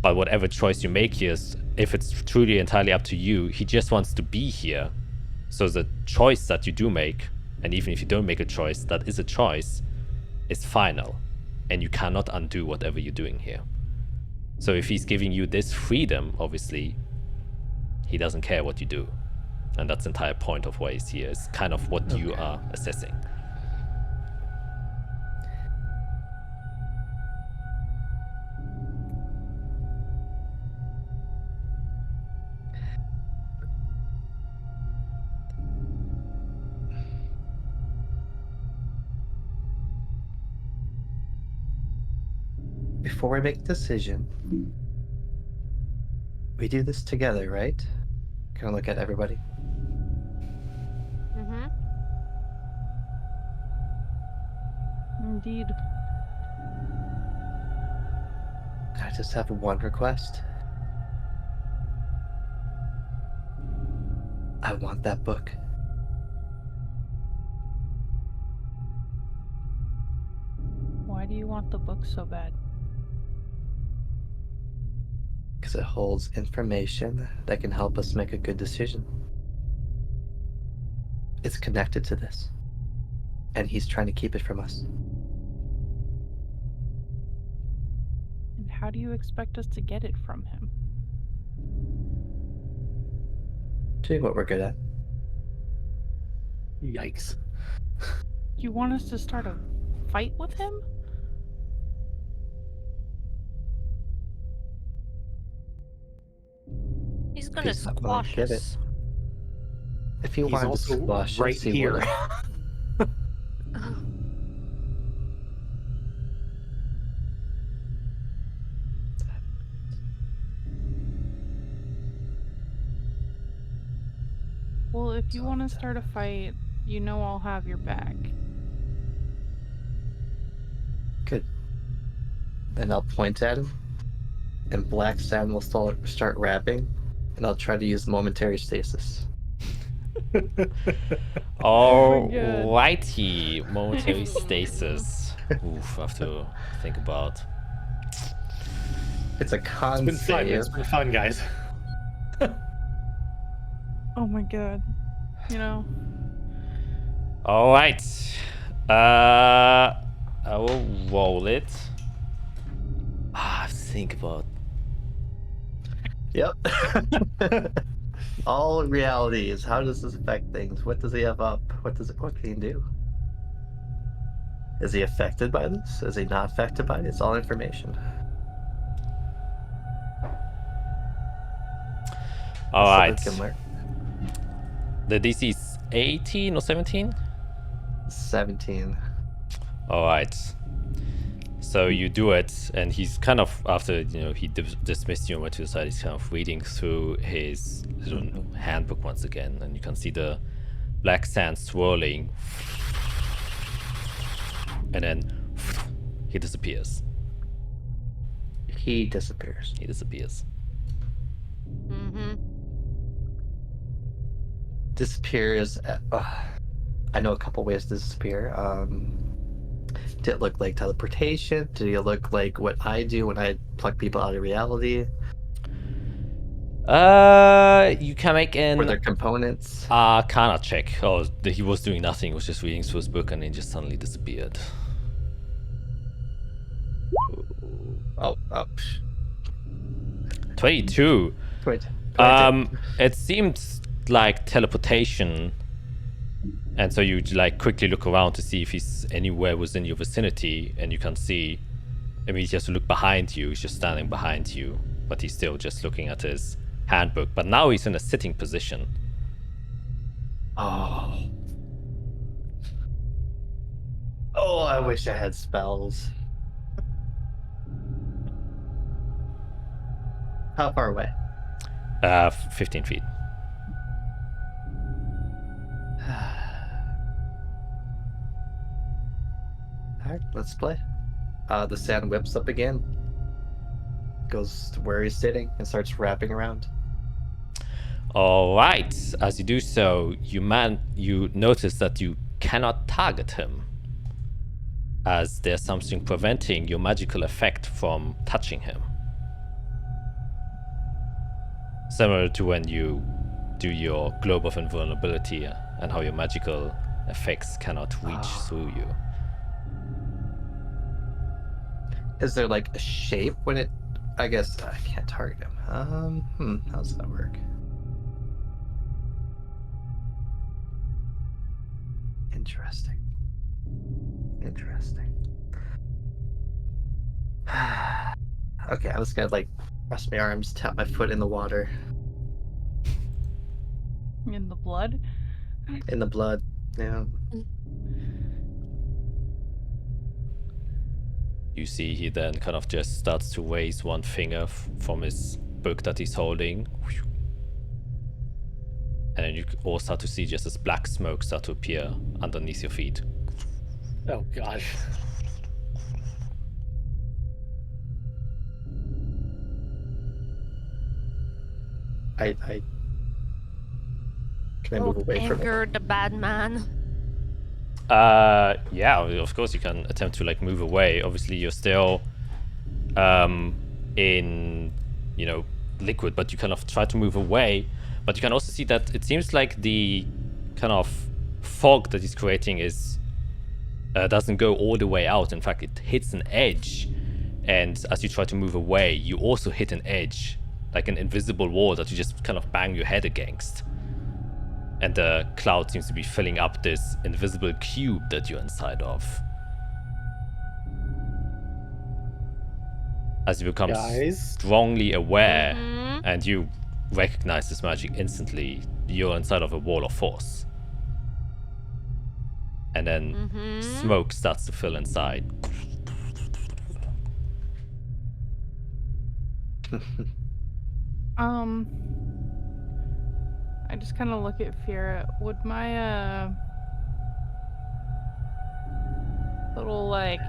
But whatever choice you make here, if it's truly entirely up to you, he just wants to be here. So the choice that you do make, and even if you don't make a choice, that is a choice, is final. And you cannot undo whatever you're doing here. So if he's giving you this freedom, obviously, he doesn't care what you do. And that's the entire point of why he's here, is kind of what you are assessing. before we make a decision, we do this together, right? Kind of look at everybody. Mm-hmm. Indeed. I just have one request. I want that book. Why do you want the book so bad? Because it holds information that can help us make a good decision. It's connected to this. And he's trying to keep it from us. And how do you expect us to get it from him? Doing what we're good at. Yikes. You want us to start a fight with him? He's gonna He's not squash gonna give it. us. If he He's wanted to also squash right us, he here. would. Well, if you want to start a fight, you know I'll have your back. Good. And I'll point at him, and Black Sand will start rapping, and I'll try to use momentary stasis. Alrighty, momentary stasis. Oof, I have to think about. It's a con It's been fun. save. It's been fun, guys. Oh my god. You know, Alright. I will roll it. I have to think about. Yep. All reality is how does this affect things? What does he have up? What can he do? Is he affected by this? Is he not affected by it? It's all information. Alright. So we can learn. The DC is 18 or 17? 17. Alright. So you do it, and he's kind of, after he dismissed you and went to the side, he's kind of reading through his little handbook once again, and you can see the black sand swirling, and then he disappears. He disappears. He disappears. Mm-hmm. Disappears. I know a couple ways to disappear. Did it look like teleportation? Did it look like what I do when I pluck people out of reality? You can make an Were there components? Arcana check. Oh, he was doing nothing. He was just reading through his book, and then just suddenly disappeared. Oh, 22. Wait. It seemed like teleportation, and so you quickly look around to see if he's anywhere within your vicinity, and you can see. I mean, he has to look behind you. He's just standing behind you, but he's still just looking at his handbook. But now he's in a sitting position. Oh, I wish I had spells. How far away? 15 feet. Alright, let's play. The sand whips up again. Goes to where he's sitting and starts wrapping around. Alright, as you do so, you notice that you cannot target him, as there's something preventing your magical effect from touching him. Similar to when you do your globe of invulnerability and how your magical effects cannot reach through you. Is there like a shape when it... I guess I can't target him. How does that work? Interesting. Okay, I'm just gonna cross my arms, tap my foot in the water, in the blood. in the blood. Yeah. You see he then kind of just starts to raise one finger from his book that he's holding. And then you all start to see just this black smoke start to appear underneath your feet. Oh gosh. I can I move away from it? Anger the bad man. Yeah, of course you can attempt to like move away. Obviously you're still in, you know, liquid, but you kind of try to move away. But you can also see that it seems like the kind of fog that he's creating is doesn't go all the way out. In fact, it hits an edge, and as you try to move away, you also hit an edge, like an invisible wall that you just kind of bang your head against. And the cloud seems to be filling up this invisible cube that you're inside of. As you become strongly aware, and you recognize this magic instantly, you're inside of a wall of force. And then smoke starts to fill inside. I just kind of look at Fiera. Would my little like,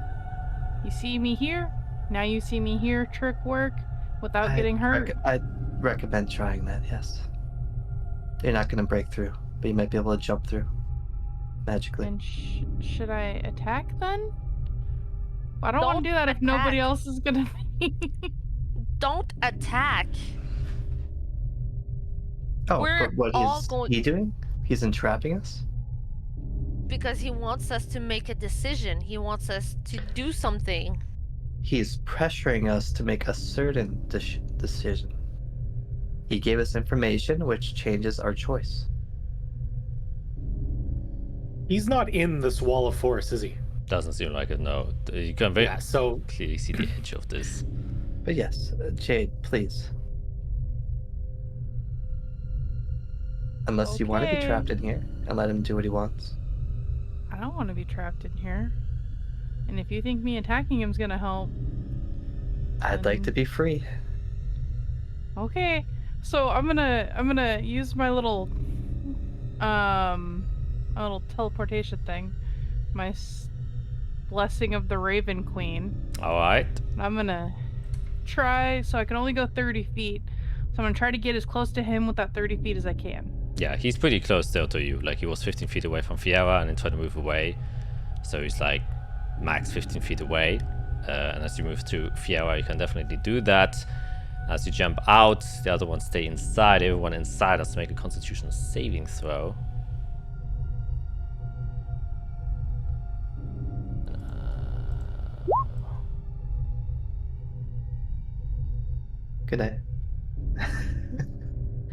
you see me here, now you see me here trick work without getting hurt? I'd recommend trying that, yes. You're not going to break through, but you might be able to jump through magically. And should I attack then? I don't want to do that if nobody else is going to be. Don't attack. Oh, We're but all what is he doing? He's entrapping us? Because he wants us to make a decision. He wants us to do something. He's pressuring us to make a certain decision. He gave us information which changes our choice. He's not in this wall of force, is he? Doesn't seem like it, no. You can very so clearly see the edge of this. But yes, Jade, please. Unless you want to be trapped in here and let him do what he wants. I don't want to be trapped in here. And if you think me attacking him is gonna help, I'd like to be free. Okay, so I'm gonna use my little teleportation thing, my blessing of the Raven Queen. All right. I'm gonna try, so I can only go 30 feet. So I'm gonna try to get as close to him with that 30 feet as I can. Yeah, he's pretty close still to you. Like he was 15 feet away from Fiera and then tried to move away. So he's like max 15 feet away. And as you move to Fiera, you can definitely do that. As you jump out, the other ones stay inside. Everyone inside has to make a Constitution saving throw. Good night.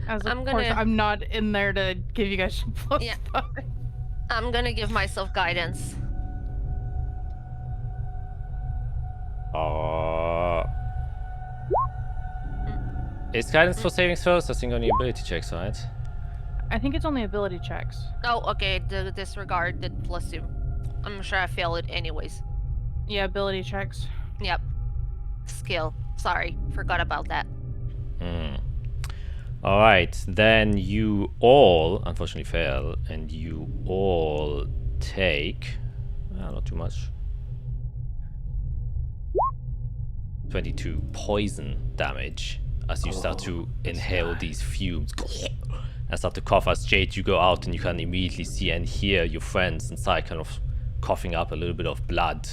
As of course, I'm not in there to give you guys plus 5. I'm gonna give myself guidance. It's guidance for saving throws, I think, on your ability checks, right? I think it's only ability checks. Oh, okay. Disregard the +2. I'm sure I fail it anyways. Yeah, ability checks. Yep. Skill. Sorry, forgot about that. Alright, then you all unfortunately fail, and you all take... not too much. 22 poison damage as you start to inhale these fumes and start to cough. As Jade, you go out and you can immediately see and hear your friends inside kind of coughing up a little bit of blood.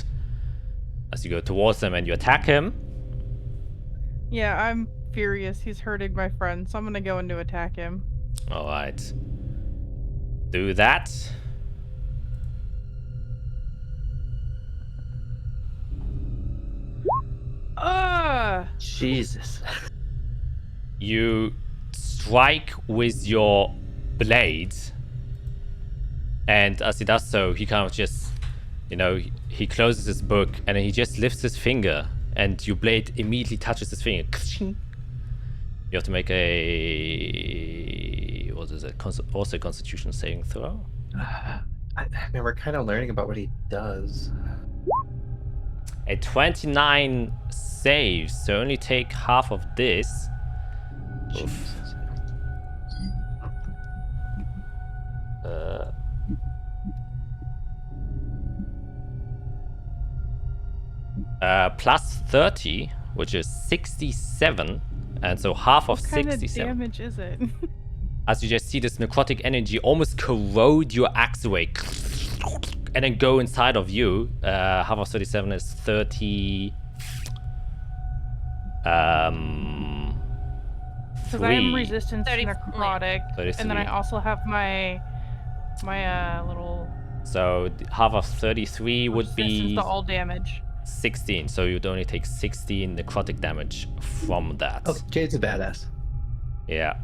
As you go towards them and you attack him. Yeah, I'm furious. He's hurting my friend, so I'm gonna go in to attack him. Alright. Do that. Jesus. You strike with your blade, and as he does so, he kind of just, you know, he closes his book and then he just lifts his finger, and your blade immediately touches his finger. You have to make a, what is it? Also Constitution saving throw. I mean, we're kind of learning about what he does. a 29 save, so only take half of this. Oof. Plus 30, which is 67, and so half of What kind 67. of damage is it? As you just see this necrotic energy almost corrode your axe away, and then go inside of you. Half of 37 is 30. Because I am resistant to 30 necrotic, and then I 33. also have my little So half of 33 would resistance be to all damage. 16. So you'd only take 16 necrotic damage from that. Oh, Jade's a badass. Yeah.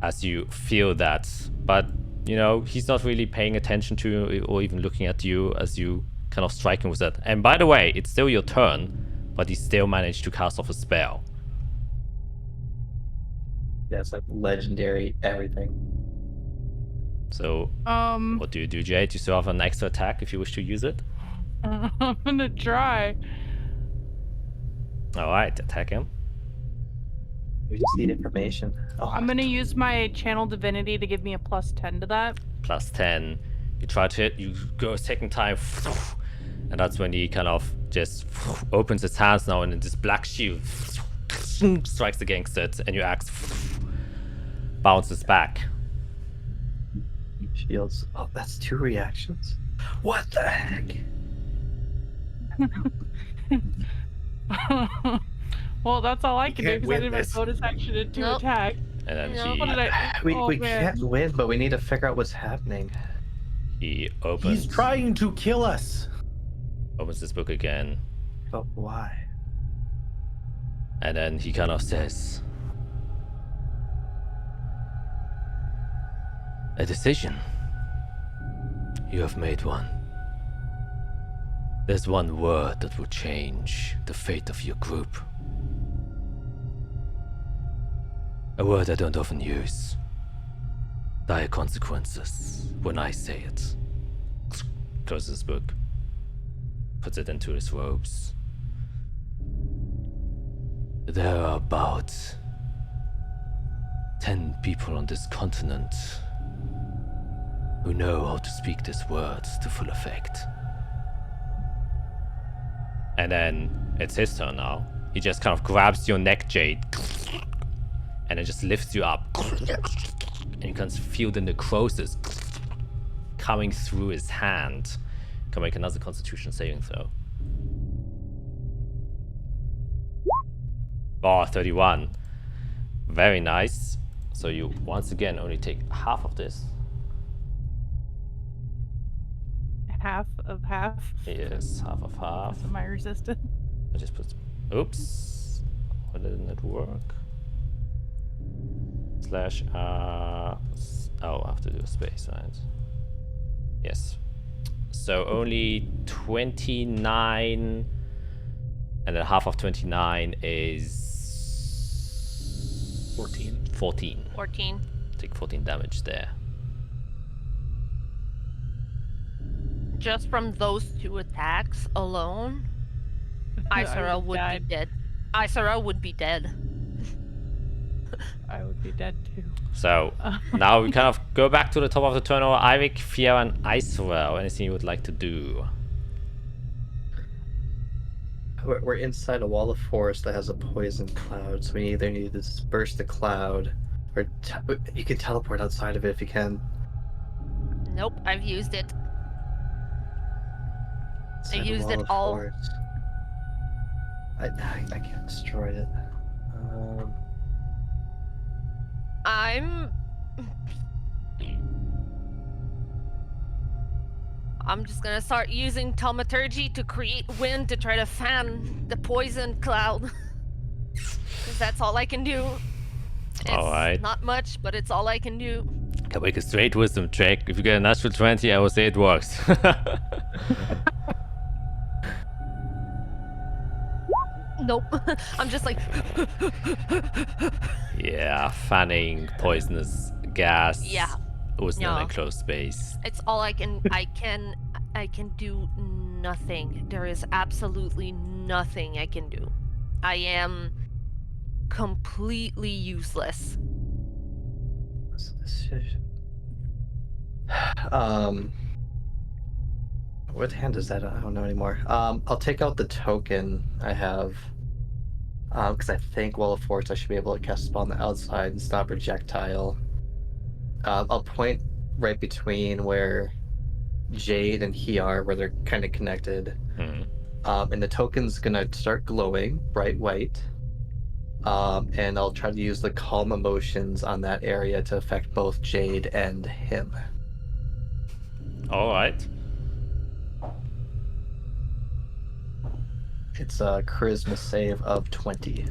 As you feel that, but you know he's not really paying attention to you or even looking at you as you kind of strike him with that. And by the way, it's still your turn, but he still managed to cast off a spell. Yeah, it's like legendary everything. So what do you do, Jade? You still have an extra attack if you wish to use it. I'm gonna try. All right, attack him. We just need information. Oh, I'm gonna use my channel divinity to give me a +10 to that. Plus 10. You try to hit. You go a second time, and that's when he kind of just opens his hands now, and then this black shield strikes against it, and your axe bounces back. shields. Oh, that's 2 reactions. What the heck? Well, that's all I can do can't because I win did my this. bonus action to 2 Nope. attack. And then No. What did I? We oh, man. can't win, but we need to figure out what's happening. he opens. He's trying to kill us. Opens this book again, But why? and then he kind of says, "A decision. You have made one. There's one word that will change the fate of your group. A word I don't often use. Dire consequences when I say it." Closes his book. Puts it into his robes. There are about 10 people on this continent who know how to speak this word to full effect. And then it's his turn now. He just kind of grabs your neck, Jade, and then just lifts you up. And you can feel the necrosis coming through his hand. Can make another Constitution saving throw. Oh, 31. Very nice. So you once again only take half of this. Half of half. Yes, half of half. Am I resistant? I just put. Oops. Why didn't it work? Slash oh, I have to do a space, right? Yes. So only 29, and then half of 29 is 14. 14. 14. Take 14 damage there. Just from those 2 attacks alone, Isara would be dead. Isara would be dead. I would be dead too. So now we kind of go back to the top of the turn. Ivik, Fiera, and Isra. Anything you would like to do? We're inside a wall of forest that has a poison cloud, so we either need to disperse the cloud, or you can teleport outside of it if you can. Nope, I've used it. Inside a used wall it of all. forest. I can't destroy it. I'm just gonna start using thaumaturgy to create wind to try to fan the poison cloud. Because that's all I can do. It's Alright. not much, but it's all I can do. Can make a straight wisdom check. If you get a natural 20, I will say it works. Nope. I'm just like. Yeah, fanning poisonous gas. Yeah. Within an No. enclosed space. It's all I can. I can I can do nothing. There is absolutely nothing I can do. I am completely useless. What hand is that? I don't know anymore. I'll take out the token I have. Because I think Wall of Force I should be able to cast a spell on the outside and stop projectile. I'll point right between where Jade and he are, where they're kind of connected. And the token's gonna start glowing bright white. And I'll try to use the calm emotions on that area to affect both Jade and him. All right. It's a charisma save of 20.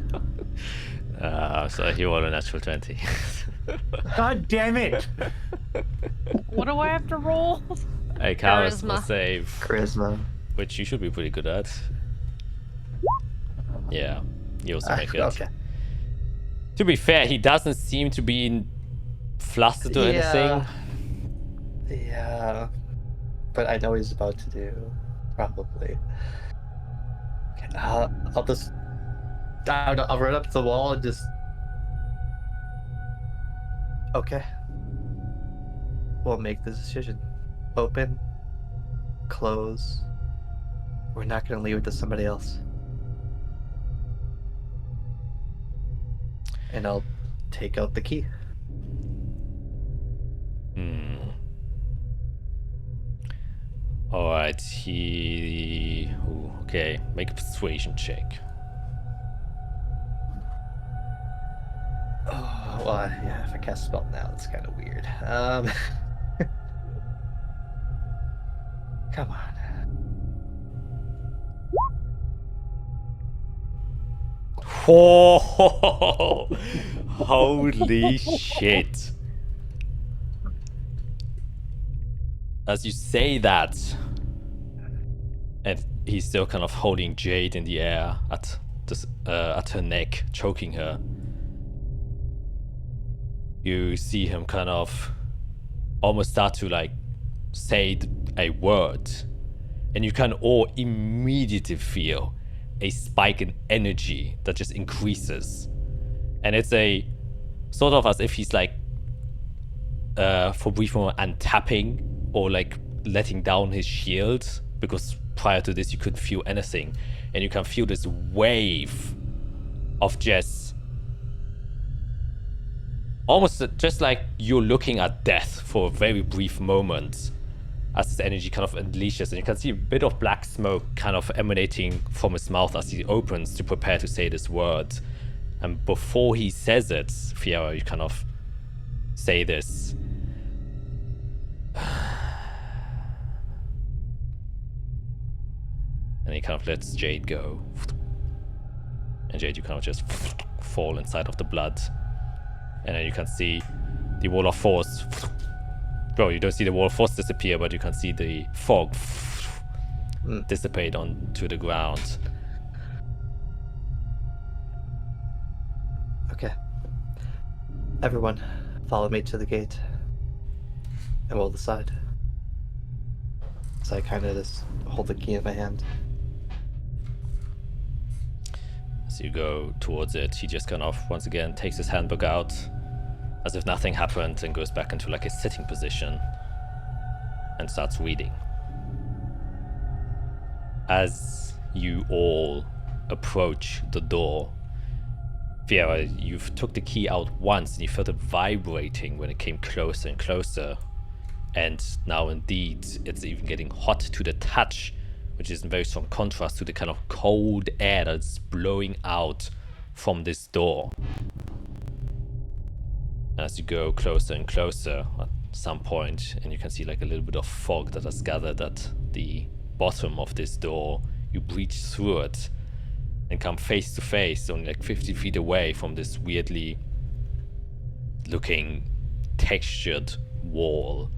So he rolled a natural 20. God damn it! What do I have to roll? A charisma Charisma. save, Charisma. which you should be pretty good at. Yeah, you also make it. Okay. To be fair, he doesn't seem to be flustered or anything. Yeah. But I know he's about to do. Probably. Okay, I'll just... I'll run up to the wall and just... Okay. We'll make the decision. Open. Close. We're not going to leave it to somebody else. And I'll take out the key. Alright, okay, make a persuasion check. Oh, well, yeah, if I cast spell now, it's kind of weird. Come on. Oh, holy shit. As you say that, and he's still kind of holding Jade in the air at her neck, choking her. You see him kind of almost start to like say a word, and you can all immediately feel a spike in energy that just increases, and it's a sort of as if he's like for brief moment untapping or like letting down his shield, because prior to this you couldn't feel anything, and you can feel this wave of just almost just like you're looking at death for a very brief moment as this energy kind of unleashes, and you can see a bit of black smoke kind of emanating from his mouth as he opens to prepare to say this word. And before he says it, Fiera, you kind of say this. And he kind of lets Jade go. And Jade, you kind of just fall inside of the blood. And then you can see the wall of force. Well, you don't see the wall of force disappear, but you can see the fog dissipate onto the ground. Okay. Everyone, follow me to the gate. And we'll decide. So I kind of just hold the key in my hand. As you go towards it, he just kind of, once again, takes his handbook out, as if nothing happened, and goes back into like a sitting position and starts reading. As you all approach the door, Fiera, you've took the key out once and you felt it vibrating when it came closer and closer. And now indeed, it's even getting hot to the touch, which is in very strong contrast to the kind of cold air that's blowing out from this door. As you go closer and closer at some point, and you can see like a little bit of fog that has gathered at the bottom of this door, you breach through it and come face to face, only like 50 feet away from this weirdly looking textured wall.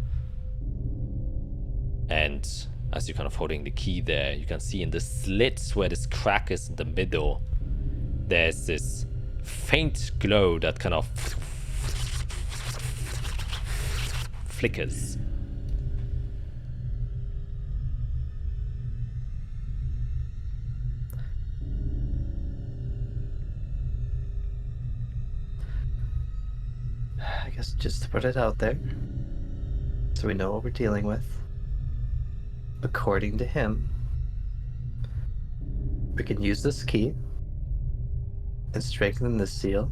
And as you're kind of holding the key there, you can see in the slits where this crack is in the middle, there's this faint glow that kind of flickers. guess just to put it out there, so we know what we're dealing with. According to him, we can use this key and strengthen this seal.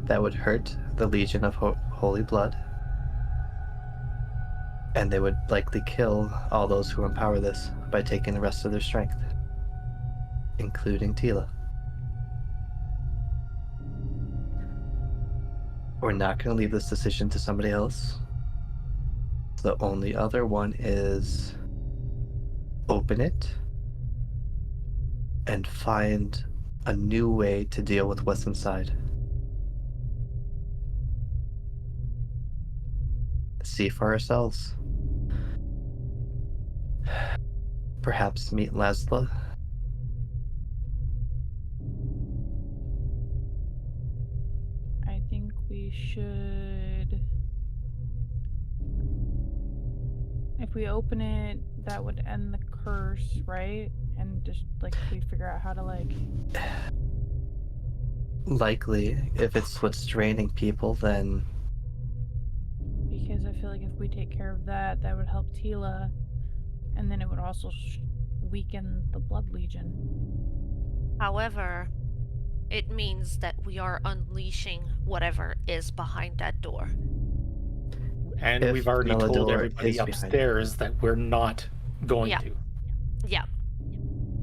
That would hurt the Legion of Holy Blood. And they would likely kill all those who empower this by taking the rest of their strength, including Tila. We're not going to leave this decision to somebody else. The only other one is open it and find a new way to deal with what's inside. See for ourselves. Perhaps meet Laszlo. I think we should. If we open it, that would end the curse, right? And just like we figure out how to like. Likely, if it's what's draining people, then. Because I feel like if we take care of that, that would help Tila, and then it would also weaken the Blood Legion. However, it means that we are unleashing whatever is behind that door. And If we've already told Melador everybody is behind upstairs that we're not going to. Yeah.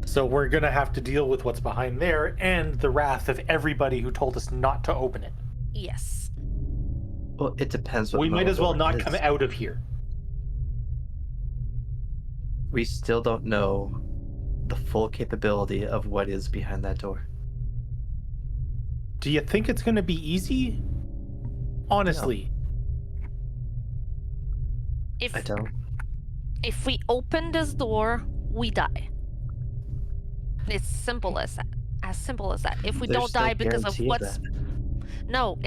So we're going to have to deal with what's behind there and the wrath of everybody who told us not to open it. Yes. Well, it depends what We might as well Melador not is. come out of here. We still don't know the full capability of what is behind that door. Do you think it's going to be easy? Honestly. I don't. If we open this door, we die. It's simple as that. As simple as that. If we There's don't die no because of guarantee of what's that. No,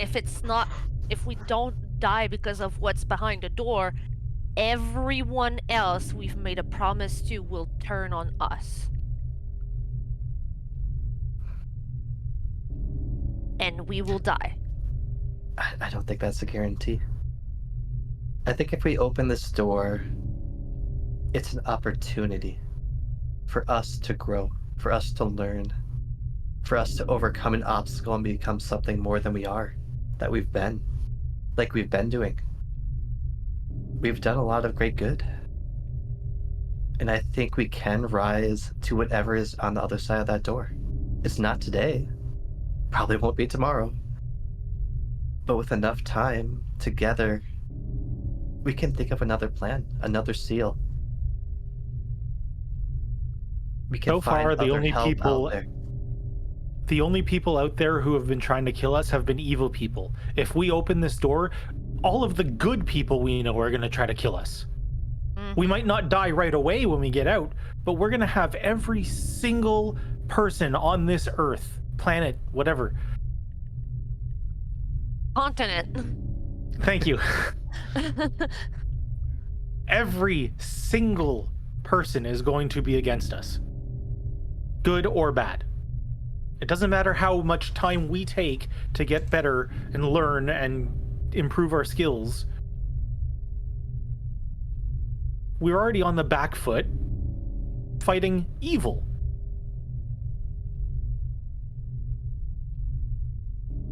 if we don't die because of what's behind the door, everyone else we've made a promise to will turn on us. And we will die. I don't think that's a guarantee. I think if we open this door, it's an opportunity for us to grow, for us to learn, for us to overcome an obstacle and become something more than we are, that we've been, like we've been doing. We've done a lot of great good. And I think we can rise to whatever is on the other side of that door. It's not today. Probably won't be tomorrow. But with enough time together, we can think of another plan, another seal. We can So far, find the other only help people out there. The only people out there who have been trying to kill us have been evil people. If we open this door, all of the good people we know are going to try to kill us. We might not die right away when we get out, but we're going to have every single person on this earth, planet, whatever. Continent. Thank you. Every single person is going to be against us, good or bad. It doesn't matter how much time we take to get better and learn and improve our skills. We're already on the back foot fighting evil.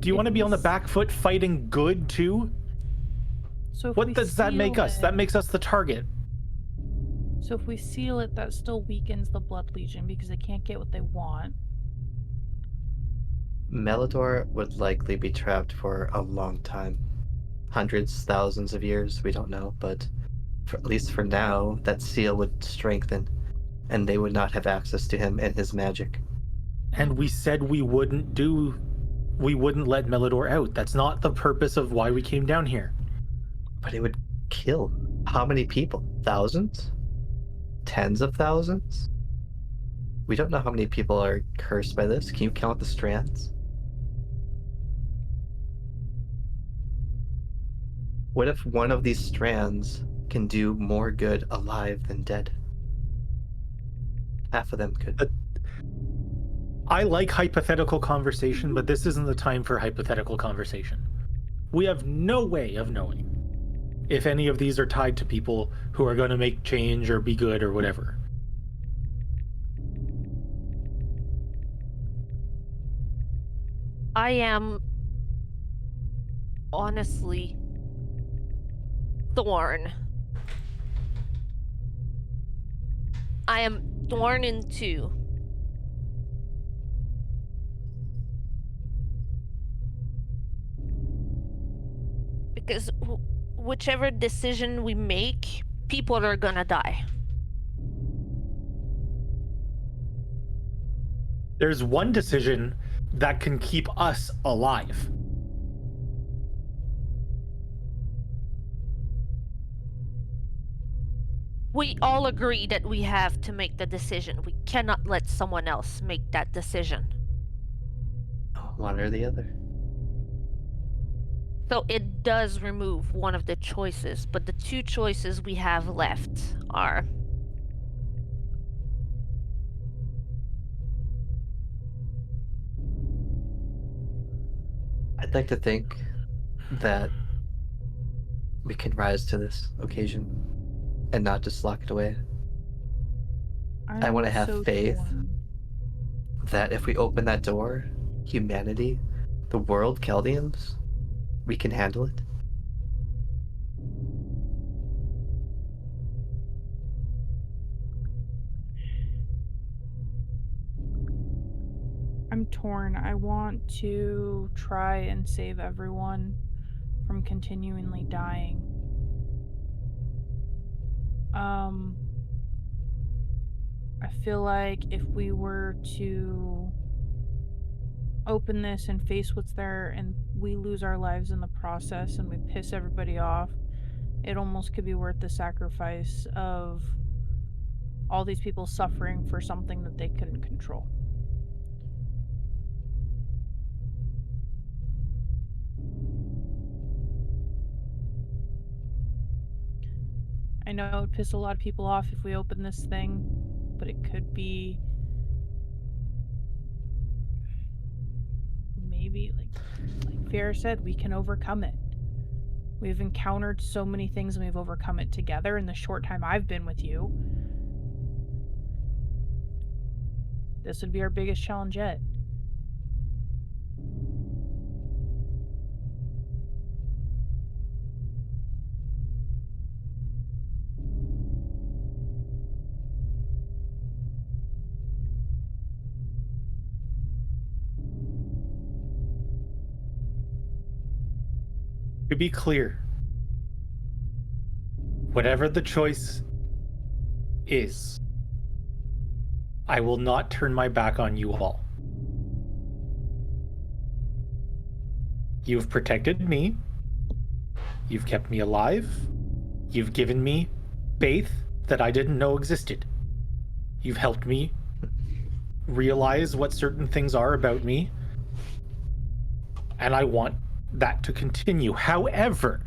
Do you want to be on the back foot fighting good too? So if What we does that make seal us? it- That makes us the target. So if we seal it, that still weakens the Blood Legion because they can't get what they want. Melador would likely be trapped for a long time. Hundreds, thousands of years, we don't know, but at least for now, that seal would strengthen, and they would not have access to him and his magic. And we said we wouldn't let Melador out. That's not the purpose of why we came down here. But it would kill how many people? Thousands? Tens of thousands? We don't know how many people are cursed by this. Can you count the strands? What if one of these strands can do more good alive than dead? Half of them could. I like hypothetical conversation, but this isn't the time for hypothetical conversation. We have no way of knowing if any of these are tied to people who are going to make change or be good or whatever. I am honestly torn. I am torn in two. Because whichever decision we make, people are gonna die. There's one decision that can keep us alive. We all agree that we have to make the decision. We cannot let someone else make that decision. One or the other. So it does remove one of the choices, but the two choices we have left are I'd like to think that we can rise to this occasion and not just lock it away. I want to have so faith torn. that if we open that door, humanity, the world, Chaldeans, we can handle it. I'm torn. I want to try and save everyone from continually dying. I feel like if we were to open this and face what's there and we lose our lives in the process and we piss everybody off, it almost could be worth the sacrifice of all these people suffering for something that they couldn't control. I know it would piss a lot of people off if we open this thing, but it could be maybe, like Vera said, we can overcome it. We've encountered so many things and we've overcome it together in the short time I've been with you. This would be our biggest challenge yet. To be clear, whatever the choice is, I will not turn my back on you all. You've protected me. You've kept me alive. You've given me faith that I didn't know existed. You've helped me realize what certain things are about me. And I want that to continue. However,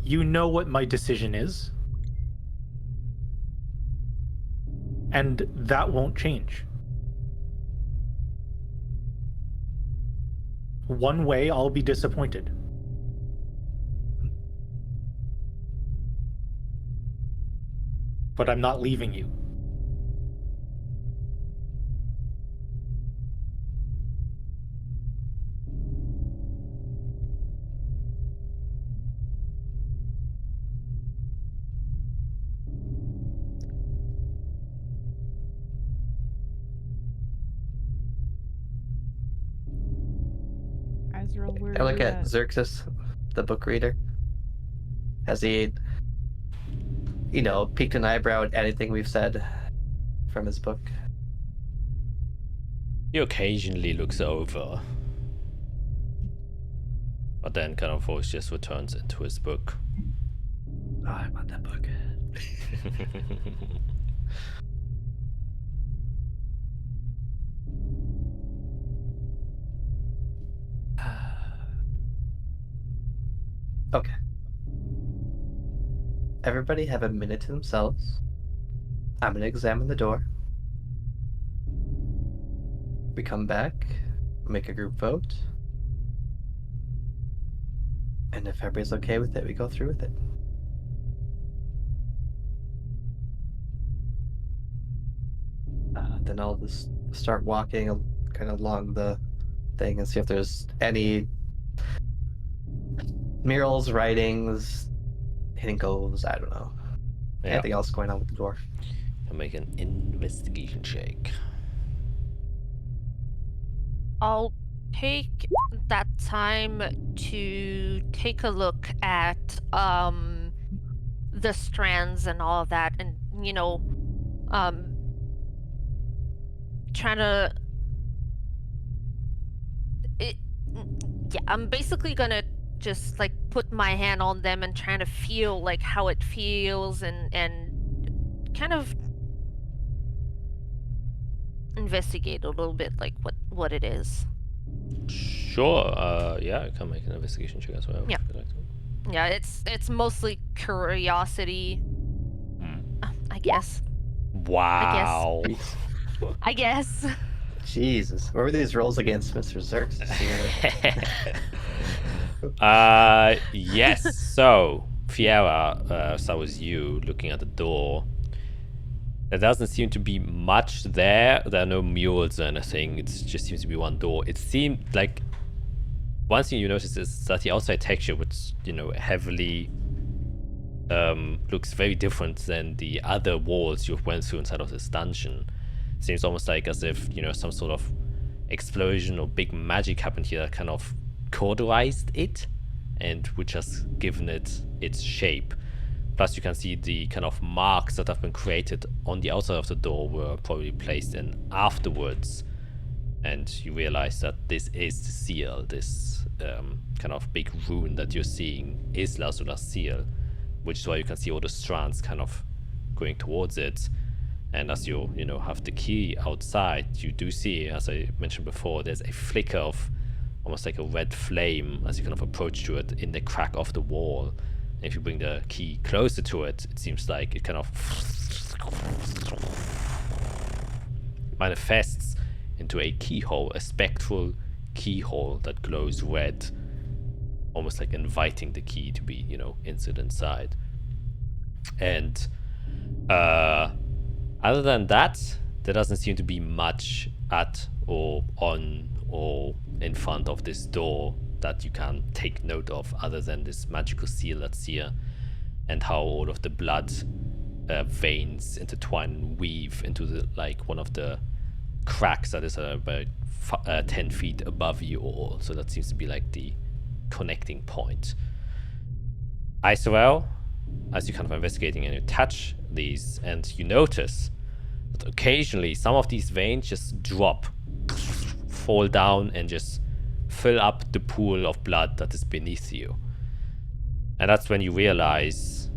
you know what my decision is. And that won't change. One way I'll be disappointed. But I'm not leaving you. Where I look at Xerxes, the book reader. Has he, peeked an eyebrow at anything we've said from his book? He occasionally looks over, but then kind of always just returns into his book. Oh, I want that book. Okay. Everybody have a minute to themselves. I'm going to examine the door. we come back, make a group vote, and if everybody's okay with it, we go through with it. Then I'll just start walking kind of along the thing and see if there's any murals, writings, hidden goals, I don't know. Yeah. Anything else going on with the dwarf? Can make an investigation check. I'll take that time to take a look at the strands and all of that, and trying to I'm basically gonna just like put my hand on them and trying to feel like how it feels and kind of investigate a little bit like what it is. Sure. Yeah, I can make an investigation check as well. Yeah. if you'd like to. Yeah, it's mostly curiosity, I guess. Wow. I guess. Jesus, what were these rolls against Mr. Xerxes here? Yes. So, Fiera, so was you looking at the door. There doesn't seem to be much there. There are no murals or anything. It just seems to be one door. It seemed like one thing you notice is that the outside texture, which heavily looks very different than the other walls you've went through inside of this dungeon. Seems almost like as if some sort of explosion or big magic happened here that kind of cauterized it and which has given it its shape. Plus you can see the kind of marks that have been created on the outside of the door were probably placed in afterwards, and you realize that this is the seal. This kind of big rune that you're seeing is Lazula's seal, which is why you can see all the strands kind of going towards it. And as you have the key outside, you do see, as I mentioned before, there's a flicker of almost like a red flame as you kind of approach to it in the crack of the wall. And if you bring the key closer to it, it seems like it kind of manifests into a keyhole, a spectral keyhole that glows red, almost like inviting the key to be, inserted inside. And other than that, there doesn't seem to be much at or on or in front of this door that you can take note of, other than this magical seal that's here, and how all of the blood veins intertwine and weave into the one of the cracks that is about 10 feet above you all. So that seems to be like the connecting point. Isorel, as you're kind of investigating and you touch these, and you notice that occasionally some of these veins just drop, fall down, and just fill up the pool of blood that is beneath you. And that's when you realize,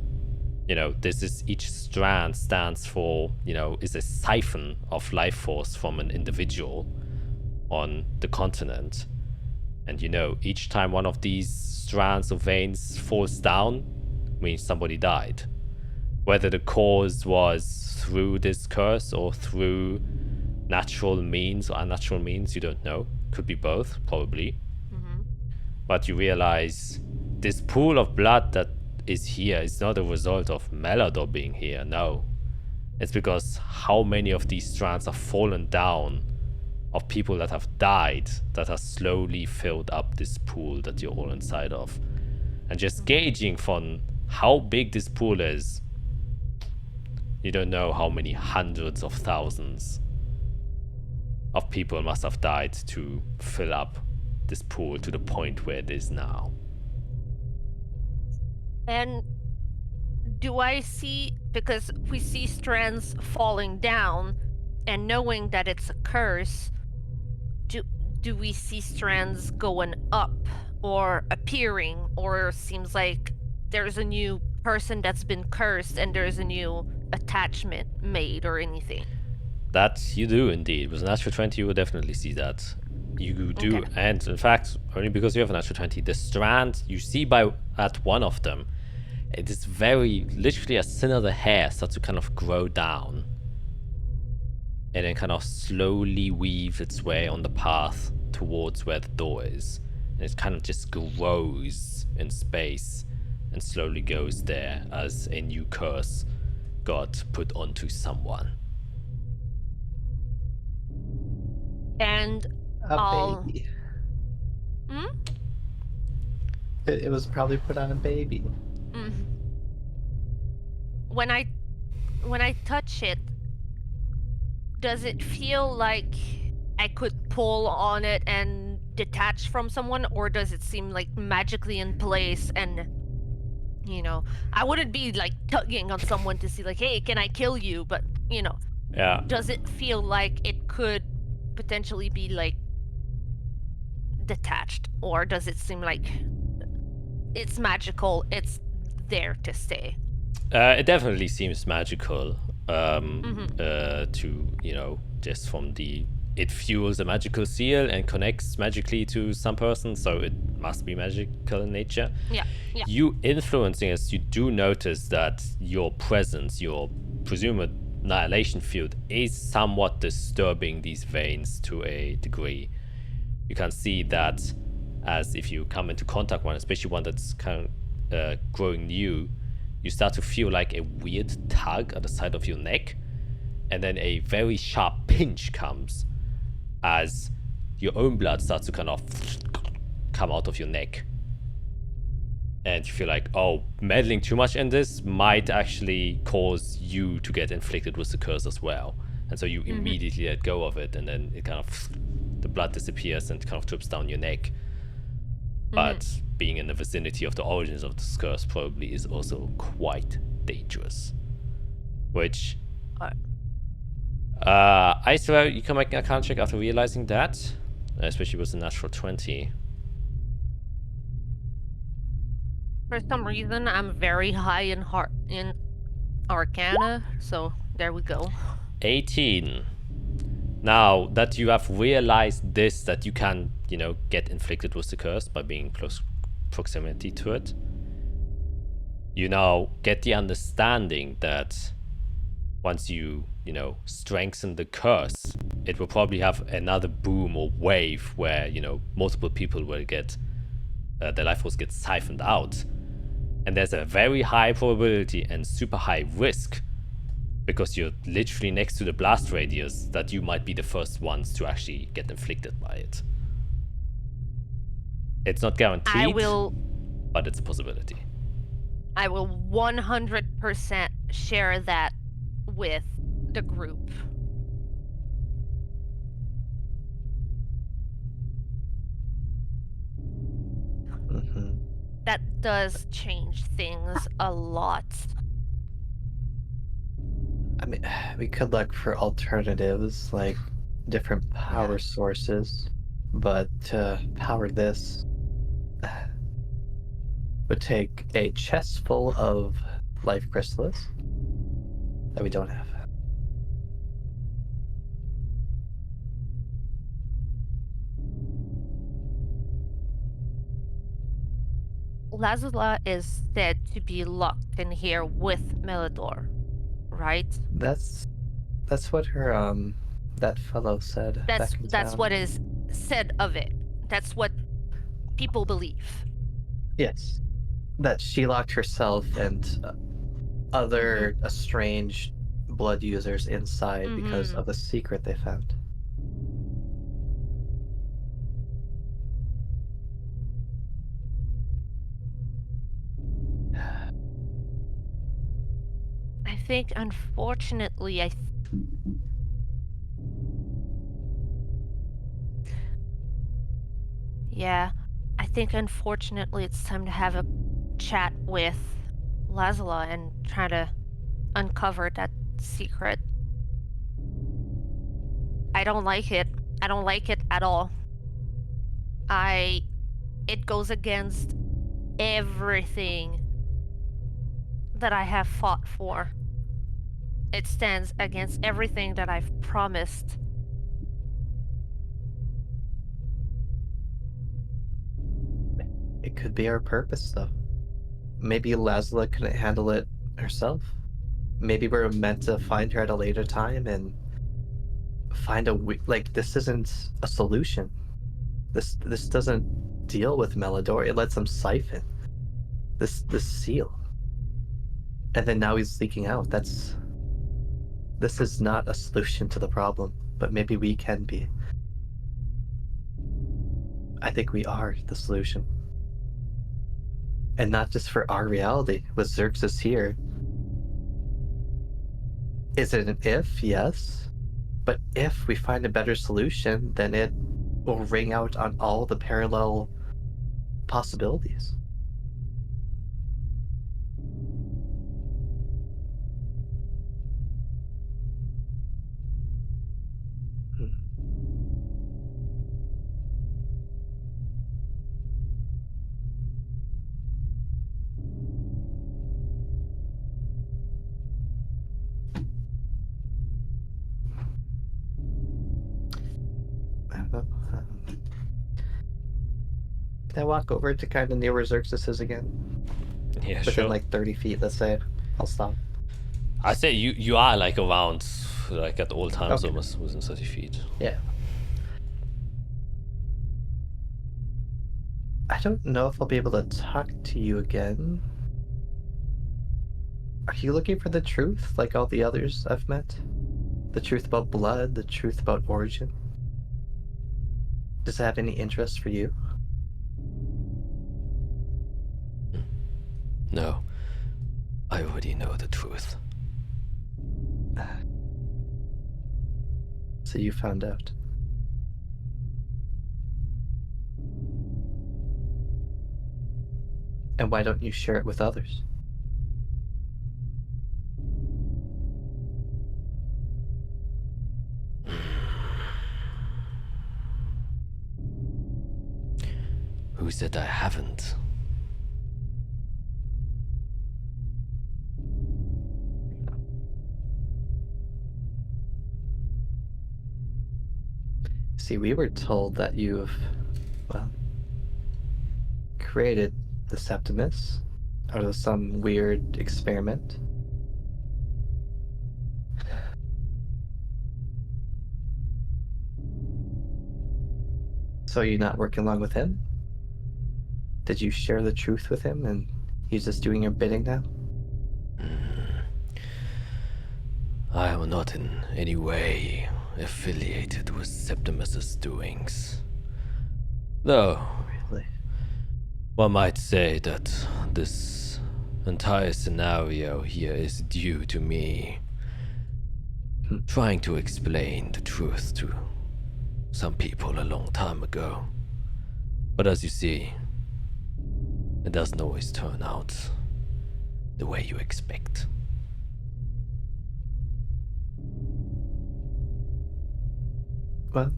this is each strand stands for, is a siphon of life force from an individual on the continent. And each time one of these strands of veins falls down means somebody died. Whether the cause was through this curse or through natural means or unnatural means, you don't know. Could be both, probably. Mm-hmm. But you realize this pool of blood that is here is not a result of Melodor being here, no. It's because how many of these strands have fallen down of people that have died that has slowly filled up this pool that you're all inside of. And just gauging from how big this pool is, you don't know how many hundreds of thousands of people must have died to fill up this pool to the point where it is now. And do I see, because we see strands falling down and knowing that it's a curse, do we see strands going up or appearing, or seems like there's a new person that's been cursed and there's a new attachment made or anything? That you do indeed. With an natural 20, you will definitely see that. You do, Okay. and in fact, only because you have a natural 20, the strand you see at one of them, it is very literally as thin as a hair starts to kind of grow down. and then kind of slowly weaves its way on the path towards where the door is. And it kind of just grows in space and slowly goes there as a new curse got put onto someone. And A I'll- baby. Hmm? It was probably put on a baby. When I touch it, does it feel like I could pull on it and detach from someone, or does it seem like magically in place? And I wouldn't be like tugging on someone to see like, hey, can I kill you? But Yeah. does it feel like it could potentially be like detached, or does it seem like it's magical, it's there to stay? It definitely seems magical. Mm-hmm. To just from it fuels a magical seal and connects magically to some person, so it must be magical in nature. Yeah. You influencing us, you do notice that your presence, your presumed annihilation field, is somewhat disturbing these veins to a degree. You can see that as if you come into contact one, especially one that's kind of growing new, you start to feel like a weird tug at the side of your neck, and then a very sharp pinch comes as your own blood starts to kind of come out of your neck. And you feel like, oh, meddling too much in this might actually cause you to get inflicted with the curse as well. And so you immediately let go of it, and then it kind of, the blood disappears and kind of drips down your neck. But being in the vicinity of the origins of this curse probably is also quite dangerous. Which, I swear you can make an account check after realizing that, especially with the natural 20. For some reason, I'm very high in Arcana, so there we go. 18. Now that you have realized this, that you can, get inflicted with the curse by being close proximity to it, you now get the understanding that once you, strengthen the curse, it will probably have another boom or wave where, multiple people will get, their life force gets siphoned out. And there's a very high probability and super high risk, because you're literally next to the blast radius, that you might be the first ones to actually get inflicted by it. It's not guaranteed, but it's a possibility. I will 100% share that with the group. That does change things a lot. I mean, we could look for alternatives, like different power sources, but to power this would take a chest full of life chrysalis that we don't have. Lazula is said to be locked in here with Melidor, right? That's what her that fellow said. That's back in that's town. what is said of it. That's what people believe. Yes, that she locked herself and other estranged blood users inside because of the secret they found. I think, unfortunately, I think unfortunately it's time to have a chat with Lazula and try to uncover that secret. I don't like it. I don't like it at all. It goes against everything that I have fought for. It stands against everything that I've promised. It could be our purpose, though. Maybe Lazula couldn't handle it herself. Maybe we're meant to find her at a later time and find like this isn't a solution. This doesn't deal with Melidor. It lets him siphon this seal, and then now he's leaking out. This is not a solution to the problem, but maybe we can be. I think we are the solution. And not just for our reality. With Xerxes here, is it an if? Yes. But if we find a better solution, then it will ring out on all the parallel possibilities. Can I walk over to kind of near where Xerxes is again? Yeah, Within sure. like 30 feet, let's say. I'll stop. I say you are like around, like at all times, Okay. almost within 30 feet. Yeah. I don't know if I'll be able to talk to you again. Are you looking for the truth, like all the others I've met? The truth about blood, the truth about origin? Does it have any interest for you? No, I already know the truth. So you found out. And why don't you share it with others? Who said I haven't? See, we were told that you've, well, created the Septimus out of some weird experiment. So you're not working along with him? Did you share the truth with him and he's just doing your bidding now? I am not in any way affiliated with Septimus's doings. Though, Really? one might say that this entire scenario here is due to me trying to explain the truth to some people a long time ago. But as you see, it doesn't always turn out the way you expect. Well,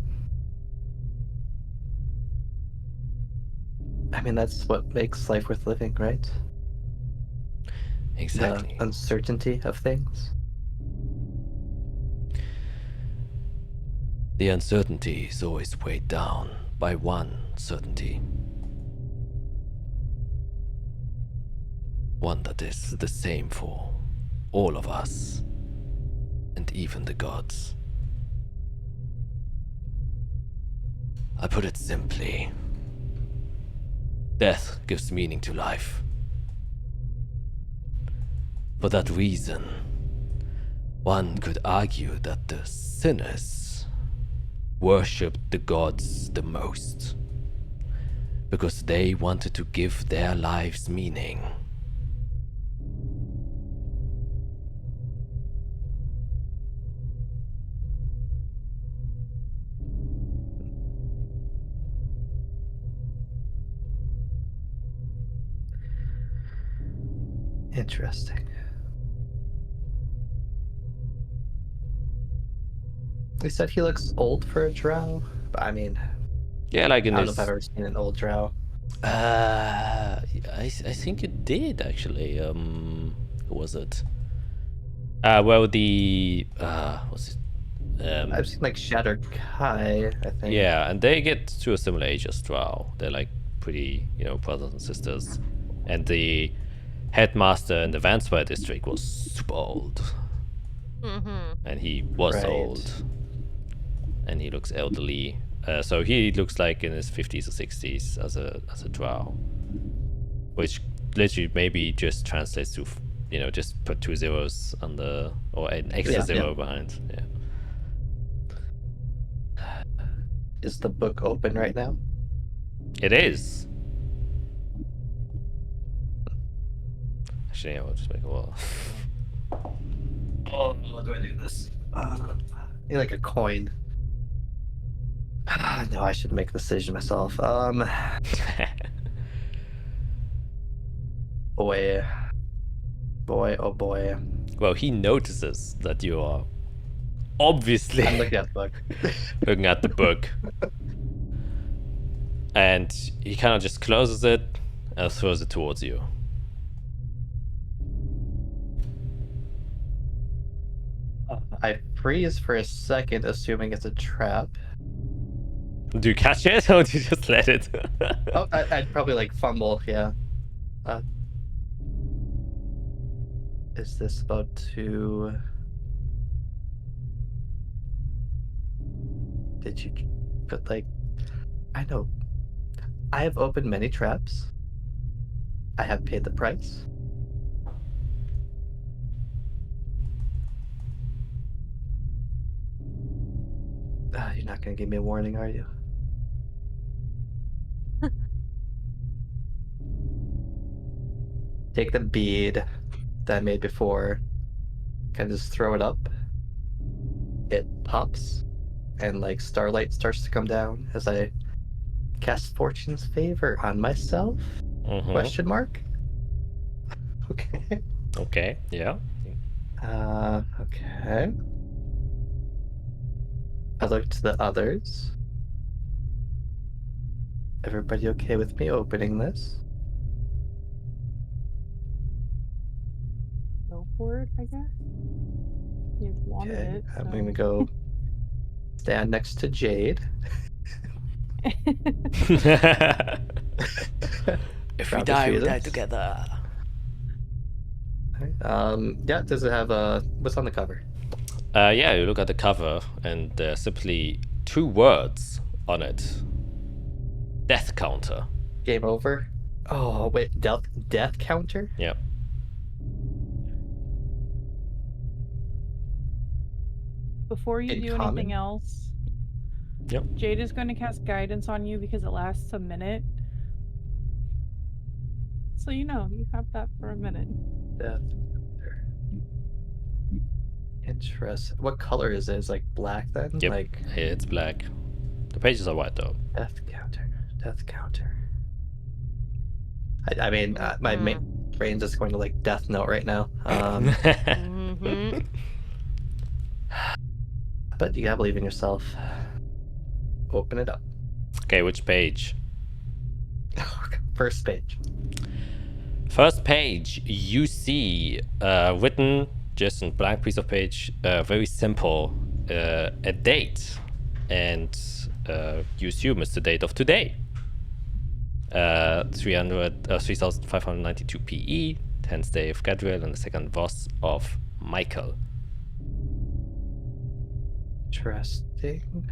I mean, that's what makes life worth living, right? Exactly. The uncertainty of things. The uncertainty is always weighed down by one certainty. One that is the same for all of us, and even the gods. I put it simply, death gives meaning to life. For that reason, one could argue that the sinners worshipped the gods the most, because they wanted to give their lives meaning. Interesting. They said he looks old for a drow, but I mean, Yeah, like I in don't know this. if I've ever seen an old drow. I think you did actually. Who was it? Well, the what's it? I've seen like Shatter Kai, I think. Yeah, and they get to a similar age as Drow. They're like pretty, brothers and sisters. And the headmaster in the Vanswire district was super old, Mm-hmm. and he was Right. old. and he looks elderly. So he looks like in his 50s or 60s as a drow, which literally maybe just translates to, just put 2 zeros on the, or an extra zero behind. Yeah. Is the book open right now? It is. Actually, I'll just make a wall. Oh, how do I do this? Like a coin. No, I should make the decision myself. Boy, oh boy. Well, he notices that you are obviously I'm looking at the book. looking at the book. And he kind of just closes it and throws it towards you. I freeze for a second, assuming it's a trap. Do you catch it or do you just let it? Oh, I'd probably like fumble, yeah. Is this about to... Did you... But like... I know. I have opened many traps. I have paid the price. You're not gonna give me a warning, are you? Take the bead that I made before, kind of just throw it up. It pops, and like starlight starts to come down as I cast Fortune's Favor on myself? Question mark? Okay. Okay, yeah. Okay. I look to the others. Everybody okay with me opening this? Go for it, I guess. You've wanted Okay, it. I'm so- gonna go stand next to Jade. If Grab we the die, we fetus. die together. Yeah, does it have what's on the cover? Yeah, you look at the cover and there's simply 2 words on it. Death counter. Game over. Oh wait, death counter? Yep. Before you In do common? anything else, Yep. Jade is going to cast guidance on you because it lasts a minute. So you have that for a minute. Death counter. Interesting. What color is it? It's like black then? Yep. Like It's black. The pages are white though. death counter. Death counter. I mean, my brain's just going to like Death Note right now. But you gotta believe in yourself. Open it up. Okay, which page? First page. First page, you see written just in blank piece of page, very simple, a date, and you assume it's the date of today. 3592 PE, 10th day of Gadriel, and the 2nd Voss of Michael. Interesting.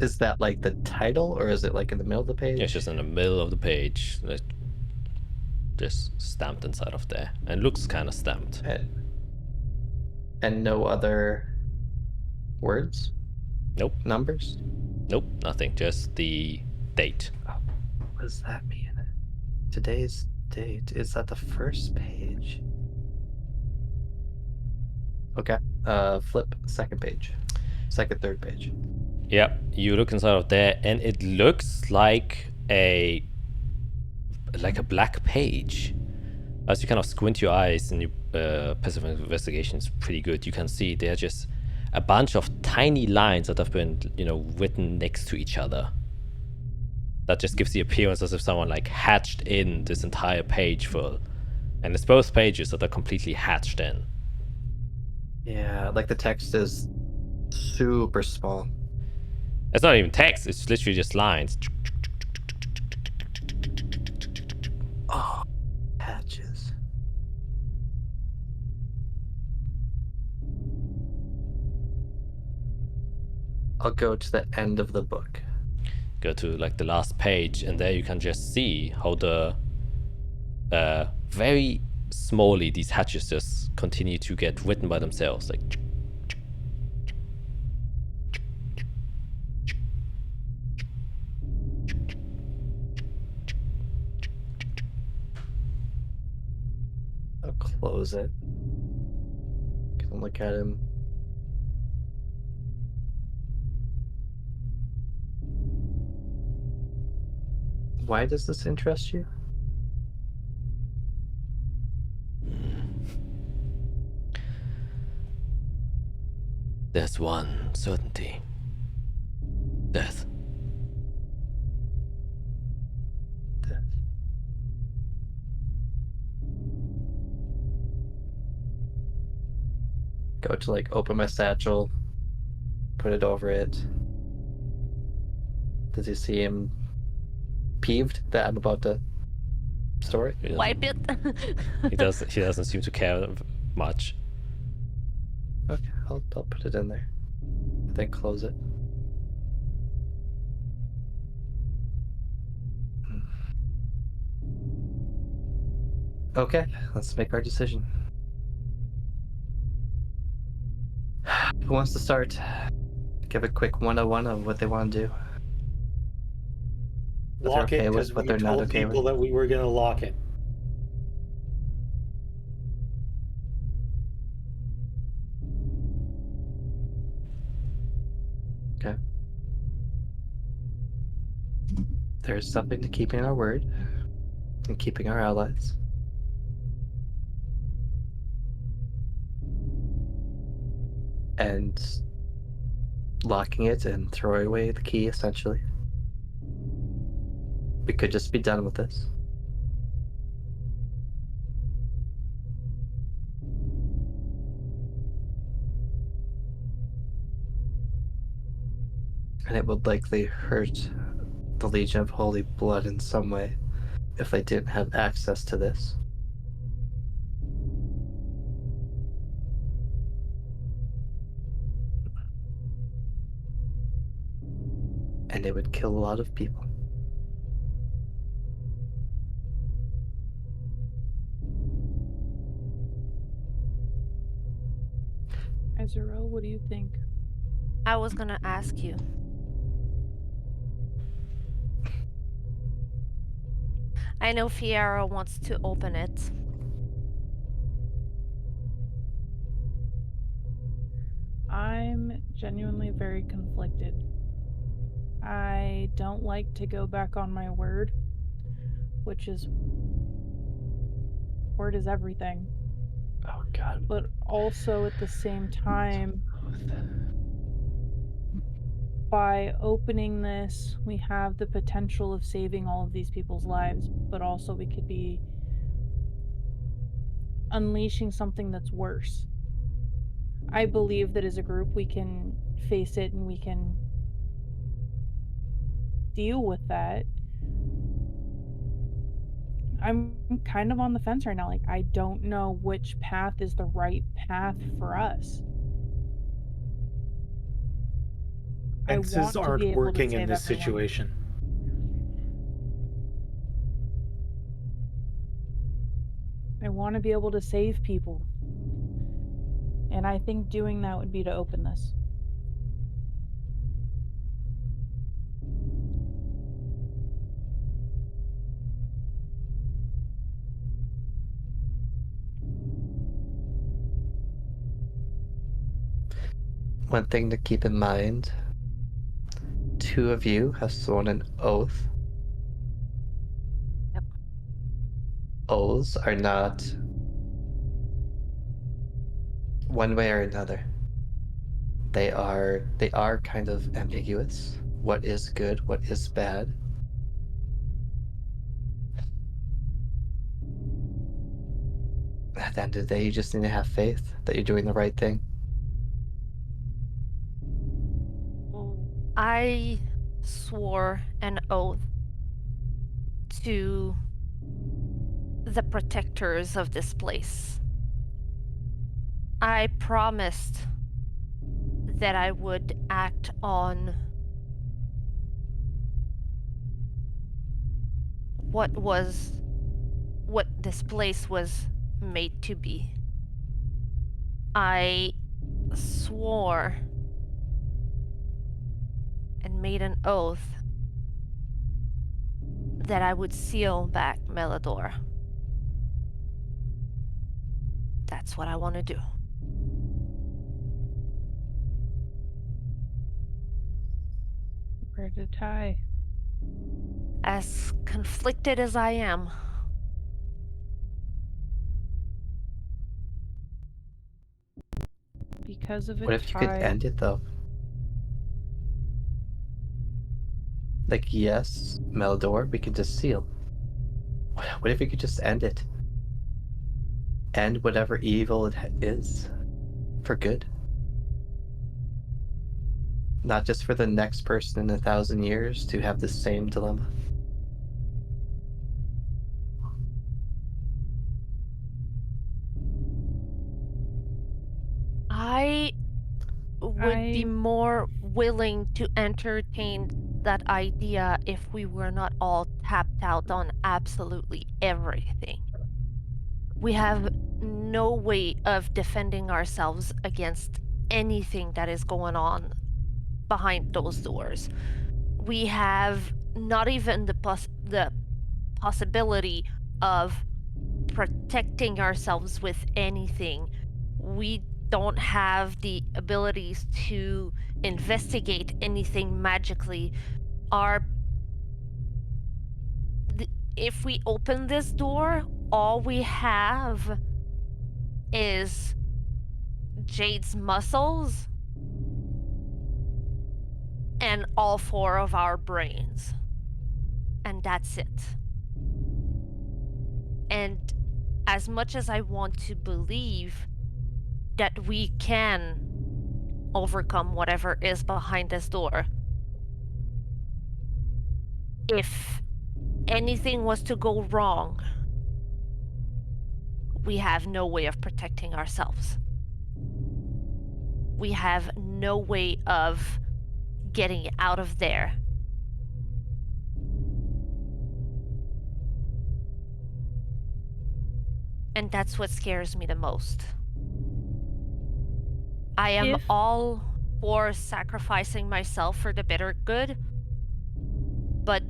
Is that like the title, or is it like in the middle of the page? Yeah, it's just in the middle of the page, like, just stamped inside of there, and looks kind of stamped. And no other words? Nope. Numbers? Nope, nothing, just the date. What does that mean? Today's date. Is that the first page? Okay. Flip second page. Third page. Yep, you look inside of there, and it looks like a black page. As you kind of squint your eyes, and your passive investigation is pretty good, you can see there are just a bunch of tiny lines that have been, written next to each other. That just gives the appearance as if someone like hatched in this entire page full. And it's both pages that are completely hatched in. Yeah, like the text is super small. It's not even text, it's literally just lines. Oh, patches. I'll go to the end of the book. Go to like the last page, and there you can just see how the very smallly these hatches just continue to get written by themselves, like. I'll close it. Can look at him. Why does this interest you? There's one certainty. Death. Death. Go to like open my satchel, put it over it. Does he seem peeved that I'm about to store it? He doesn't- Wipe it. He doesn't seem to care much. Okay, I'll put it in there. Then close it. Okay, let's make our decision. Who wants to start? Give a quick 101 of what they want to do. What they're Lock it okay with, because what we they're not told okay people with. that we were gonna lock it. Okay. There's something to keeping our word and keeping our allies. And locking it and throwing away the key, essentially. We could just be done with this. And it would likely hurt the Legion of Holy Blood in some way if they didn't have access to this. And it would kill a lot of people. Azrael, what do you think? I was gonna ask you. I know Fiera wants to open it. I'm genuinely very conflicted. I don't like to go back on my word, which is word is everything. Oh god. But also at the same time, by opening this, we have the potential of saving all of these people's lives, but also we could be unleashing something that's worse. I believe that as a group we can face it and we can deal with that. I'm kind of on the fence right now. Like, I don't know which path is the right path for us. Fences aren't be able to working in save this everyone. situation. I want to be able to save people. And I think doing that would be to open this. One thing to keep in mind, 2 of you have sworn an oath. Yep. Oaths are not one way or another. They are kind of ambiguous. What is good, what is bad. At the end of the day, you just need to have faith that you're doing the right thing. I swore an oath to the protectors of this place. I promised that I would act on what this place was made to be. I swore and made an oath that I would seal back Melador. That's what I want to do. Where to tie? As conflicted as I am, Because of a What if you could tie. end it though? Like, yes, Meldor, we can just seal. What if we could just end it? End whatever evil it is for good. Not just for the next person in 1,000 years to have the same dilemma. I would be more willing to entertain that idea if we were not all tapped out on absolutely everything. We have no way of defending ourselves against anything that is going on behind those doors. We have not even the possibility of protecting ourselves with anything. We don't have the abilities to investigate anything magically. If we open this door, all we have is Jade's muscles and all 4 of our brains. And that's it. And as much as I want to believe that we can overcome whatever is behind this door, if anything was to go wrong, we have no way of protecting ourselves. We have no way of getting out of there. And that's what scares me the most. I am all for sacrificing myself for the better good, but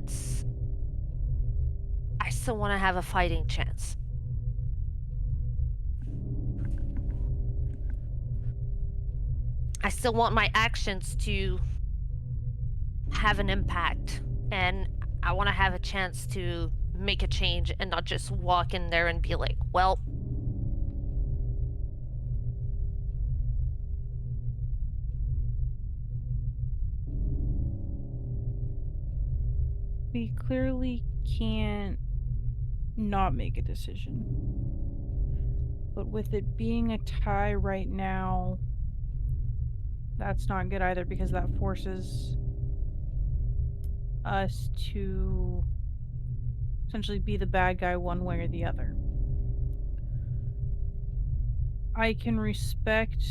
I still want to have a fighting chance. I still want my actions to have an impact, and I want to have a chance to make a change and not just walk in there and be like, well, we clearly can't not make a decision. But with it being a tie right now, that's not good either, because that forces us to essentially be the bad guy one way or the other. I can respect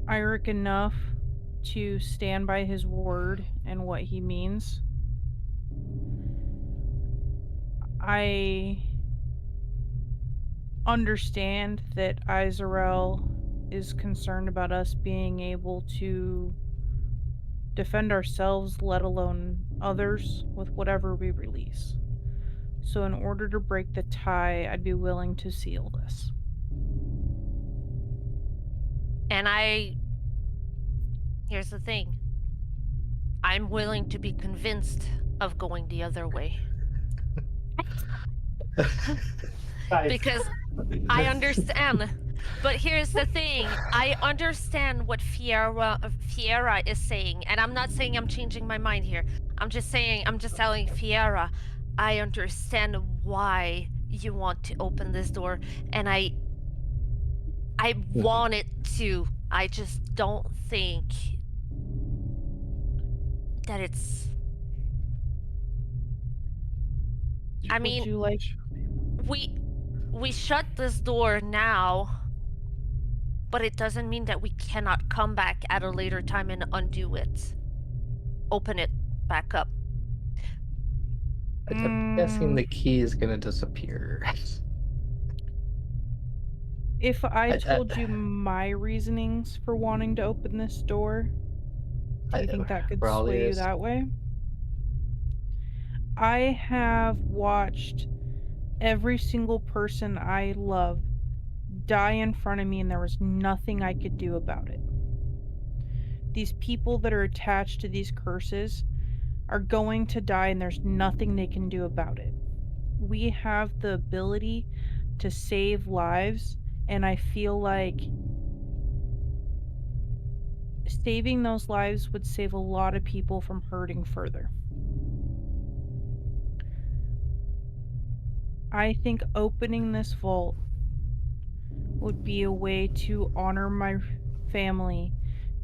Eirik enough to stand by his word and what he means. I understand that Izarel is concerned about us being able to defend ourselves, let alone others, with whatever we release. So in order to break the tie, I'd be willing to seal this. and here's the thing. I'm willing to be convinced of going the other way. Because I understand. But here's the thing. I understand what Fiera is saying, and I'm not saying I'm changing my mind here. I'm just telling Fiera, I understand why you want to open this door, and I want it to. I just don't think that it's... I mean, Would you like... we shut this door now but it doesn't mean that we cannot come back at a later time and undo it. Open it back up. I'm guessing the key is gonna disappear. If I I- told you my reasonings for wanting to open this door, do you think that could we're all sway you ears. that way? I have watched every single person I love die in front of me, and there was nothing I could do about it. These people that are attached to these curses are going to die, and there's nothing they can do about it. We have the ability to save lives, and I feel like saving those lives would save a lot of people from hurting further. I think opening this vault would be a way to honor my family,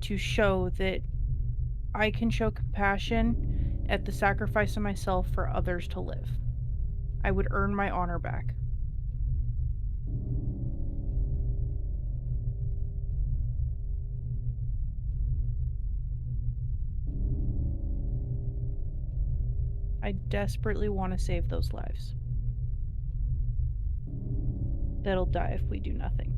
to show that I can show compassion at the sacrifice of myself for others to live. I would earn my honor back. I desperately want to save those lives that'll die if we do nothing.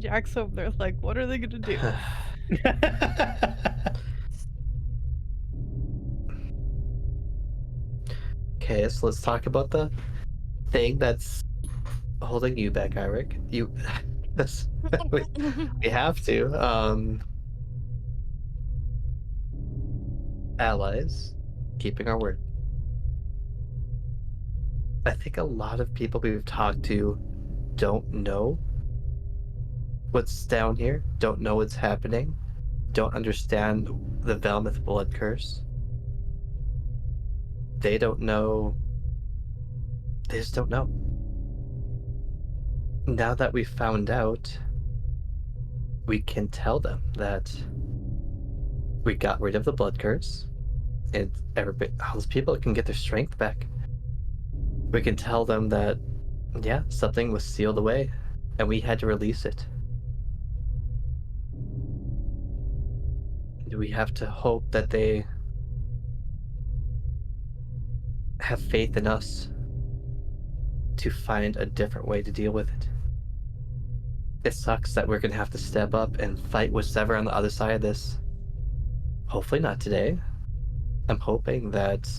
Jack's over there like, what are they gonna do? Okay, so let's talk about the thing that's holding you back, Eric. This, we have to. Allies, keeping our word. I think a lot of people we've talked to don't know what's down here, don't know what's happening, don't understand the Velmouth blood curse. They don't know. They just don't know. Now that we've found out, we can tell them that we got rid of the blood curse, and everybody, all those people can get their strength back. We can tell them that, yeah, something was sealed away, and we had to release it. We have to hope that they have faith in us to find a different way to deal with it. It sucks that we're gonna have to step up and fight with Sever on the other side of this. Hopefully not today. I'm hoping that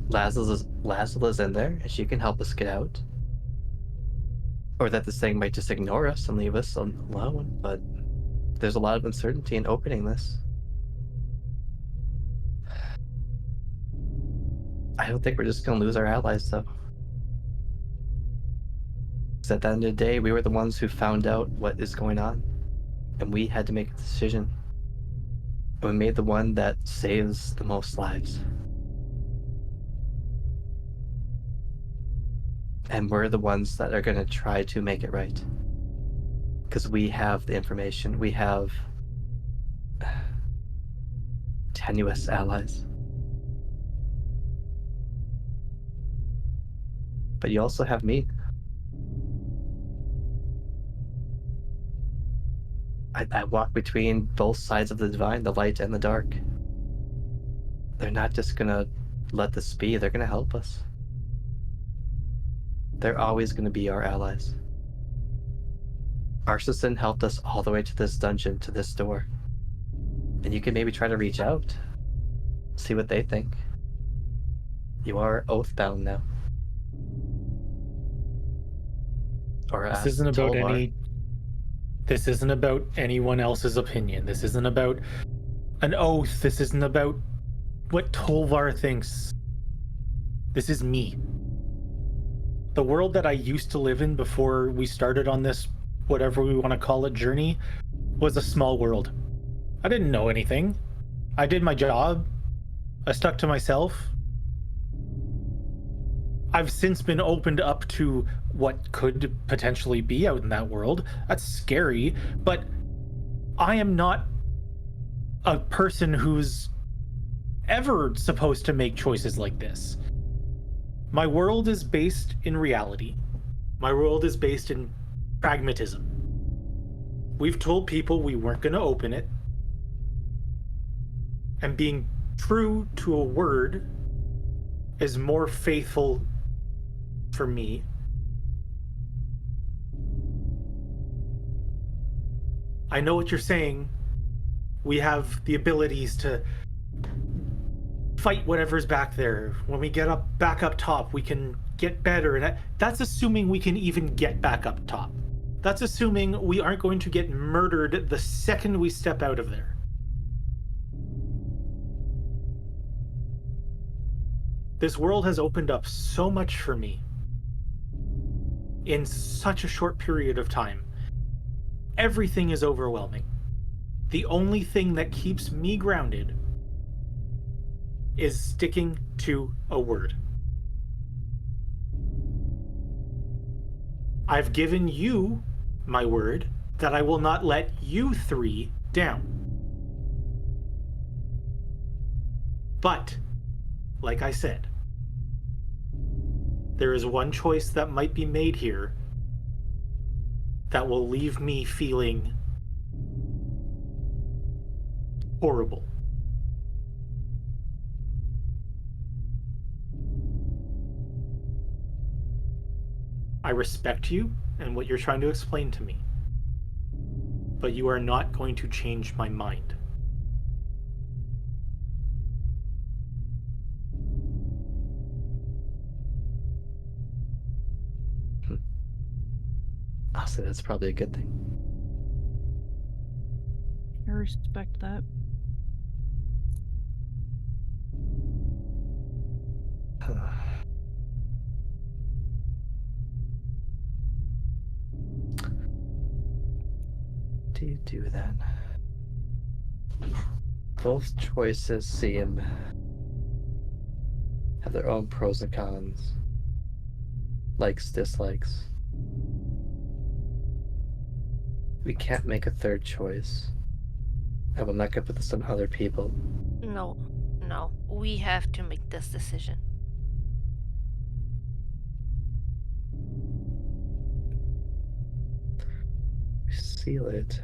Lazula's in there and she can help us get out. Or that this thing might just ignore us and leave us alone, but there's a lot of uncertainty in opening this. I don't think we're just gonna lose our allies though. Because at the end of the day, we were the ones who found out what is going on. And we had to make a decision. And we made the one that saves the most lives. And we're the ones that are gonna try to make it right. Because we have the information. We have tenuous allies. But you also have me. I walk between both sides of the divine, the light and the dark. They're not just gonna let this be, they're gonna help us. They're always gonna be our allies. Arsason helped us all the way to this dungeon, to this door. And you can maybe try to reach out, see what they think. You are oathbound now. Or This isn't about Tolvar. This isn't about anyone else's opinion. This isn't about an oath. This isn't about what Tolvar thinks. This is me. The world that I used to live in before we started on this, whatever we want to call it, journey, was a small world. I didn't know anything. I did my job. I stuck to myself. I've since been opened up to what could potentially be out in that world. That's scary, but I am not a person who's ever supposed to make choices like this. My world is based in reality. My world is based in pragmatism. We've told people we weren't going to open it. And being true to a word is more faithful for me. I know what you're saying. We have the abilities to fight whatever's back there. When we get back up top, we can get better. And that's assuming we can even get back up top. That's assuming we aren't going to get murdered the second we step out of there. This world has opened up so much for me in such a short period of time. Everything is overwhelming. The only thing that keeps me grounded is sticking to a word. I've given you my word that I will not let you three down. But, like I said, there is one choice that might be made here that will leave me feeling horrible. I respect you and what you're trying to explain to me, but you are not going to change my mind. Honestly, that's probably a good thing. I respect that. Do you do then? Both choices seem have their own pros and cons, likes, dislikes. We can't make a third choice. I will not go put this on other people. No, we have to make this decision. We seal it.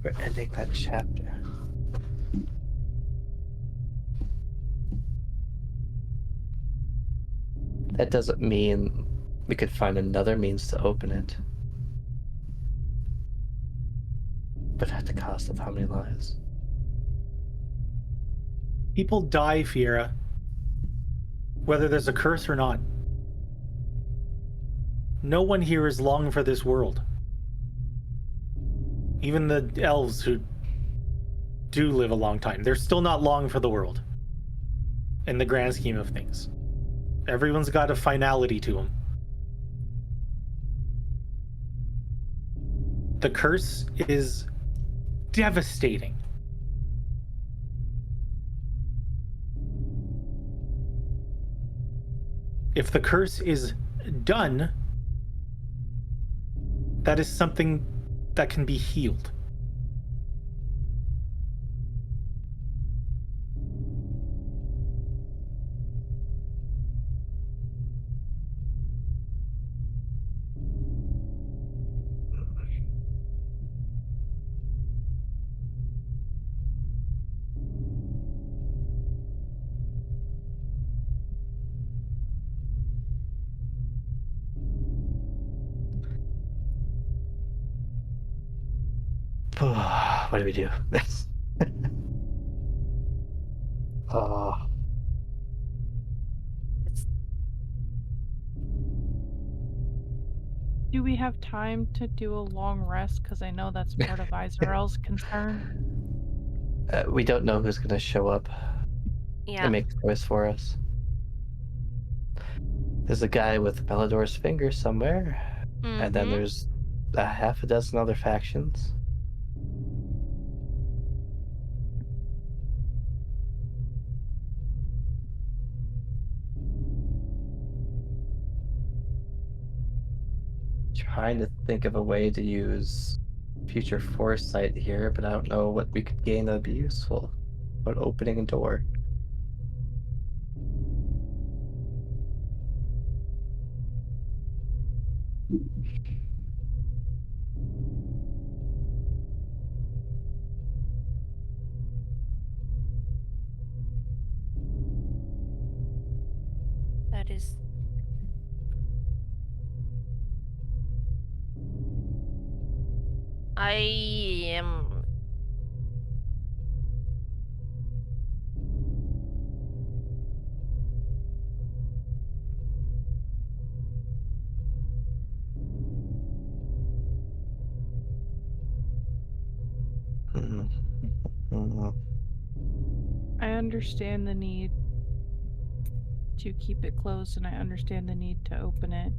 We're ending that chapter. That doesn't mean we could find another means to open it. But at the cost of how many lives? People die, Fiera. Whether there's a curse or not. No one here is long for this world. Even the elves who do live a long time, they're still not long for the world. In the grand scheme of things. Everyone's got a finality to them. The curse is devastating. If the curse is done, that is something that can be healed. What do we do? Oh. Do we have time to do a long rest? Because I know that's part of Izrael's concern. We don't know who's going to show up Yeah. and make the choice for us. There's a guy with Melidor's finger somewhere, and then Mhm. there's a half a dozen other factions. Trying to think of a way to use future foresight here, but I don't know what we could gain that would be useful. About opening a door. That is. I am. I understand the need to keep it closed, and I understand the need to open it.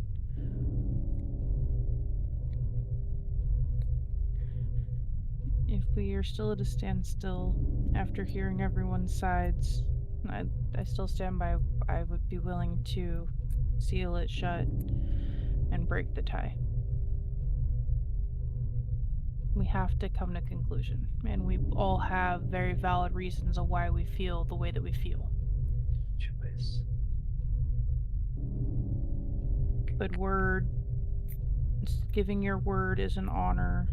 If we are still at a standstill after hearing everyone's sides, I still stand by. I would be willing to seal it shut and break the tie. We have to come to conclusion, and we all have very valid reasons of why we feel the way that we feel. Choice. But giving your word is an honor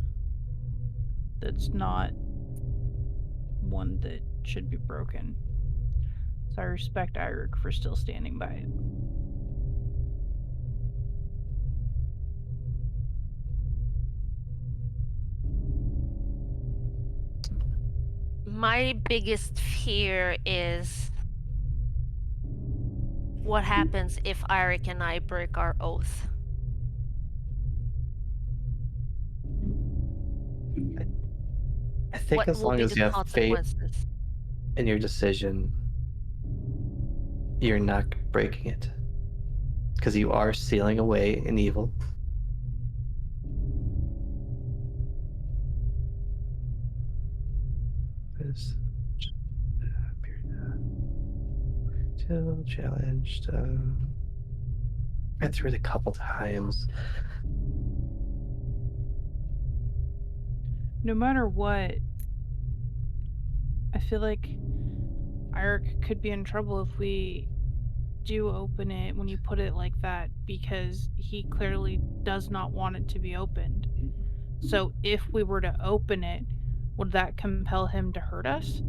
that's not one that should be broken. So I respect Eirik for still standing by it. My biggest fear is what happens if Eirik and I break our oath. I think What as will long be as the you have faith consequences? in your decision, you're not breaking it. Because you are sealing away an evil. Still challenged. I threw it a couple times. No matter what, I feel like Eirik could be in trouble if we do open it when you put it like that, because he clearly does not want it to be opened. So if we were to open it, would that compel him to hurt us?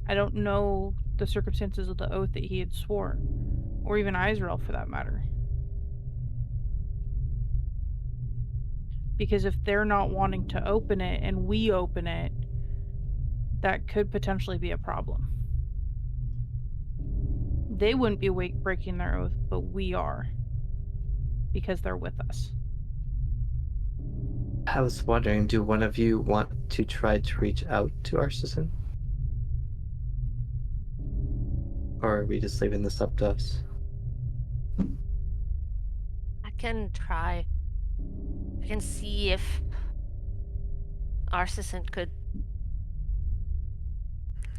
I don't know the circumstances of the oath that he had sworn, or even Israel for that matter. Because if they're not wanting to open it and we open it, that could potentially be a problem. They wouldn't be breaking their oath, but we are. Because they're with us. I was wondering, do one of you want to try to reach out to Artisan? Or are we just leaving this up to us? I can try. I can see if Artisan could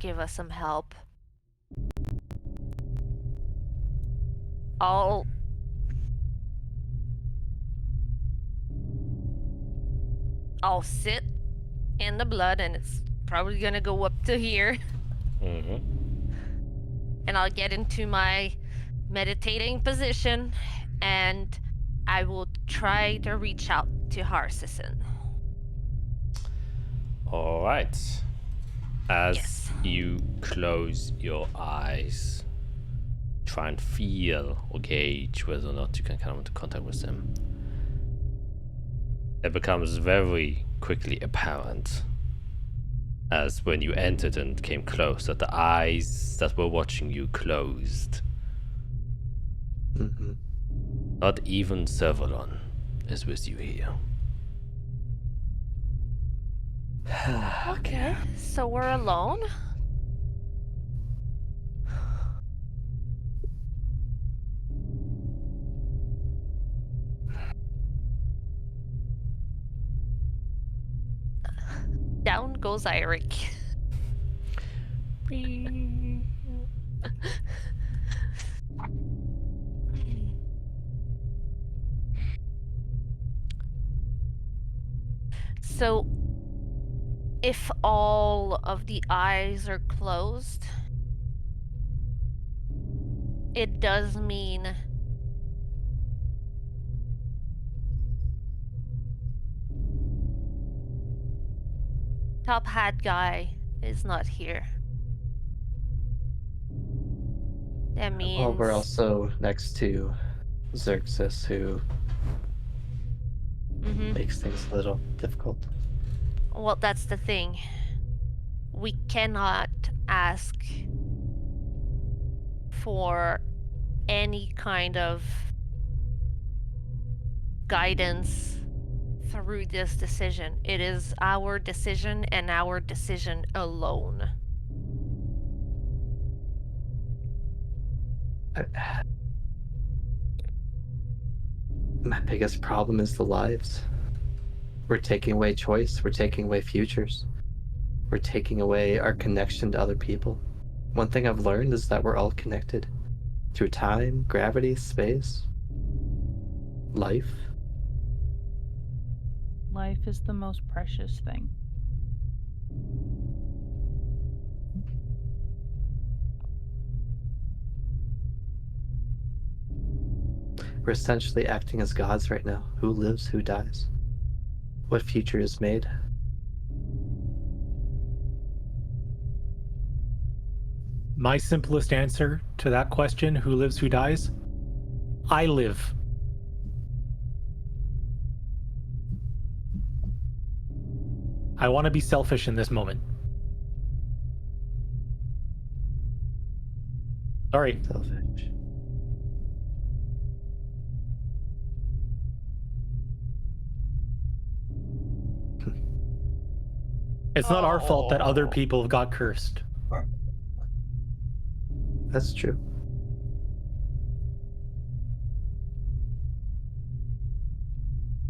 give us some help. I'll sit in the blood, and it's probably gonna go up to here. Mm-hmm. And I'll get into my meditating position, and I will try to reach out to Harsisan. All right. As Yes. you close your eyes, try and feel or gauge whether or not you can come into contact with them. It becomes very quickly apparent, as when you entered and came close, that the eyes that were watching you closed. Mm-hmm. Not even Servalon is with you here. Okay, so we're alone? out goes Eirik. So, if all of the eyes are closed, it does mean top hat guy is not here. That means Well, we're also next to Xerxes, who makes things a little difficult. well, that's the thing. We cannot ask for any kind of guidance through this decision. It is our decision and our decision alone. My biggest problem is the lives. We're taking away choice, we're taking away futures, we're taking away our connection to other people. One thing I've learned is that we're all connected through time, gravity, space, life. Life is the most precious thing. We're essentially acting as gods right now. Who lives, who dies? What future is made? My simplest answer to that question, who lives, who dies? I live. I want to be selfish in this moment. Sorry. Selfish. It's not our fault that other people got cursed. That's true.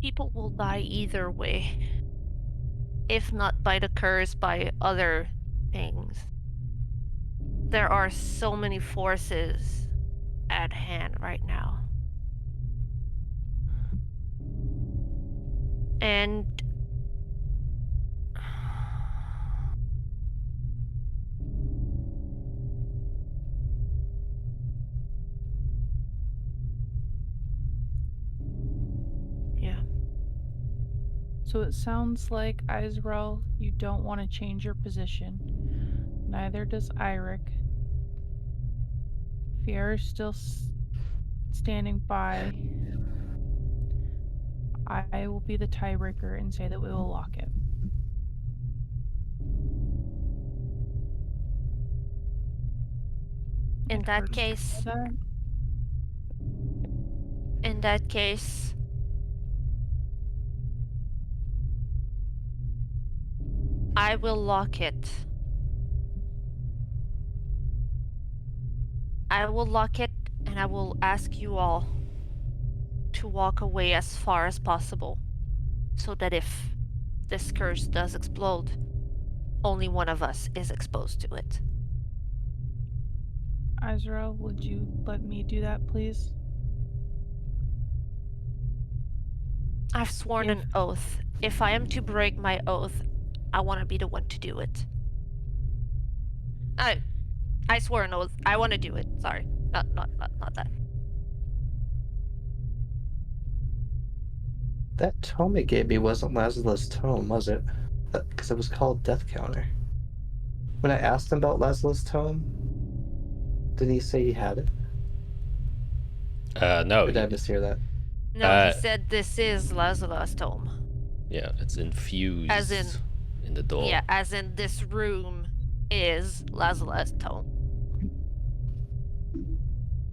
People will die either way. If not by the curse, by other things. There are so many forces at hand right now. And yeah. So it sounds like, Izrael, you don't want to change your position. Neither does Eirik. Fierre's still standing by. I will be the tiebreaker and say that we will lock it. In that case, I will lock it. I will lock it, and I will ask you all to walk away as far as possible, so that if this curse does explode, only one of us is exposed to it. Izrael, would you let me do that, please? I've sworn an oath. If I am to break my oath, I want to be the one to do it. I swore an oath. I want to do it. Sorry, not that. That tome it gave me wasn't Lazlo's tome, was it? Because it was called Death Counter. When I asked him about Lazlo's tome, did he say he had it? No. Or did I mishear that? No, he said this is Lazarus' tome. Yeah, it's infused As in the door. Yeah, as in this room is Lazarus' tome.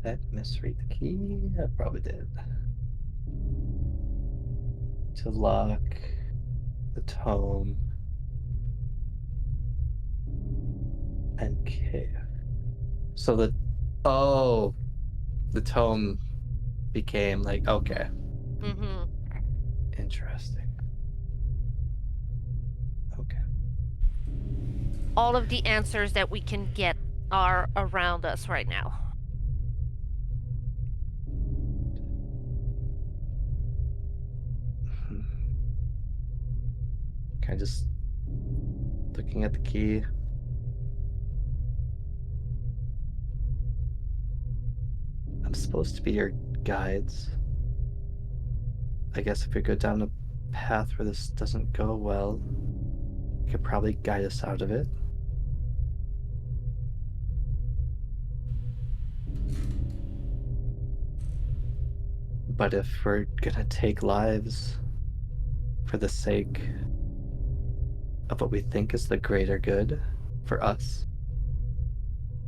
That misread the key? I probably did. To lock the tome and cave. So the tome became like, okay. Mm-hmm. Interesting. Okay. all of the answers that we can get are around us right now. Kind of just looking at the key. I'm supposed to be your guides. I guess if we go down a path where this doesn't go well, you could probably guide us out of it. But if we're gonna take lives for the sake of what we think is the greater good for us,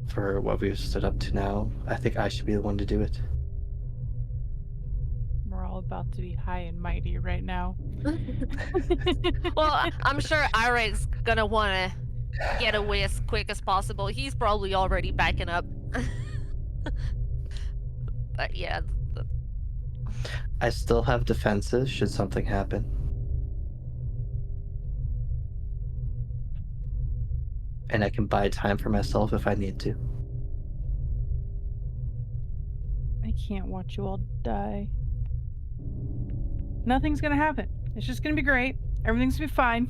for what we've stood up to now, I think I should be the one to do it. We're all about to be high and mighty right now. Well, I'm sure Irek's gonna want to get away as quick as possible. He's probably already backing up. But yeah. I still have defenses should something happen. And I can buy time for myself if I need to. I can't watch you all die. Nothing's gonna happen. It's just gonna be great. Everything's gonna be fine.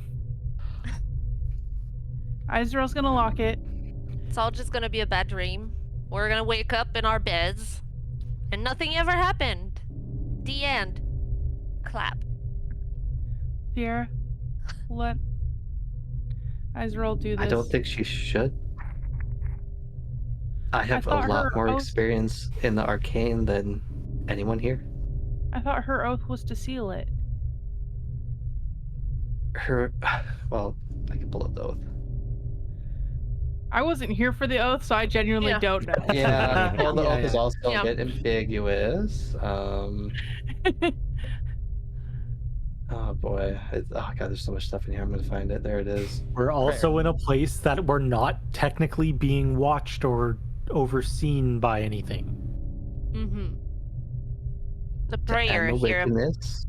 Izrael's gonna lock it. It's all just gonna be a bad dream. We're gonna wake up in our beds, and nothing ever happened. The end. Clap. Fiera, let Izrael do this. I don't think she should. I have a thought lot her more oath- experience in the arcane than anyone here. I thought her oath was to seal it. Her, well, I can pull up the oath. I wasn't here for the oath, so I genuinely Yeah. don't know. Yeah, well, the oath is Yeah. also Yeah. a bit ambiguous. Oh boy, oh god, there's so much stuff in here. I'm gonna find it. There it is. We're also in a place that we're not technically being watched or overseen by anything. Mm-hmm. The To prayer end the here. wickedness,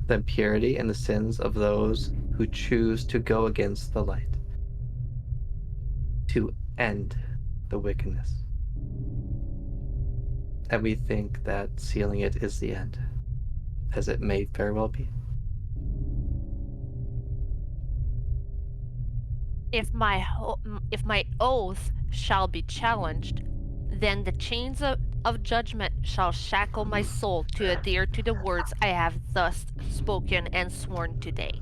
the impurity, and the sins of those who choose to go against the light. To end the wickedness. And we think that sealing it is the end, as it may very well be. If my oath shall be challenged, then the chains of judgment shall shackle my soul to adhere to the words I have thus spoken and sworn today,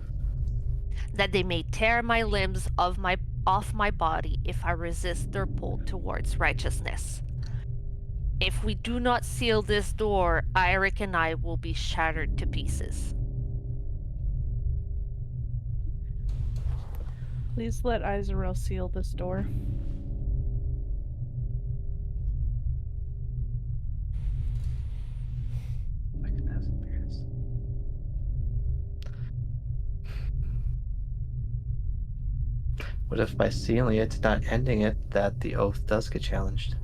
that they may tear my limbs off my body if I resist their pull towards righteousness. If we do not seal this door, Eirik and I will be shattered to pieces. Please let Izrael seal this door. What if by sealing it, not ending it, that the oath does get challenged?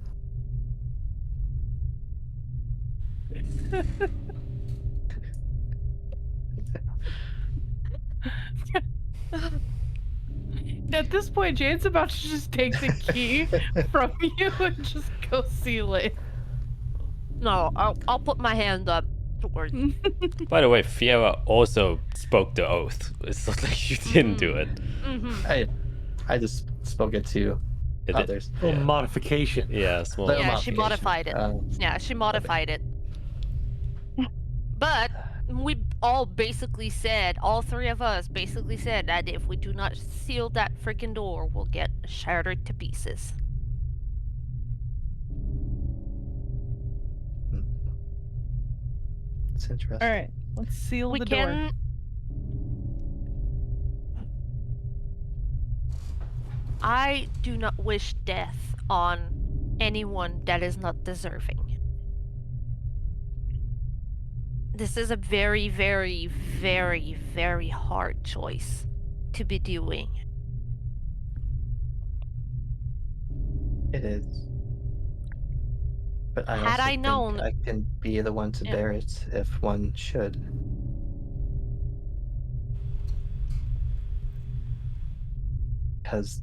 At this point, Jane's about to just take the key from you and just go seal it. No, I'll put my hand up towards. By the way, Fiera also spoke the oath. It's not like you didn't do it. Mm-hmm. I just spoke it to It did- others. A Yeah. modification. Yeah, small. Little Yeah, she modified it. modification. Yeah, she modified it. But we all basically said, all three of us basically said that if we do not seal that freaking door, we'll get shattered to pieces. It's interesting. All right, let's seal We the door. can. I do not wish death on anyone that is not deserving. This is a very, very, very, very hard choice to be doing. It is. But I Had also I think known- I can be the one to Yeah. bear it if one should. Because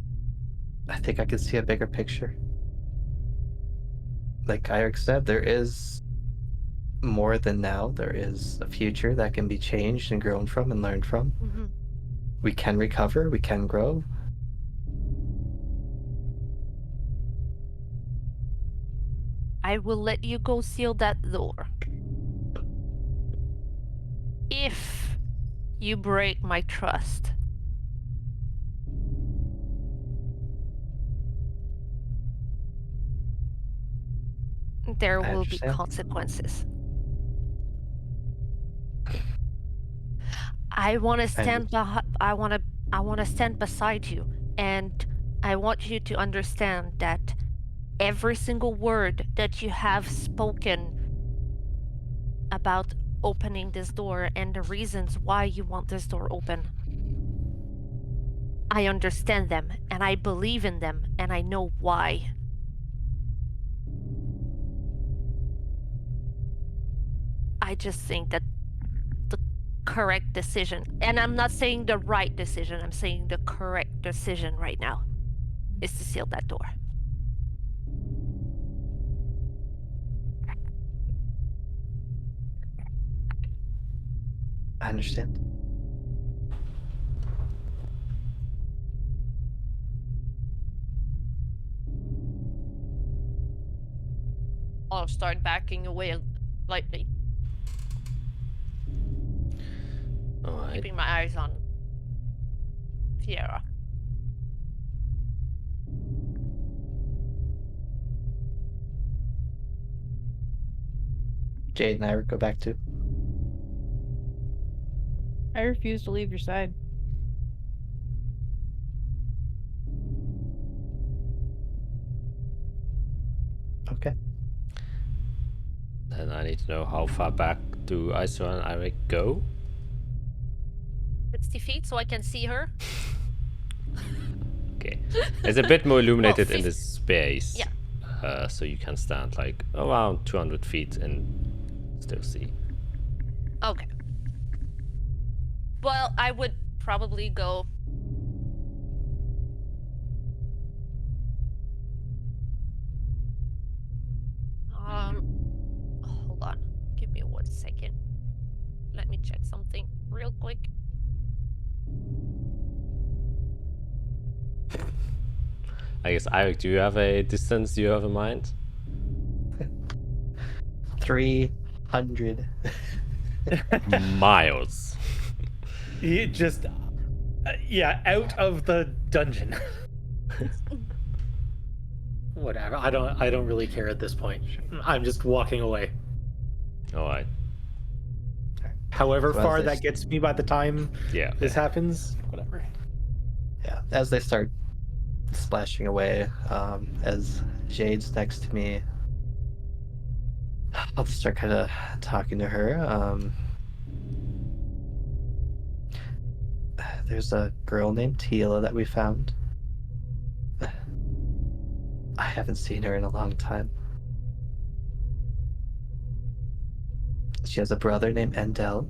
I think I can see a bigger picture. Like Eric said, there is more than now. There is a future that can be changed and grown from and learned from. Mhm. We can recover, we can grow. I will let you go seal that door. If you break my trust. There I will be understand. consequences. I want to stand I want to stand beside you, and I want you to understand that every single word that you have spoken about opening this door and the reasons why you want this door open, I understand them and I believe in them and I know why. I just think that the correct decision, and I'm not saying the right decision, I'm saying the correct decision right now, is to seal that door. I understand. I'll start backing away lightly, Alright. keeping my eyes on Fiera. Jade and I would go back to. I refuse to leave your side. Okay. Then I need to know how far back do Isra and Eric go? 60 feet so I can see her. Okay. It's a bit more illuminated in 50. this space. Yeah. So you can stand like around 200 feet and still see. Okay. Well, I would probably go. Hold on. Give me 1 second. Let me check something real quick. I guess, Eric, do you have a distance you have in mind? 300. Miles. You just, yeah, out of the dungeon. Whatever. I don't really care at this point. I'm just walking away. Alright. However So as far they that gets me by the time Yeah. this happens, whatever. Yeah, as they start splashing away, as Jade's next to me, I'll just start kind of talking to her. There's a girl named Tila that we found. I haven't seen her in a long time. She has a brother named Endel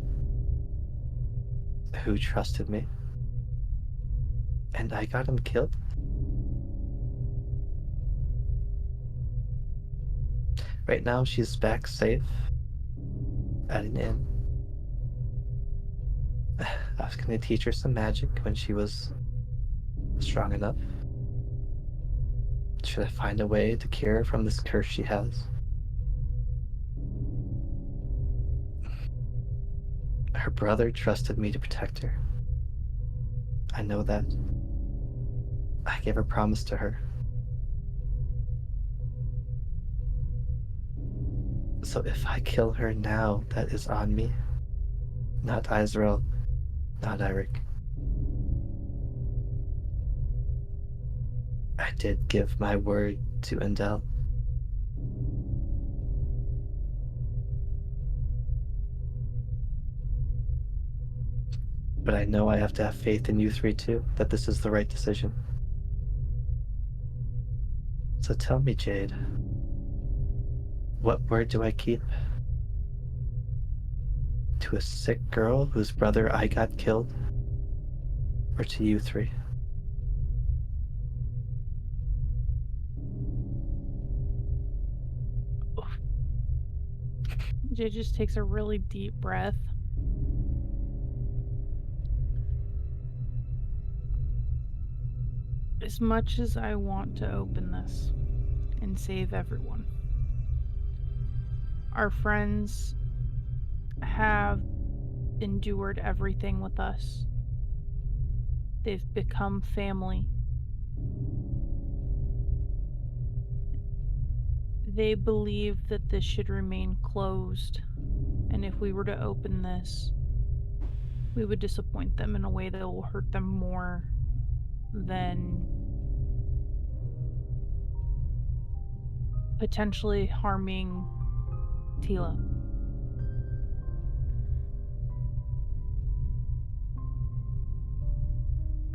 who trusted me. And I got him killed. Right now, she's back safe at an inn. I was going to teach her some magic when she was strong enough. Should I find a way to cure her from this curse she has? Her brother trusted me to protect her. I know that. I gave a promise to her. So if I kill her now, that is on me. Not Israel, not Eric. I did give my word to Endel. But I know I have to have faith in you three too, that this is the right decision. So tell me, Jade, what word do I keep? To a sick girl whose brother I got killed? Or to you three? Jay just takes a really deep breath. As much as I want to open this and save everyone, our friends have endured everything with us. They've become family. They believe that this should remain closed, and if we were to open this, we would disappoint them in a way that will hurt them more than potentially harming Tila.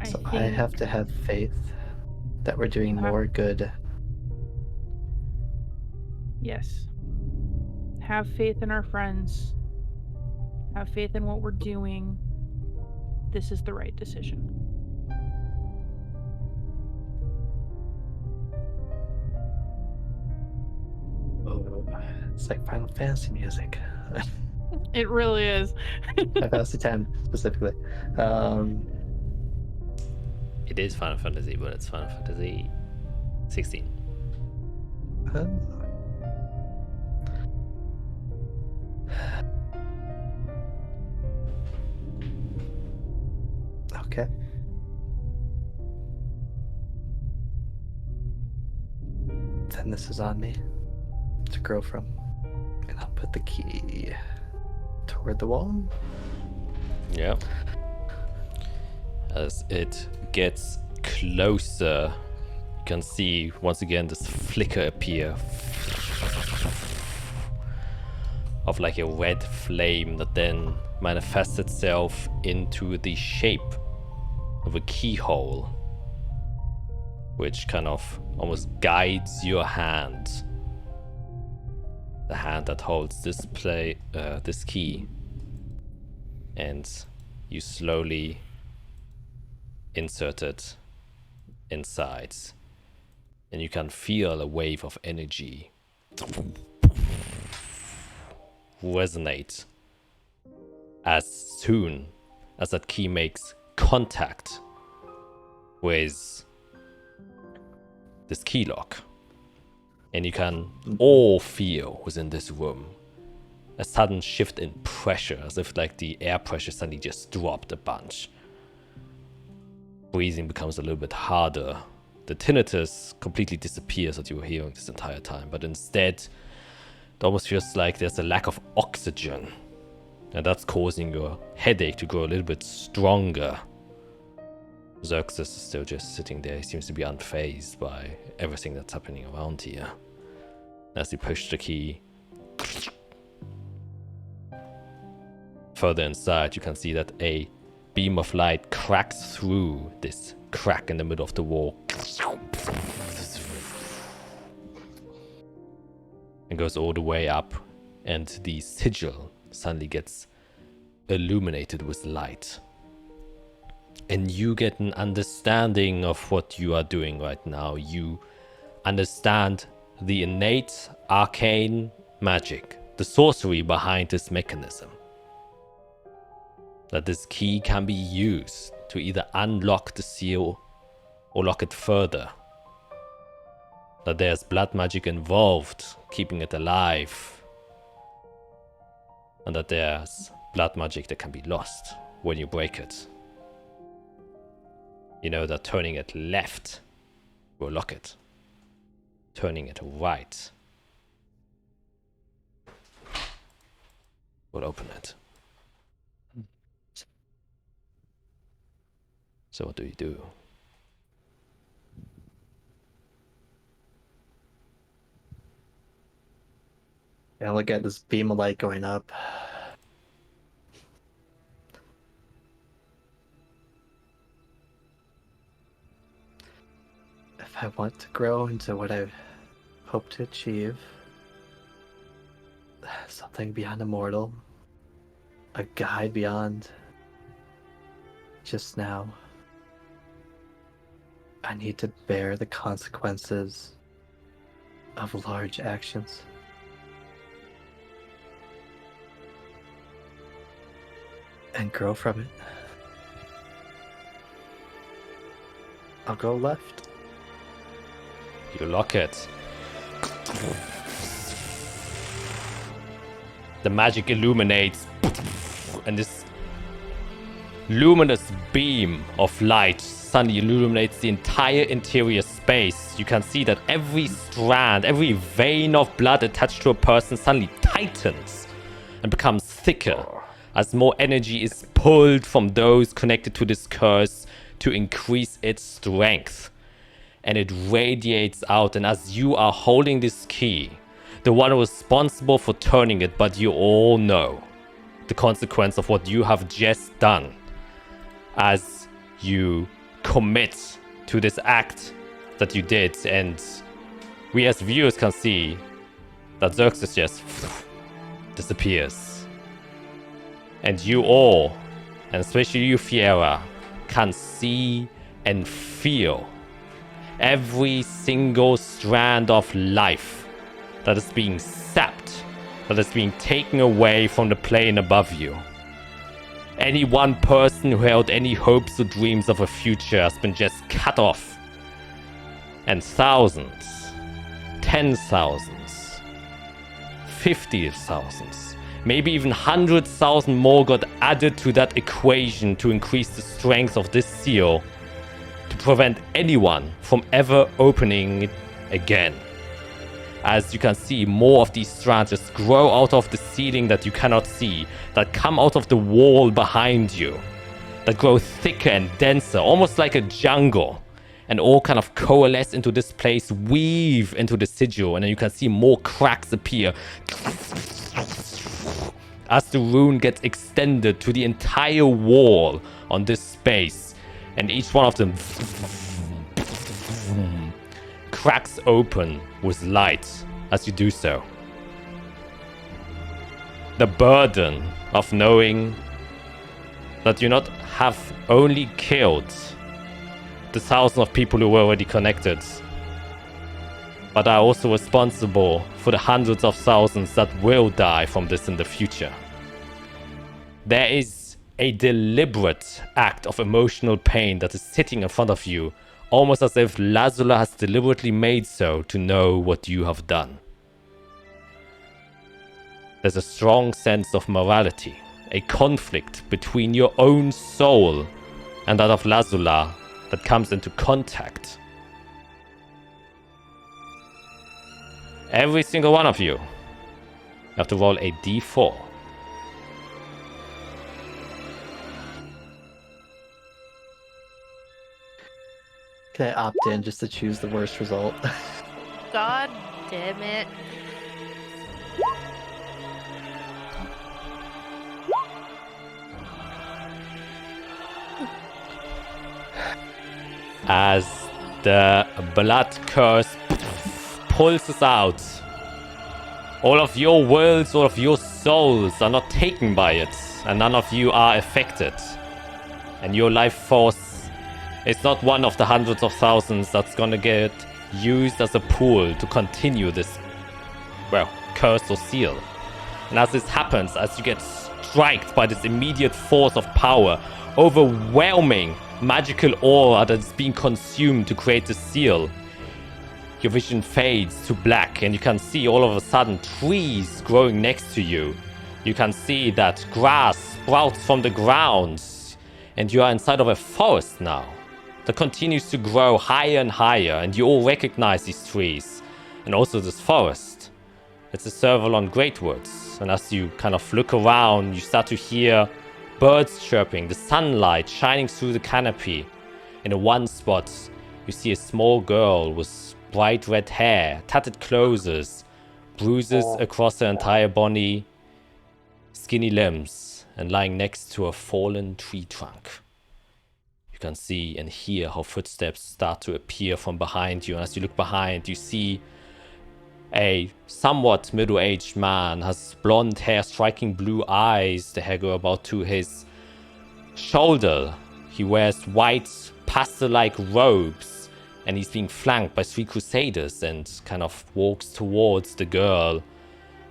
So I have to have faith that we're doing more good. Yes. Have faith in our friends. Have faith in what we're doing. This is the right decision. Oh, it's like Final Fantasy music. It really is. Final Fantasy X specifically. It is Final Fantasy, but it's Final Fantasy 16. Okay. Then this is on me to grow from. And I'll put the key toward the wall. Yep. As it gets closer, you can see once again this flicker appear of like a red flame that then manifests itself into the shape of a keyhole, which kind of almost guides your hand. The hand that holds this key, and you slowly insert it inside, and you can feel a wave of energy resonate as soon as that key makes contact with this key lock. And you can all feel within this room a sudden shift in pressure, as if like the air pressure suddenly just dropped a bunch. Breathing becomes a little bit harder. The tinnitus completely disappears that you were hearing this entire time, but instead it almost feels like there's a lack of oxygen, and that's causing your headache to grow a little bit stronger. Xerxes is still just sitting there. He seems to be unfazed by everything that's happening around here. As you push the key further inside, you can see that a beam of light cracks through this crack in the middle of the wall and goes all the way up, and the sigil suddenly gets illuminated with light. And you get an understanding of what you are doing right now. You understand the innate arcane magic, the sorcery behind this mechanism. That this key can be used to either unlock the seal or lock it further. That there's blood magic involved, keeping it alive. And that there's blood magic that can be lost when you break it. You know that turning it left will lock it. Turning it right will open it. So what do you do? Yeah, look at this beam of light going up. If I want to grow into what I hope to achieve, something beyond immortal, a guide beyond just now, I need to bear the consequences of large actions. and grow from it. I'll go left. You lock it. The magic illuminates, and this luminous beam of light suddenly illuminates the entire interior space. You can see that every strand, every vein of blood attached to a person suddenly tightens and becomes thicker as more energy is pulled from those connected to this curse to increase its strength. And it radiates out, and as you are holding this key, the one responsible for turning it, but you all know the consequence of what you have just done as you commit to this act that you did. And we as viewers can see that Xerxes just disappears. And you all, and especially you, Fiera, can see and feel every single strand of life that is being sapped, that is being taken away from the plane above you. Any one person who held any hopes or dreams of a future has been just cut off. And thousands, 10,000s, 50,000s, maybe even 100,000 more got added to that equation to increase the strength of this seal, to prevent anyone from ever opening it again. As you can see, more of these strands just grow out of the ceiling that you cannot see, that come out of the wall behind you, that grow thicker and denser, almost like a jungle, and all kind of coalesce into this place, weave into the sigil, and then you can see more cracks appear as the rune gets extended to the entire wall on this space, and each one of them cracks open with light as you do so. The burden of knowing that you not have only killed the thousands of people who were already connected, but are also responsible for the hundreds of thousands that will die from this in the future. There is a deliberate act of emotional pain that is sitting in front of you, almost as if Lazula has deliberately made so to know what you have done. There's a strong sense of morality, a conflict between your own soul and that of Lazula that comes into contact. Every single one of you have to roll a d4. Can I opt in just to choose the worst result? God damn it. As the blood curse pulses out, all of your worlds, all of your souls are not taken by it, and none of you are affected. And your life force is not one of the hundreds of thousands that's gonna get used as a pool to continue this, well, curse or seal. And as this happens, as you get striked by this immediate force of power, overwhelming magical aura that is being consumed to create the seal, your vision fades to black, and you can see all of a sudden trees growing next to you. You can see that grass sprouts from the ground, and you are inside of a forest now that continues to grow higher and higher, and you all recognize these trees and also this forest. It's a Servalon Greatwoods, and as you kind of look around, you start to hear birds chirping, the sunlight shining through the canopy. In one spot, you see a small girl with bright red hair, tattered clothes, bruises across her entire body, skinny limbs, and lying next to a fallen tree trunk. You can see and hear how footsteps start to appear from behind you, and as you look behind, you see a somewhat middle-aged man, has blonde hair, striking blue eyes. The hair go about to his shoulder. He wears white pastel-like robes, and he's being flanked by 3 crusaders, and kind of walks towards the girl,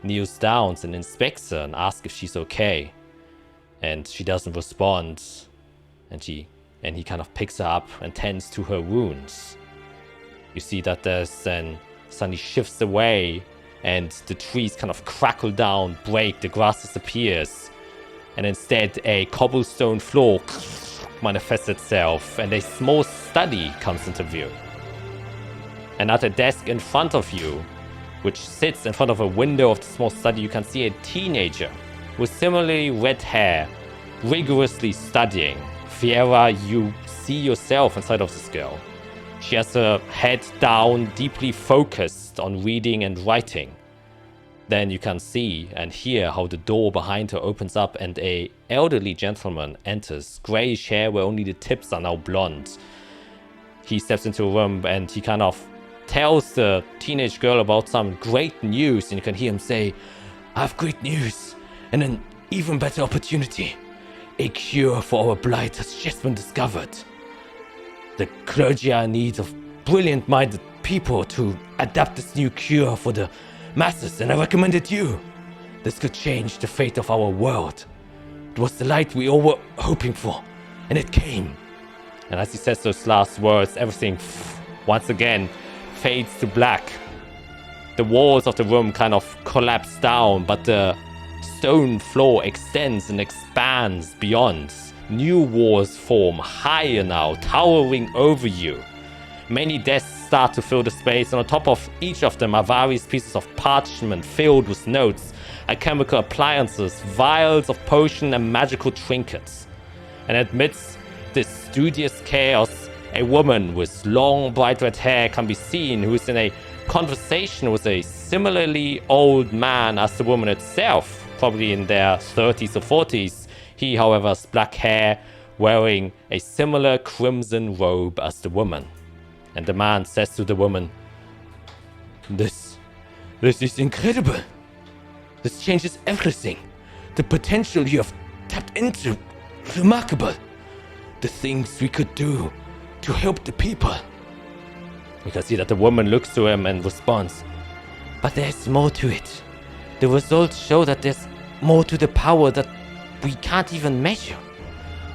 kneels down and inspects her and asks if she's okay. and she doesn't respond, and he kind of picks her up and tends to her wounds. You see that there's then suddenly shifts away, and the trees kind of crackle down, break, the grass disappears, and instead a cobblestone floor manifests itself, and a small study comes into view. And at a desk in front of you, which sits in front of a window of the small study, you can see a teenager with similarly red hair, rigorously studying. Fiera, you see yourself inside of this girl. She has her head down, deeply focused on reading and writing. Then you can see and hear how the door behind her opens up and a elderly gentleman enters, grayish hair where only the tips are now blonde. He steps into a room and he kind of tells the teenage girl about some great news, and you can hear him say, "I have great news and an even better opportunity. A cure for our blight has just been discovered. The clergy are in need of brilliant-minded people to adapt this new cure for the masses, and I recommended you. This could change the fate of our world. It was the light we all were hoping for, and it came." And as he says those last words, everything once again fades to black. The walls of the room kind of collapse down, but the stone floor extends and expands beyond. New walls form, higher now, towering over you. Many desks start to fill the space, and on top of each of them are various pieces of parchment filled with notes, alchemical appliances, vials of potion, and magical trinkets. And amidst this studious chaos, a woman with long, bright red hair can be seen, who is in a conversation with a similarly old man as the woman itself, probably in their 30s or 40s. He, however, has black hair, wearing a similar crimson robe as the woman. And the man says to the woman, This is incredible. This changes everything. The potential you have tapped into, remarkable. The things we could do to help the people." You can see that the woman looks to him and responds, "But there's more to it. The results show that there's more to the power that we can't even measure.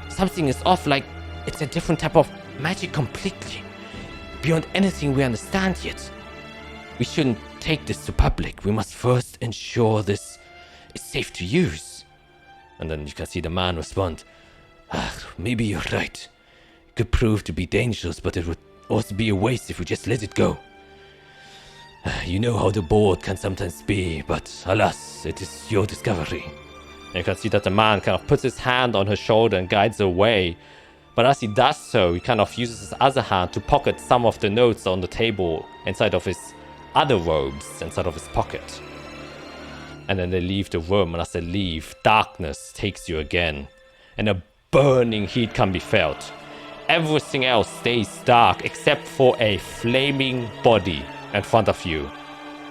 Something is off, like it's a different type of magic completely, beyond anything we understand yet. We shouldn't take this to public. We must first ensure this is safe to use." And then you can see the man respond, "Maybe you're right. It could prove to be dangerous, but it would also be a waste if we just let it go. You know how the board can sometimes be, but alas, it is your discovery." And you can see that the man kind of puts his hand on her shoulder and guides her away. But as he does so, he kind of uses his other hand to pocket some of the notes on the table inside of his other robes, inside of his pocket. And then they leave the room, and as they leave, darkness takes you again. And a burning heat can be felt. Everything else stays dark except for a flaming body in front of you.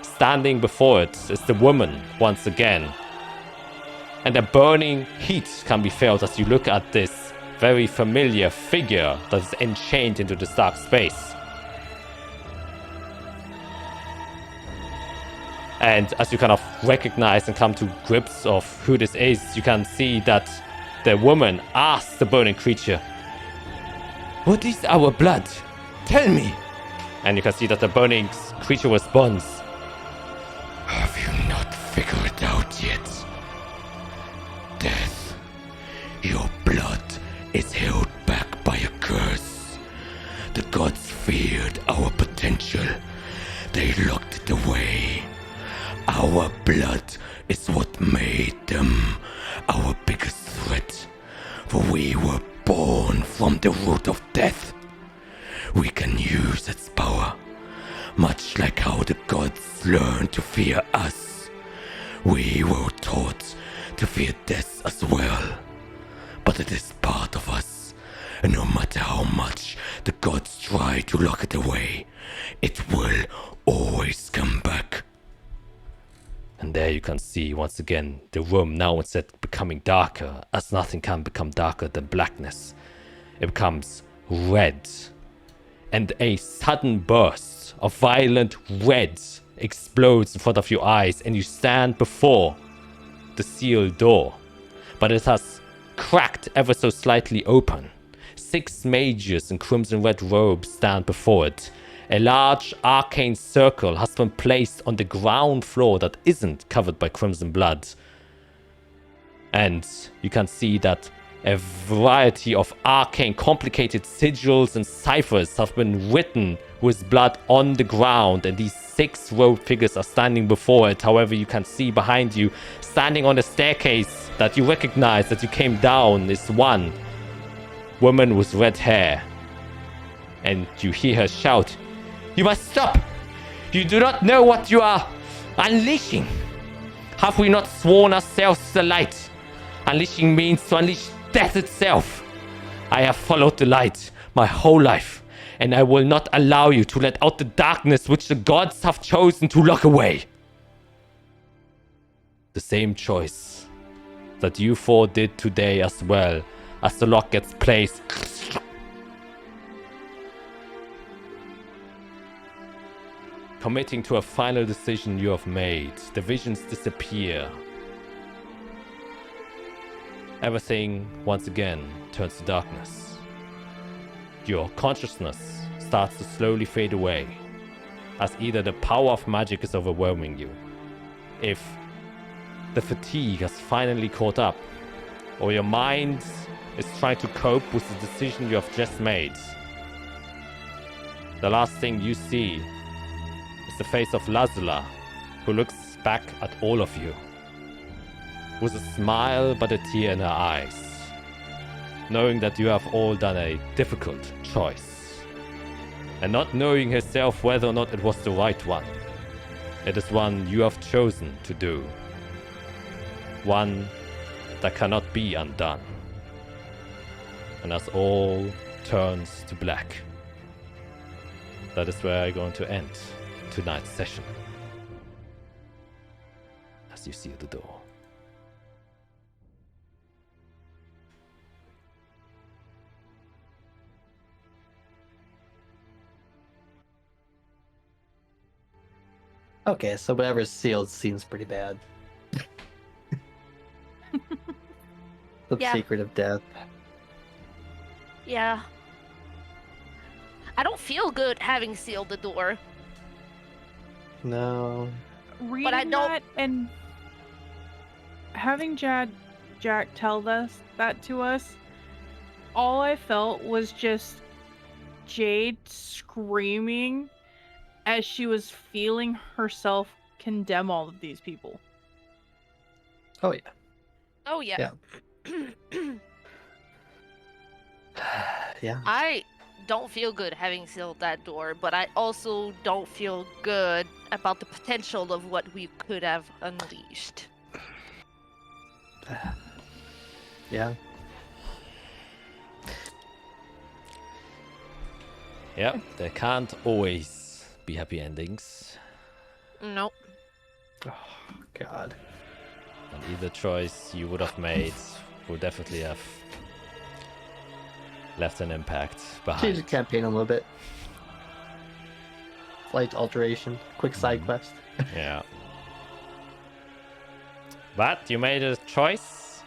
Standing before it is the woman once again. And a burning heat can be felt as you look at this very familiar figure that is enchained into this dark space. And as you kind of recognize and come to grips of who this is, you can see that the woman asks the burning creature, "What is our blood? Tell me." And you can see that the burning creature responds, "Have you not figured it out yet? Death, your blood is held back by a curse. The gods feared our potential. They locked it away. Our blood is what made them our biggest threat, for we were born from the root of death. We can use its power, much like how the gods learned to fear us. We were taught to fear death as well, but it is part of us, and no matter how much the gods try to lock it away, it will always come back." And there you can see once again the room now, instead of becoming darker, as nothing can become darker than blackness, it becomes red. And a sudden burst of violent red explodes in front of your eyes, and you stand before the sealed door. But it has cracked ever so slightly open. 6 mages in crimson red robes stand before it. A large arcane circle has been placed on the ground floor that isn't covered by crimson blood. And you can see that a variety of arcane, complicated sigils and ciphers have been written with blood on the ground, and these 6 robed figures are standing before it. However, you can see behind you, standing on the staircase that you recognize that you came down, is one woman with red hair. And you hear her shout, "You must stop! You do not know what you are unleashing! Have we not sworn ourselves to the light? Unleashing means to unleash death itself. I have followed the light my whole life, and I will not allow you to let out the darkness which the gods have chosen to lock away." The same choice that you 4 did today as well, as the lock gets placed. Committing to a final decision you have made, the visions disappear. Everything, once again, turns to darkness. Your consciousness starts to slowly fade away, as either the power of magic is overwhelming you, if the fatigue has finally caught up, or your mind is trying to cope with the decision you have just made. The last thing you see is the face of Lazula, who looks back at all of you with a smile but a tear in her eyes, knowing that you have all done a difficult choice, and not knowing herself whether or not it was the right one. It is one you have chosen to do, one that cannot be undone. And as all turns to black, that is where I'm going to end tonight's session, as you see the door. Okay, so whatever's sealed seems pretty bad. The Yeah. secret of death. Yeah. I don't feel good having sealed the door. No. Reading I don't- that and having Jack tell us that to us, all I felt was just Jade screaming as she was feeling herself condemn all of these people. Oh, yeah. Oh, yeah. Yeah. I don't feel good having sealed that door, but I also don't feel good about the potential of what we could have unleashed. Yeah. Yep, there can't always be happy endings. Nope. Oh, God. And either choice you would have made would definitely have left an impact Change behind. the campaign a little bit. Slight alteration. Quick side quest. Yeah. But you made a choice.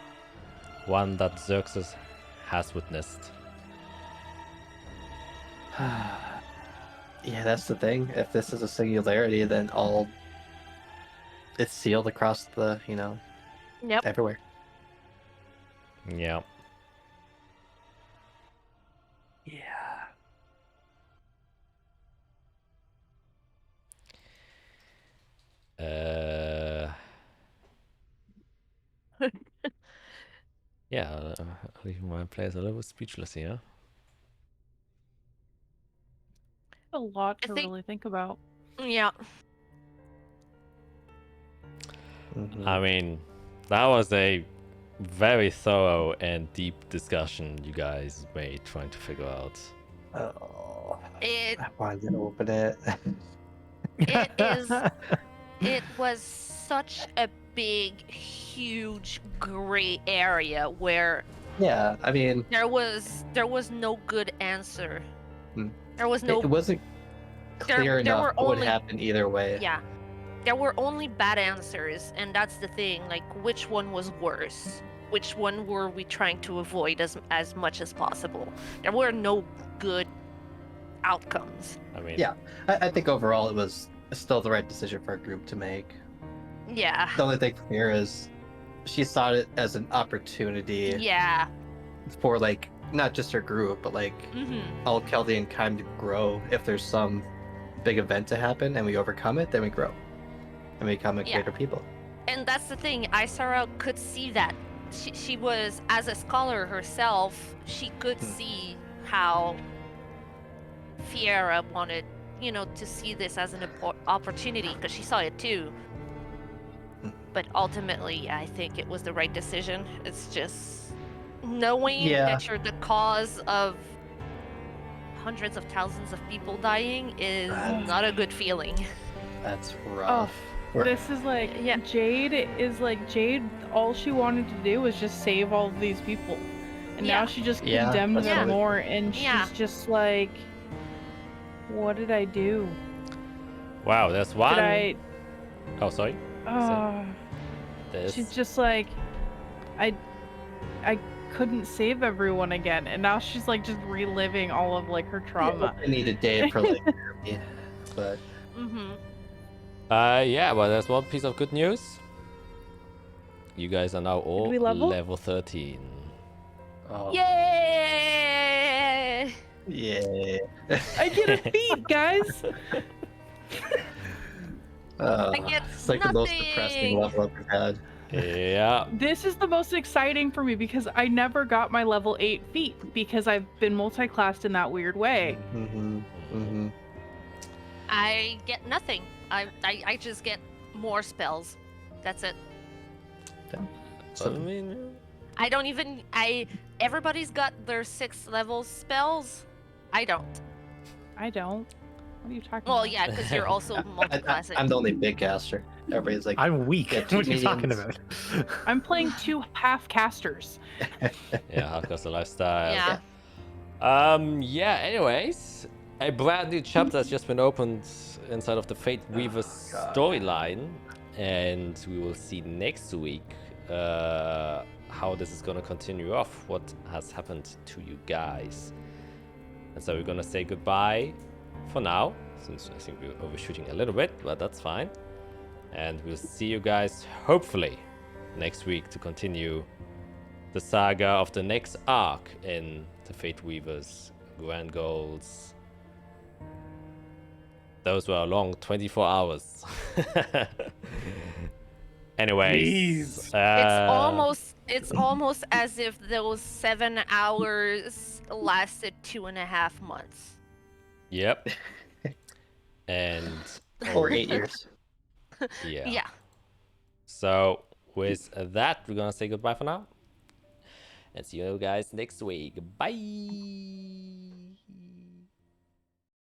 One that Xerxes has witnessed. Yeah, that's the thing. If this is a singularity, then it's sealed across the, Yep. everywhere. Yeah. Yeah. Yeah, leaving my players a little speechless here. A lot I to think- really think about. Yeah. Mhm. I mean, that was a very thorough and deep discussion you guys made trying to figure out. Oh, It I wanted to open it. It is- it was such a big, huge gray area where Yeah, I mean, there was no good answer. Hmm. There was no it wasn't there clear enough were what would only- happen either way. Yeah. There were only bad answers, and that's the thing. Like, which one was worse? which one were we trying to avoid as much as possible. There were no good outcomes. I mean, Yeah, I think overall it was still the right decision for our group to make. Yeah. The only thing here is she saw it as an opportunity Yeah. for like not just her group, but like Hmm. all Chaldean kind to grow. If there's some big event to happen and we overcome it, then we grow and we become a Yeah. greater people. And that's the thing, Isara could see that. She was, as a scholar herself, she could see how Fiera wanted, to see this as an opportunity, because she saw it too. But ultimately, I think it was the right decision. It's just knowing that you're the cause of hundreds of thousands of people dying is not a good feeling. That's rough. This is like, Yeah. Jade, all she wanted to do was just save all of these people. And Yeah. now she just Yeah, condemned that's them really- more, and Yeah. she's just like, what did I do? wow, there's one. Did I... Oh, sorry. There's... She's just like, I couldn't save everyone again, and now she's like just reliving all of like her trauma. I need a day for like therapy, but Mm-hmm. Yeah, well, there's one piece of good news. You guys are now all we level? level 13. oh Yay! yeah. I get a feat, guys. I get It's like the most depressing nothing. level up we've had. Yeah. This is the most exciting for me because I never got my level 8 feat because I've been multi-classed in that weird way. Mm-hmm. Mm-hmm. I get nothing. I just get more spells. That's it. I So mean, I don't even. Everybody's got their 6th level spells. I don't. I don't. What are you talking Well, about? yeah, because you're also multi-classing. I'm the only big caster. Everybody's like, I'm weak. Yeah, What are you talking mediums. about? I'm playing 2 half casters. yeah, hardcore's the lifestyle. Yeah. Yeah, anyways, a brand new chapter has just been opened inside of the Fate Weaver storyline, and we will see next week how this is going to continue off, what has happened to you guys. And so we're going to say goodbye for now, since I think we're overshooting a little bit, but that's fine. And we'll see you guys hopefully next week to continue the saga of the next arc in the Fate Weaver's grand goals. Those were a long 24 hours. Anyways, It's almost as if those 7 hours lasted 2.5 months. Yep. And or 8 years. yeah. Yeah. So with that, we're gonna say goodbye for now. And see you guys next week. Bye.